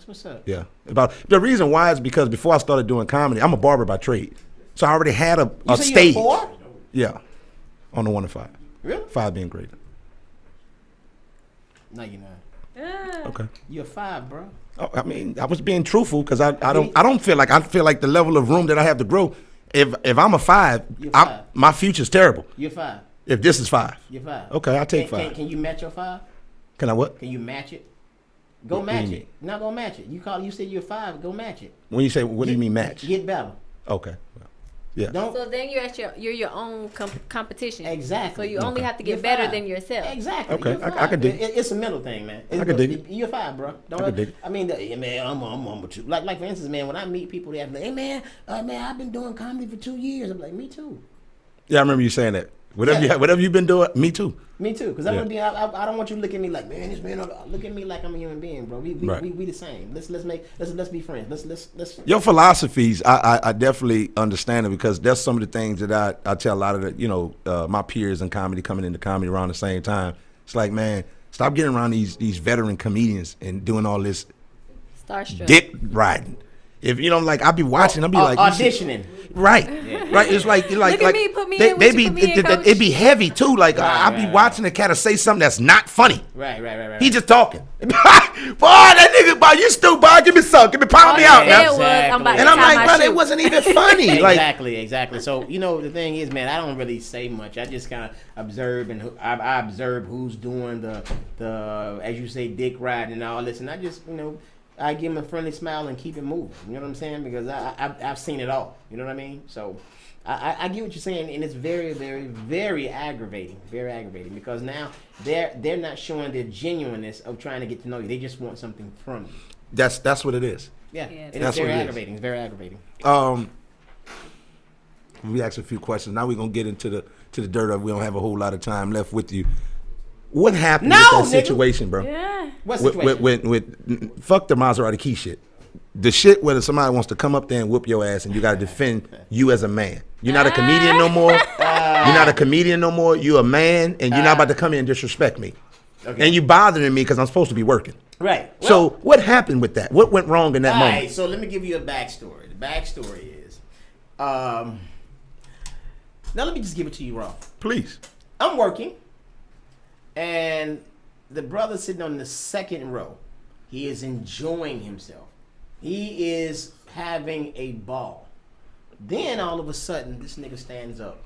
what's up. Yeah. About the reason why is because before I started doing comedy, I'm a barber by trade, so I already had a stage. You're 4? Yeah. On a 1 to 5. Really? 5 being greater. No, you're not. Okay. You're 5, bro. Oh, I mean, I was being truthful because I don't feel like the level of room that I have to grow. If I'm a 5, my future's terrible. You're 5. If this is 5. You're 5. Okay, I'll take 5. Can you match your 5? Can I what? Can you match it? Go match it. Not gonna match it. You said you're 5. Go match it. When you say, what do you mean match? Get better. Okay. Well, yeah. So then you're your own competition. Exactly. So you only have to get better than yourself. Exactly. Okay, I can dig it. It's a mental thing, man. I can dig it. You're 5, bro. I can dig it. I mean, man, I'm with you. Like for instance, man, when I meet people, they have like, hey, man, I've been doing comedy for 2 years. I'm like, me too. Yeah, I remember you saying that. Whatever you've been doing, me too. Me too, because I don't want you to look at me like, man, this man. Look at me like I'm a human being, bro. We the same. Let's be friends. Let's. Your philosophies, I definitely understand it, because that's some of the things that I tell a lot of the my peers in comedy coming into comedy around the same time. It's like, man, stop getting around these veteran comedians and doing all this starstruck dick riding. If you know, like, I'll be watching, I'll be like auditioning. Right, right. It's like Look at me, put me in, they would be you put me in, coach? it be heavy too. Like I'll be watching a cat say something that's not funny. Right. He just talking. Boy, that nigga, boy, you stupid. Boy, give me some. Pound me out. Exactly. And I'm like, bro, it wasn't even funny. Exactly. So the thing is, man, I don't really say much. I just kind of observe, and I observe who's doing the as you say, dick riding and all this, and I just I give him a friendly smile and keep it moving. You know what I'm saying? Because I've seen it all. You know what I mean? So I get what you're saying, and it's very, very, very aggravating. Very aggravating, because now they're not showing their genuineness of trying to get to know you. They just want something from you. That's what it is. Yeah, it's very aggravating. It's very aggravating. We asked a few questions. Now we're gonna get into the dirt of. We don't have a whole lot of time left with you. What happened with that situation, bro? Yeah. What situation? With fuck the Maserati key shit. The shit where somebody wants to come up there and whoop your ass, and you got to defend you as a man. You're not a comedian no more. You're not a comedian no more. You're a man, and you're not about to come in and disrespect me. Okay. And you bothering me because I'm supposed to be working. Right. Well, so what happened with that? What went wrong in that moment? All right, so let me give you a backstory. The backstory is, now let me just give it to you raw. Please. I'm working, and the brother sitting on the second row. He is enjoying himself. He is having a ball. Then all of a sudden, this nigga stands up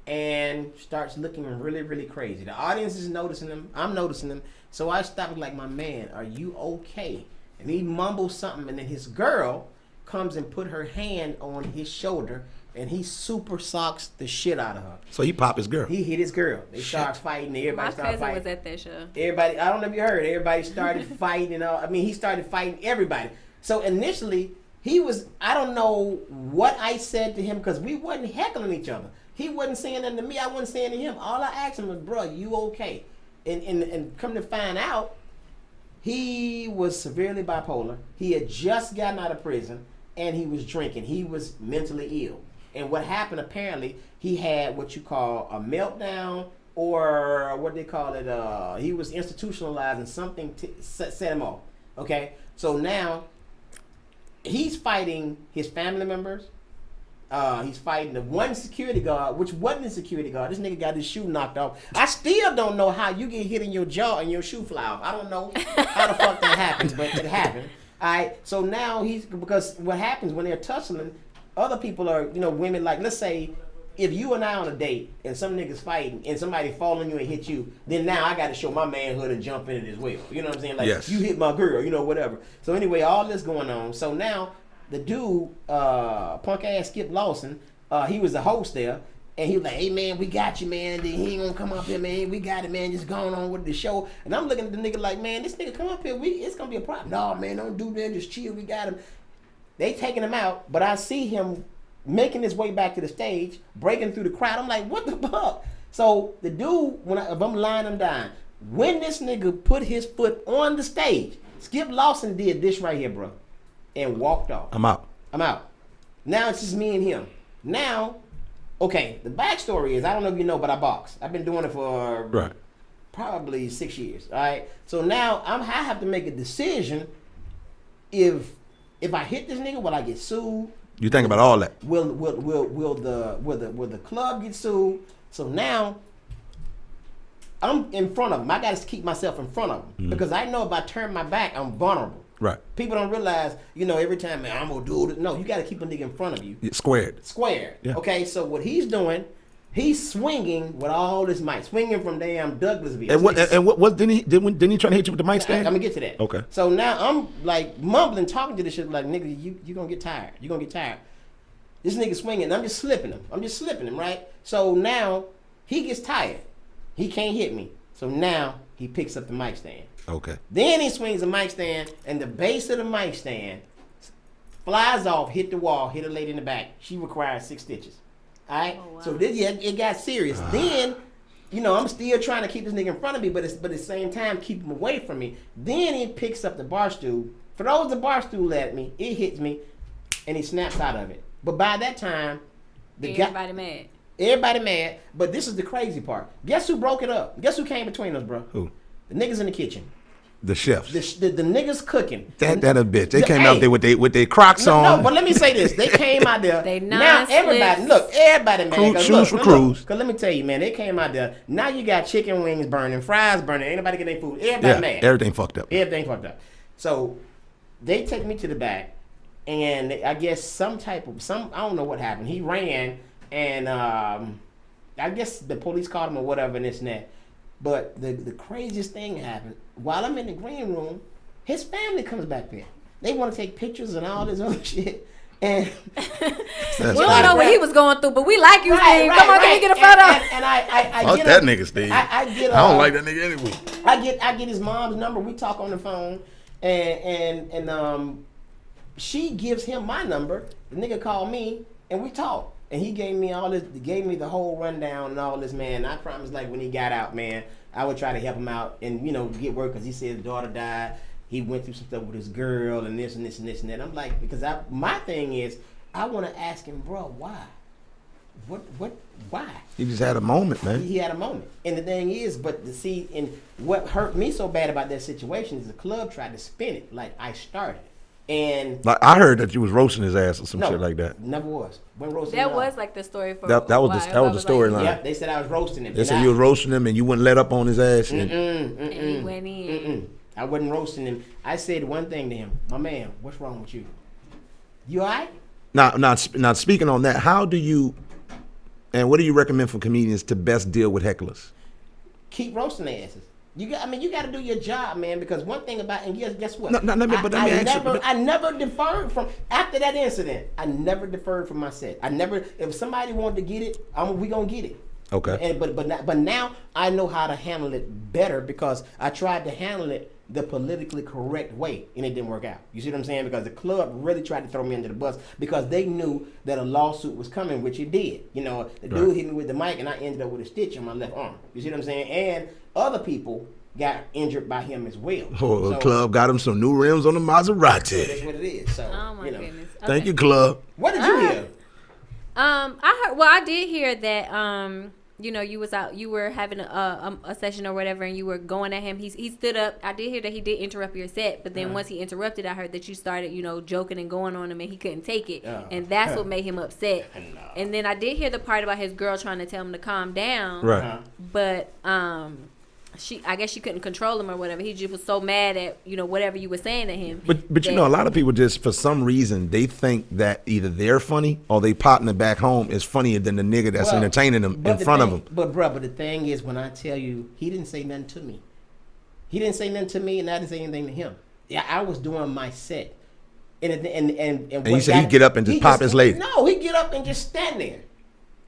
and starts looking really, really crazy. The audience is noticing him. I'm noticing him. So I stopped like, my man, are you okay? And he mumbles something, and then his girl comes and put her hand on his shoulder, and he super socks the shit out of her. So he popped his girl. He hit his girl. They start fighting. Everybody started fighting. My cousin was at that show. Everybody, I don't know if you heard. Everybody started fighting. He started fighting everybody. So initially, I don't know what I said to him, because we wasn't heckling each other. He wasn't saying nothing to me. I wasn't saying to him. All I asked him was, bro, you okay? And come to find out, he was severely bipolar. He had just gotten out of prison, and he was drinking. He was mentally ill. And what happened, apparently, he had what you call a meltdown, or what they call it, he was institutionalized, and something set him off. Okay? So now, he's fighting his family members. He's fighting the one security guard, which wasn't a security guard. This nigga got his shoe knocked off. I still don't know how you get hit in your jaw and your shoe fly off. I don't know how the fuck that happens, but it happened. All right, so now because what happens when they're tussling, other people are, women, like, let's say, if you and I on a date and some niggas fighting and somebody fall on you and hit you, then now I got to show my manhood and jump in it as well. You know what I'm saying? Like, yes. You hit my girl, whatever. So anyway, all this going on. So now the dude, punk ass Skip Lawson, he was the host there, and he was like, hey man, we got you, man. And then he ain't gonna come up here, man. We got it, man. Just going on with the show. And I'm looking at the nigga like, man, this nigga come up here, it's gonna be a problem. No, man, don't do that. Just chill. We got him. They taking him out, but I see him making his way back to the stage, breaking through the crowd. I'm like, what the fuck? So the dude, if I'm lying him down, when this nigga put his foot on the stage, Skip Lawson did this right here, bro, and walked off. I'm out. Now it's just me and him. Now, okay, the backstory is, I don't know if you know, but I box. I've been doing it for probably 6 years. All right. So now I have to make a decision. If I hit this nigga, will I get sued? You think about all that. Will the club get sued? So now I'm in front of him. I got to keep myself in front of him, because I know if I turn my back, I'm vulnerable. Right. People don't realize, every time, man, I'm going to do it. No, you got to keep a nigga in front of you. Squared. Yeah. Okay, so what he's doing, he's swinging with all this mic, swinging from damn Douglasville. And what didn't he try to hit you with the mic stand? I'm gonna get to that. Okay. So now I'm like mumbling, talking to this shit like, nigga, you gonna get tired. You gonna get tired. This nigga swinging, and I'm just slipping him, right? So now he gets tired. He can't hit me. So now he picks up the mic stand. Okay. Then he swings the mic stand, and the base of the mic stand flies off, hit the wall, hit a lady in the back. She requires 6 stitches. All right. Oh, wow. So it got serious. Then, I'm still trying to keep this nigga in front of me, but at the same time keep him away from me. Then he picks up the bar stool, throws the bar stool at me. It hits me, and he snaps out of it. But by that time, Everybody mad. But this is the crazy part. Guess who broke it up? Guess who came between us, bro? Who? The niggas in the kitchen. The chefs. The niggas cooking. That a bitch. They came out there with their Crocs on. No, but let me say this. They came out there. Now everybody mad. Shoes for crews. Because let me tell you, man, they came out there. Now you got chicken wings burning, fries burning. Ain't nobody get their food. Everybody mad. Everything fucked up. So they take me to the back, and I guess I don't know what happened. He ran, and I guess the police caught him or whatever and this and that. But the craziest thing happened. While I'm in the green room, his family comes back there. They want to take pictures and all this other shit. And we don't know what he was going through, but we like you, Steve. Come on, can we get a photo? And I fuck get that nigga, Steve. I don't like that nigga anyway. I get his mom's number. We talk on the phone, and she gives him my number. The nigga called me, and we talk. And he gave me the whole rundown and all this, man. I promised, like, when he got out, man, I would try to help him out and, get work, because he said his daughter died. He went through some stuff with his girl and this and this and this and that. I'm like, because my thing is, I want to ask him, bro, why? Why? He just had a moment, man. He had a moment. And the thing is, and what hurt me so bad about that situation is the club tried to spin it like I started. And like, I heard that you was roasting his ass or some shit like that. Never was. That was like the story for that was the storyline. Yeah, they said I was roasting him. They said you was roasting him and you wouldn't let up on his ass. And he went in. I wasn't roasting him. I said one thing to him. My man, what's wrong with you? You all right? Now speaking on that, how do you, and what do you recommend for comedians to best deal with hecklers? Keep roasting their asses. You got to do your job, man. Because one thing about, and guess what? I never deferred from after that incident. I never deferred from my set. If somebody wanted to get it, we gonna get it. Okay. But now I know how to handle it better because I tried to handle it the politically correct way, and it didn't work out. You see what I'm saying? Because the club really tried to throw me under the bus because they knew that a lawsuit was coming, which it did. The dude hit me with the mic, and I ended up with a stitch on my left arm. You see what I'm saying? And other people got injured by him as well. The club got him some new rims on the Maserati. So that's what it is. So, oh my goodness. Okay. Thank you, club. What did you hear? I did hear that you was out, you were having a session or whatever, and you were going at him. He stood up. I did hear that he did interrupt your set, but then once he interrupted, I heard that you started, joking and going on him, and he couldn't take it, and that's what made him upset. And then I did hear the part about his girl trying to tell him to calm down, right? But I guess she couldn't control him or whatever. He just was so mad at whatever you were saying to him. But a lot of people just for some reason they think that either they're funny or they partner back home is funnier than the nigga that's entertaining them in front of them. But the thing is, when I tell you, he didn't say nothing to me. He didn't say nothing to me, and I didn't say anything to him. Yeah, I was doing my set, and he said he'd get up and just pop his lady. No, he get up and just stand there.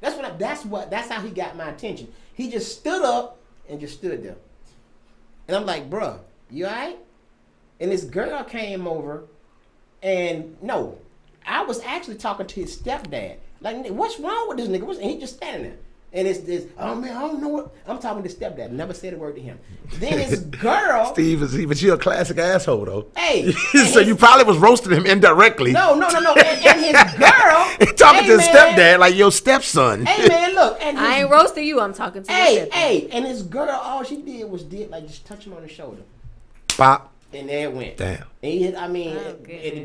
That's how he got my attention. He just stood up and just stood there. And I'm like, bruh, you all right? And this girl came over, and no, I was actually talking to his stepdad. Like, what's wrong with this nigga? And he just standing there. And it's this, oh man, I don't know what. I'm talking to his stepdad. Never said a word to him. Then his girl. Steve, but you're a classic asshole, though. Hey. So you probably was roasting him indirectly. No. And his girl. Talking to his stepdad like your stepson. Hey, man, look. I ain't roasting you. I'm talking to your stepdad. Hey. And his girl, all she did was like just touch him on the shoulder. Pop. And there it went. Damn.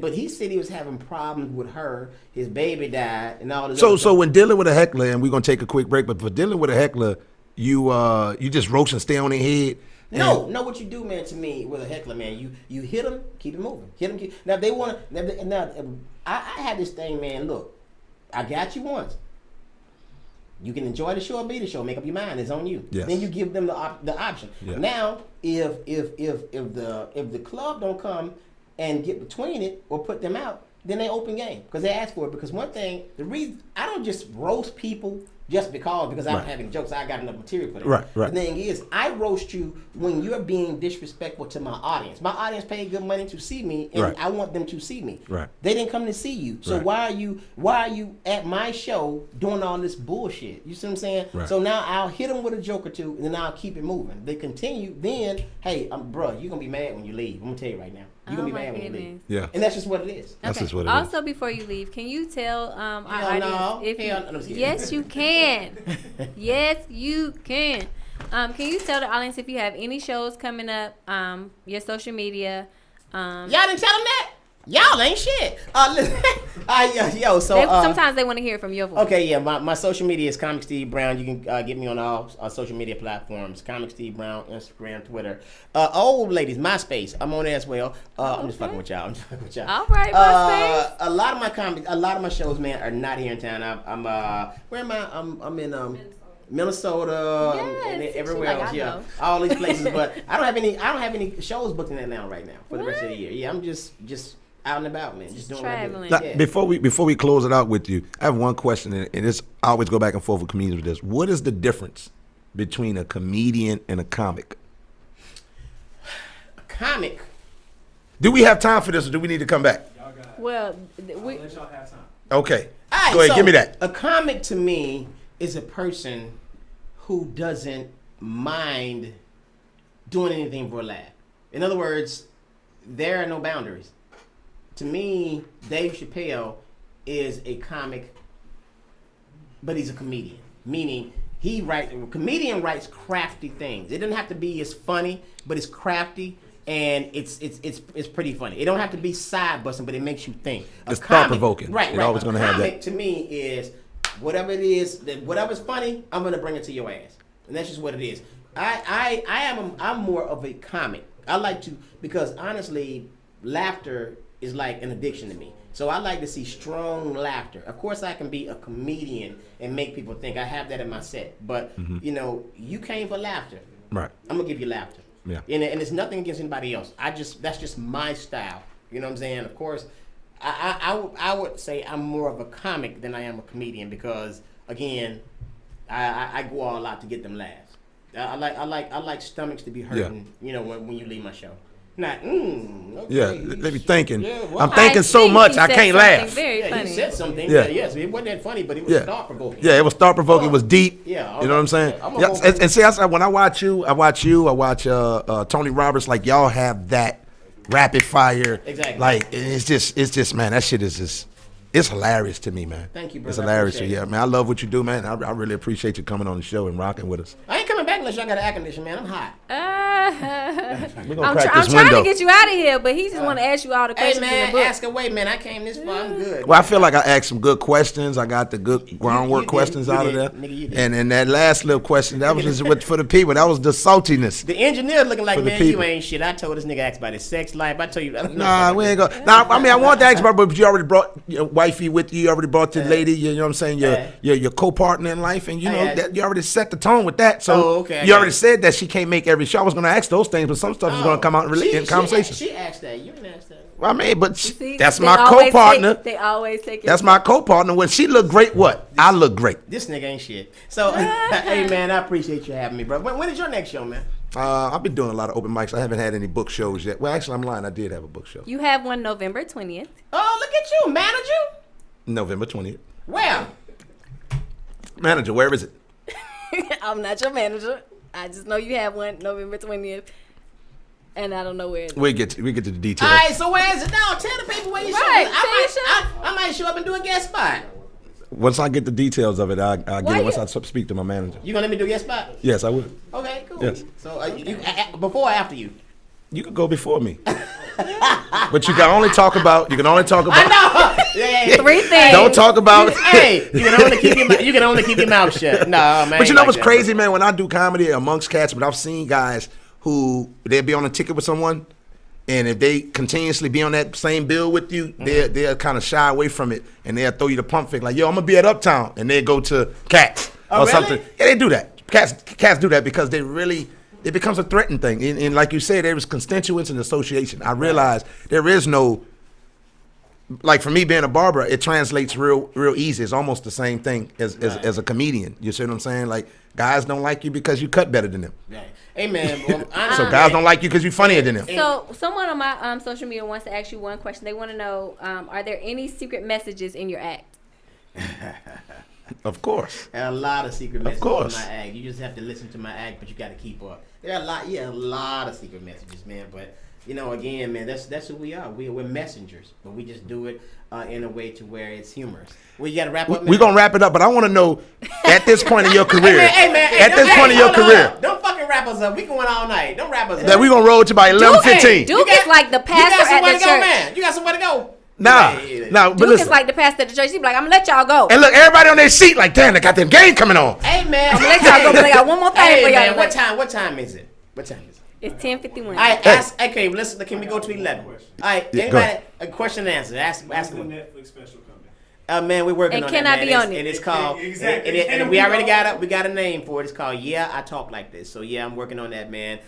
But he said he was having problems with her. His baby died, and all this. So when dealing with a heckler, and we're gonna take a quick break, but for dealing with a heckler, you just roast and stay on their head. No, what you do, man, to me, with a heckler, man, you hit them, keep it moving. Hit them, now, if they want to, now, I had this thing, man, look, I got you once. You can enjoy the show or be the show. Make up your mind. It's on you. Yes. Then you give them the option. Yeah. Now, if the club don't come and get between it or put them out, then they open game because they ask for it. Because one thing, the reason I don't just roast people just because I'm having jokes. I got enough material for that. Right. The thing is, I roast you when you're being disrespectful to my audience. My audience paid good money to see me, and I want them to see me. Right. They didn't come to see you, so why are you at my show doing all this bullshit? You see what I'm saying? Right. So now I'll hit them with a joke or two, and then I'll keep it moving. They continue, then hey, bro, you're gonna be mad when you leave. I'm gonna tell you right now. You're gonna be mad when you leave. Yeah. And that's just what it is. That's just what it is. Also, before you leave, can you tell our audience yes, you can. Yes, you can. Can you tell the audience if you have any shows coming up, your social media? Y'all didn't tell them that? Y'all ain't shit. Sometimes they want to hear from your voice. Okay, yeah. My social media is Comic Steve Brown. You can get me on all social media platforms. Comic Steve Brown, Instagram, Twitter. Old ladies, MySpace. I'm on there as well. I'm just fucking with y'all. All right, MySpace. A lot of my shows, man, are not here in town. I'm where am I? I'm in Minnesota and everywhere else. Yeah, all these places. But I don't have any shows booked in that now right now for the rest of the year. Yeah, I'm just out and about, man. Just doing traveling. Now, before we close it out with you, I have one question, and it's I always go back and forth with comedians with this. What is the difference between a comedian and a comic? A comic. Do we have time for this, or do we need to come back? Well, I'll let y'all have time. Okay. All right, go ahead, give me that. A comic to me is a person who doesn't mind doing anything for a laugh. In other words, there are no boundaries. To me, Dave Chappelle is a comic, but he's a comedian. Meaning, a comedian writes crafty things. It doesn't have to be as funny, but it's crafty and it's pretty funny. It don't have to be side busting, but it makes you think. It's thought provoking. Right. It's always going to have that. To me is whatever it is, whatever's funny, I'm gonna bring it to your ass, and that's just what it is. I'm more of a comic. I like to, because honestly, laughter is like an addiction to me. So I like to see strong laughter. Of course, I can be a comedian and make people think. I have that in my set, but you came for laughter. Right. I'm gonna give you laughter. Yeah. And it's nothing against anybody else. That's just my style. You know what I'm saying? Of course, I would say I'm more of a comic than I am a comedian because again, I go all out to get them laughs. I like stomachs to be hurting. Yeah. You know when you leave my show. Not, okay. Yeah, they be thinking. Yeah, well, I'm thinking so much, I can't laugh. Very funny. He said something. Yeah. Yes, it wasn't that funny, but it was thought provoking. Yeah, it was thought provoking. It was deep. Yeah, you know what I'm saying. And see, when I watch you, I watch Tony Roberts. Like y'all have that rapid fire. Exactly. Like it's just man, that shit is just. It's hilarious to me, man. Thank you, bro. It's hilarious. Yeah, man. I love what you do, man. I really appreciate you coming on the show and rocking with us. I ain't coming back unless y'all got an air conditioner, man. I'm hot. I'm trying to get you out of here, but he just want to ask you all the questions Hey, man, in the book. ask away, man. I came this far. I'm good. Well, I feel like I asked some good questions. I got the good groundwork questions out of there. Nigga, you did. And that last little question, that was just for the people. That was the saltiness. The engineer looking like, man, you people. ain't shit. I told this nigga ask about his sex life. I told you. Nah, we ain't go. Nah, I mean, I wanted to ask about, but you already brought your wifey with you. You already brought the lady. You know what I'm saying? Your co-partner in life, and you know that you already set the tone with that. So you already said that she can't make every show. I was going to ask those things, but some stuff is going to come out in conversation. She asked that. You didn't ask that. Well, I mean, but that's my co-partner. They always take. That's my co-partner. When she look great, what? I look great. This nigga ain't shit. So, hey man, I appreciate you having me, bro. When is your next show, man? I've been doing a lot of open mics. I haven't had any book shows yet. Well, actually, I'm lying. I did have a book show. You have one November 20th. Oh, look at you, manager. November 20th. Where? Manager, where is it? I'm not your manager. I just know you have one November 20th. And I don't know where it is. We get to the details. All right, so where is it now? Tell the people where you show. I might show up and do a guest spot. Once I get the details of it, I'll get it once I speak to my manager. You gonna let me do a guest spot? Yes, I would. Okay, cool. Yes. So before or after you? You could go before me. But you can only talk about. I know. Yeah. 3 things. Don't talk about. Hey, you can only keep your mouth shut. No, man. But you know what's crazy, man? When I do comedy amongst cats, but I've seen guys who they'll be on a ticket with someone, and if they continuously be on that same bill with you, they'll kind of shy away from it, and they'll throw you the pump fake like, yo, I'm gonna be at Uptown, and they go to Cats or something. Yeah, they do that. Cats do that because it becomes a threatened thing. And like you said, there is constituents and association. I realize there is no, like for me being a barber, it translates real easy. It's almost the same thing as a comedian. You see what I'm saying? Like guys don't like you because you cut better than them. Right. Hey man, well, so guys don't like you because you're funnier than them. So someone on my social media wants to ask you one question. They want to know, are there any secret messages in your act? Of course. There are a lot of secret messages in my act. You just have to listen to my act, but you got to keep up. There are a lot of secret messages, man. But you know, again, man, that's who we are. We're messengers, but we just do it in a way to where it's humorous. Well, you got to wrap up. We're gonna wrap it up, but I want to know at this point in your career. Hey, man, at this point in your career. Don't fucking wrap us up. We going all night. Don't wrap us up. That we gonna roll to by 11:15. Duke is like the pastor at the church. Man. You got somewhere to go. Nah. But Duke listen. is like the pastor at the church. He be like, I'm gonna let y'all go. And look, everybody on their seat like, damn, they got them game coming on. Hey man, I'm gonna let y'all go, but I got one more thing for y'all. Man, what time is it? It's 10:51. All right, okay, listen. Can we go to 11? All right, anybody a question and answer? Ask the Netflix special coming. Man, we're working on can that. I be on it? And it's called. Exactly. And we already got a name for it. It's called Yeah, I Talk Like This. So yeah, I'm working on that, man.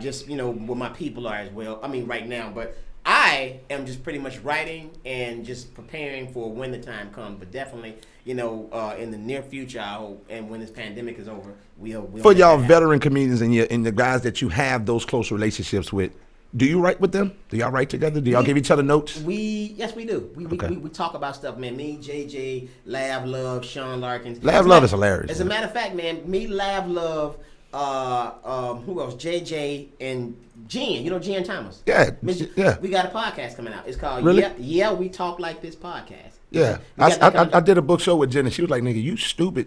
Just what my people are as well. I mean, right now, but I am just pretty much writing and just preparing for when the time comes. But definitely, in the near future, I hope, and when this pandemic is over, we'll for y'all veteran comedians and the guys that you have those close relationships with. Do you write with them? Do y'all write together? Do y'all give each other notes? Yes, we do. We talk about stuff, man. Me, JJ, Lav Love, Sean Larkins. Lav Love is hilarious. As a matter of fact, man, me, Lav Love, who else? JJ and Jen. You know Jen Thomas? Yeah. We got a podcast coming out. It's called Really? Yeah, We Talk Like This podcast. Yeah, I did a book show with Jen, and she was like, "Nigga, you stupid.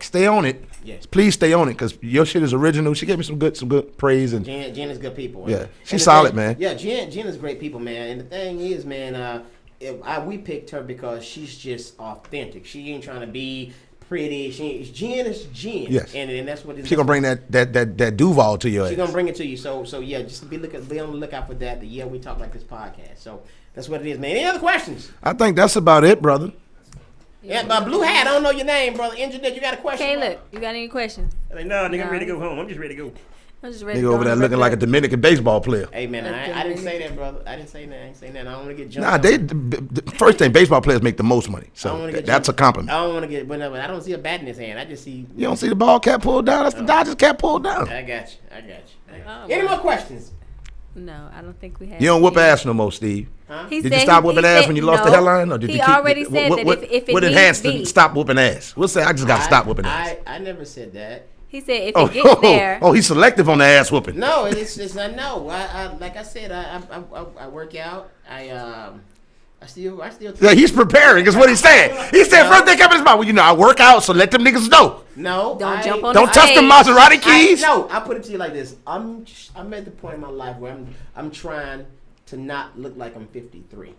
Stay on it. Yes. Please stay on it, because your shit is original." She gave me some good praise, and Jen is good people. Yeah, she's solid, man. Yeah, Jen is great people, man. And the thing is, man, we picked her because she's just authentic. She ain't trying to be pretty. Jen is Jen. Yes. And that's what it's. She gonna bring that Duval to your ass. She gonna bring it to you. So yeah, just be on the lookout for that. The Yeah, We Talk Like This podcast. So that's what it is, man. Any other questions? I think that's about it, brother. Yeah, but Blue Hat, I don't know your name, brother. Engineer, you got a question? Caleb, you got any questions? Like, no, nigga, I'm ready to go home. I'm just ready to go. I'm just ready Nigga to go over there looking like a Dominican baseball player. Hey, man, I didn't say that, brother. I didn't say that. I ain't saying that. I don't want to get jumped. Nah, the first thing, baseball players make the most money, so that's a compliment. I don't want to get, but I don't see a bat in his hand. I just see. You don't see the ball cap pulled down? That's the Dodgers cap pulled down. I got you. Any more questions? No, I don't think we have. You don't whoop ass no more, Steve. Huh? Did you stop whooping ass when you lost the hairline, or did you keep? He already said that if it what needs enhanced be. to stop whooping ass? We'll say I just got to stop whooping ass. I never said that. He said if it gets there. Oh, he's selective on the ass whooping. No, it's not. No, I like I said, I work out. I still. Yeah, he's preparing. Is what he's saying. He said first thing comes in his mouth. Well, I work out, so let them niggas know. No, don't jump on. Don't touch the Maserati keys. No, I put it to you like this. I'm at the point in my life where I'm trying to not look like I'm 53.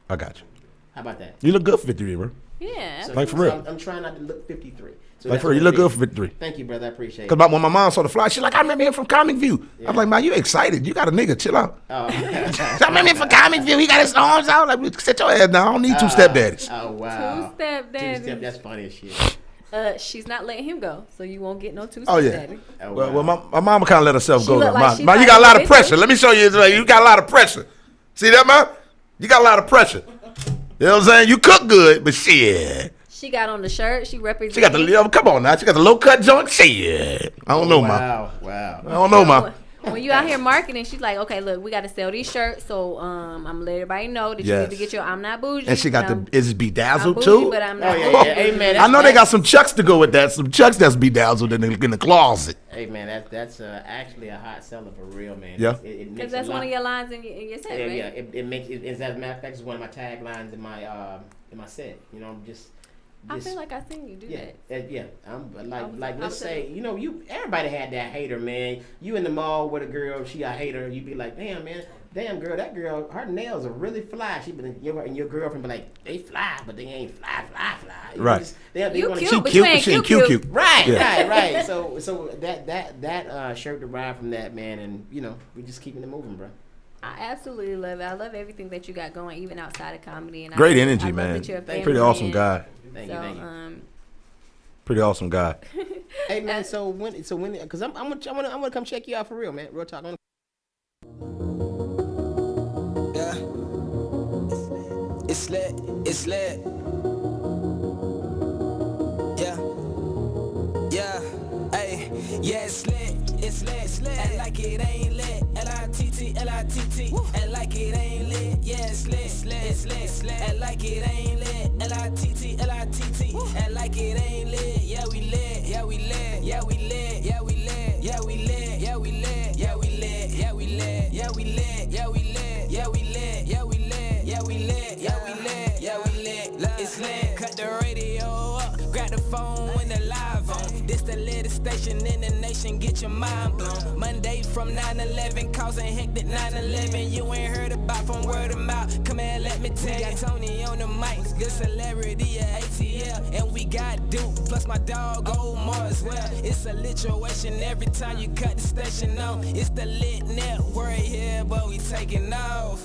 I got you. How about that? You look good for 53, bro. Yeah. Like for real. I'm trying not to look 53. So like for real, you look good for 53. Thank you, brother. I appreciate it. Because when my mom saw the fly, she's like, I remember him from Comic View. Yeah. I was like, man, you excited. You got a nigga. Chill out. Oh. I remember him from Comic View. He got his arms out. Like, sit your ass down. I don't need two stepdaddies. Oh, wow. Two stepdaddies. That's funny as shit. She's not letting him go, so you won't get no two Oh, yeah. stepdaddy. Oh, wow. Well, my mama kind of let herself go. Like man, you got a lot of pressure. Let me show you. You got a lot of pressure. See that, man? You got a lot of pressure. You know what I'm saying? You cook good, but shit. She got on the shirt. She represents. She got the come on now. She got the low cut joint. Shit. I don't know, ma. Wow. I don't know, ma. When you out here marketing, she's like, okay, look, we got to sell these shirts, so I'm gonna let everybody know that you need to get your. I'm not bougie. And she got is it bedazzled bougie, too? But I'm not. Yeah. Hey, man, I know they got some chucks to go with that. Some chucks that's bedazzled in the closet. Hey man, that's actually a hot seller for real, man. Yeah. Because that's one of your lines in your set, right? Yeah. It makes it. As a matter of fact, it's one of my taglines in my set. You know, just. I feel like I seen you do that. Yeah. I'm let's say, everybody had that hater, man. You in the mall with a girl, she a hater, you be like, damn, man, damn girl, that girl, her nails are really fly. And your girlfriend be like, they fly, but they ain't fly. You Right. Just, they you wanna cute, She but cute, you ain't she ain't cute. cute. Right. So that shirt derived from that, man, and we just keeping it moving, bro. I absolutely love it. I love everything that you got going, even outside of comedy. And Great I energy, love man. that you're a Pretty family awesome man. guy. Thank you. Pretty awesome guy. Hey man, so when, because I'm gonna come check you out for real, man. Real talk. Yeah, it's lit. Yeah, hey, yeah, it's lit. And like it ain't lit. L.I.T.T. And like it ain't lit. Yeah, it's lit. And like it ain't lit. L.I.T.T. And like it ain't lit. Yeah, we lit. Yeah, we lit. Yeah, we lit. Yeah, we lit. Yeah, we lit. Yeah, we lit. Yeah, we lit. Yeah, we lit. Yeah, we lit. Yeah, we lit. Yeah, we lit. Yeah, we lit. Yeah, we lit. Yeah, we lit. Yeah, we lit. It's lit. Cut the radio up. Grab the phone when the live on. This the latest station in the nation. Get your mind blown. Monday from 9/11, causing hectic 9/11. You ain't heard about from word of mouth. Come here, let me tell you. Got Tony on the mic, good celebrity at ATL, and we got Duke plus my dog Omar as well. It's a lituation every time you cut the station on. It's the Lit Network here, but we taking off.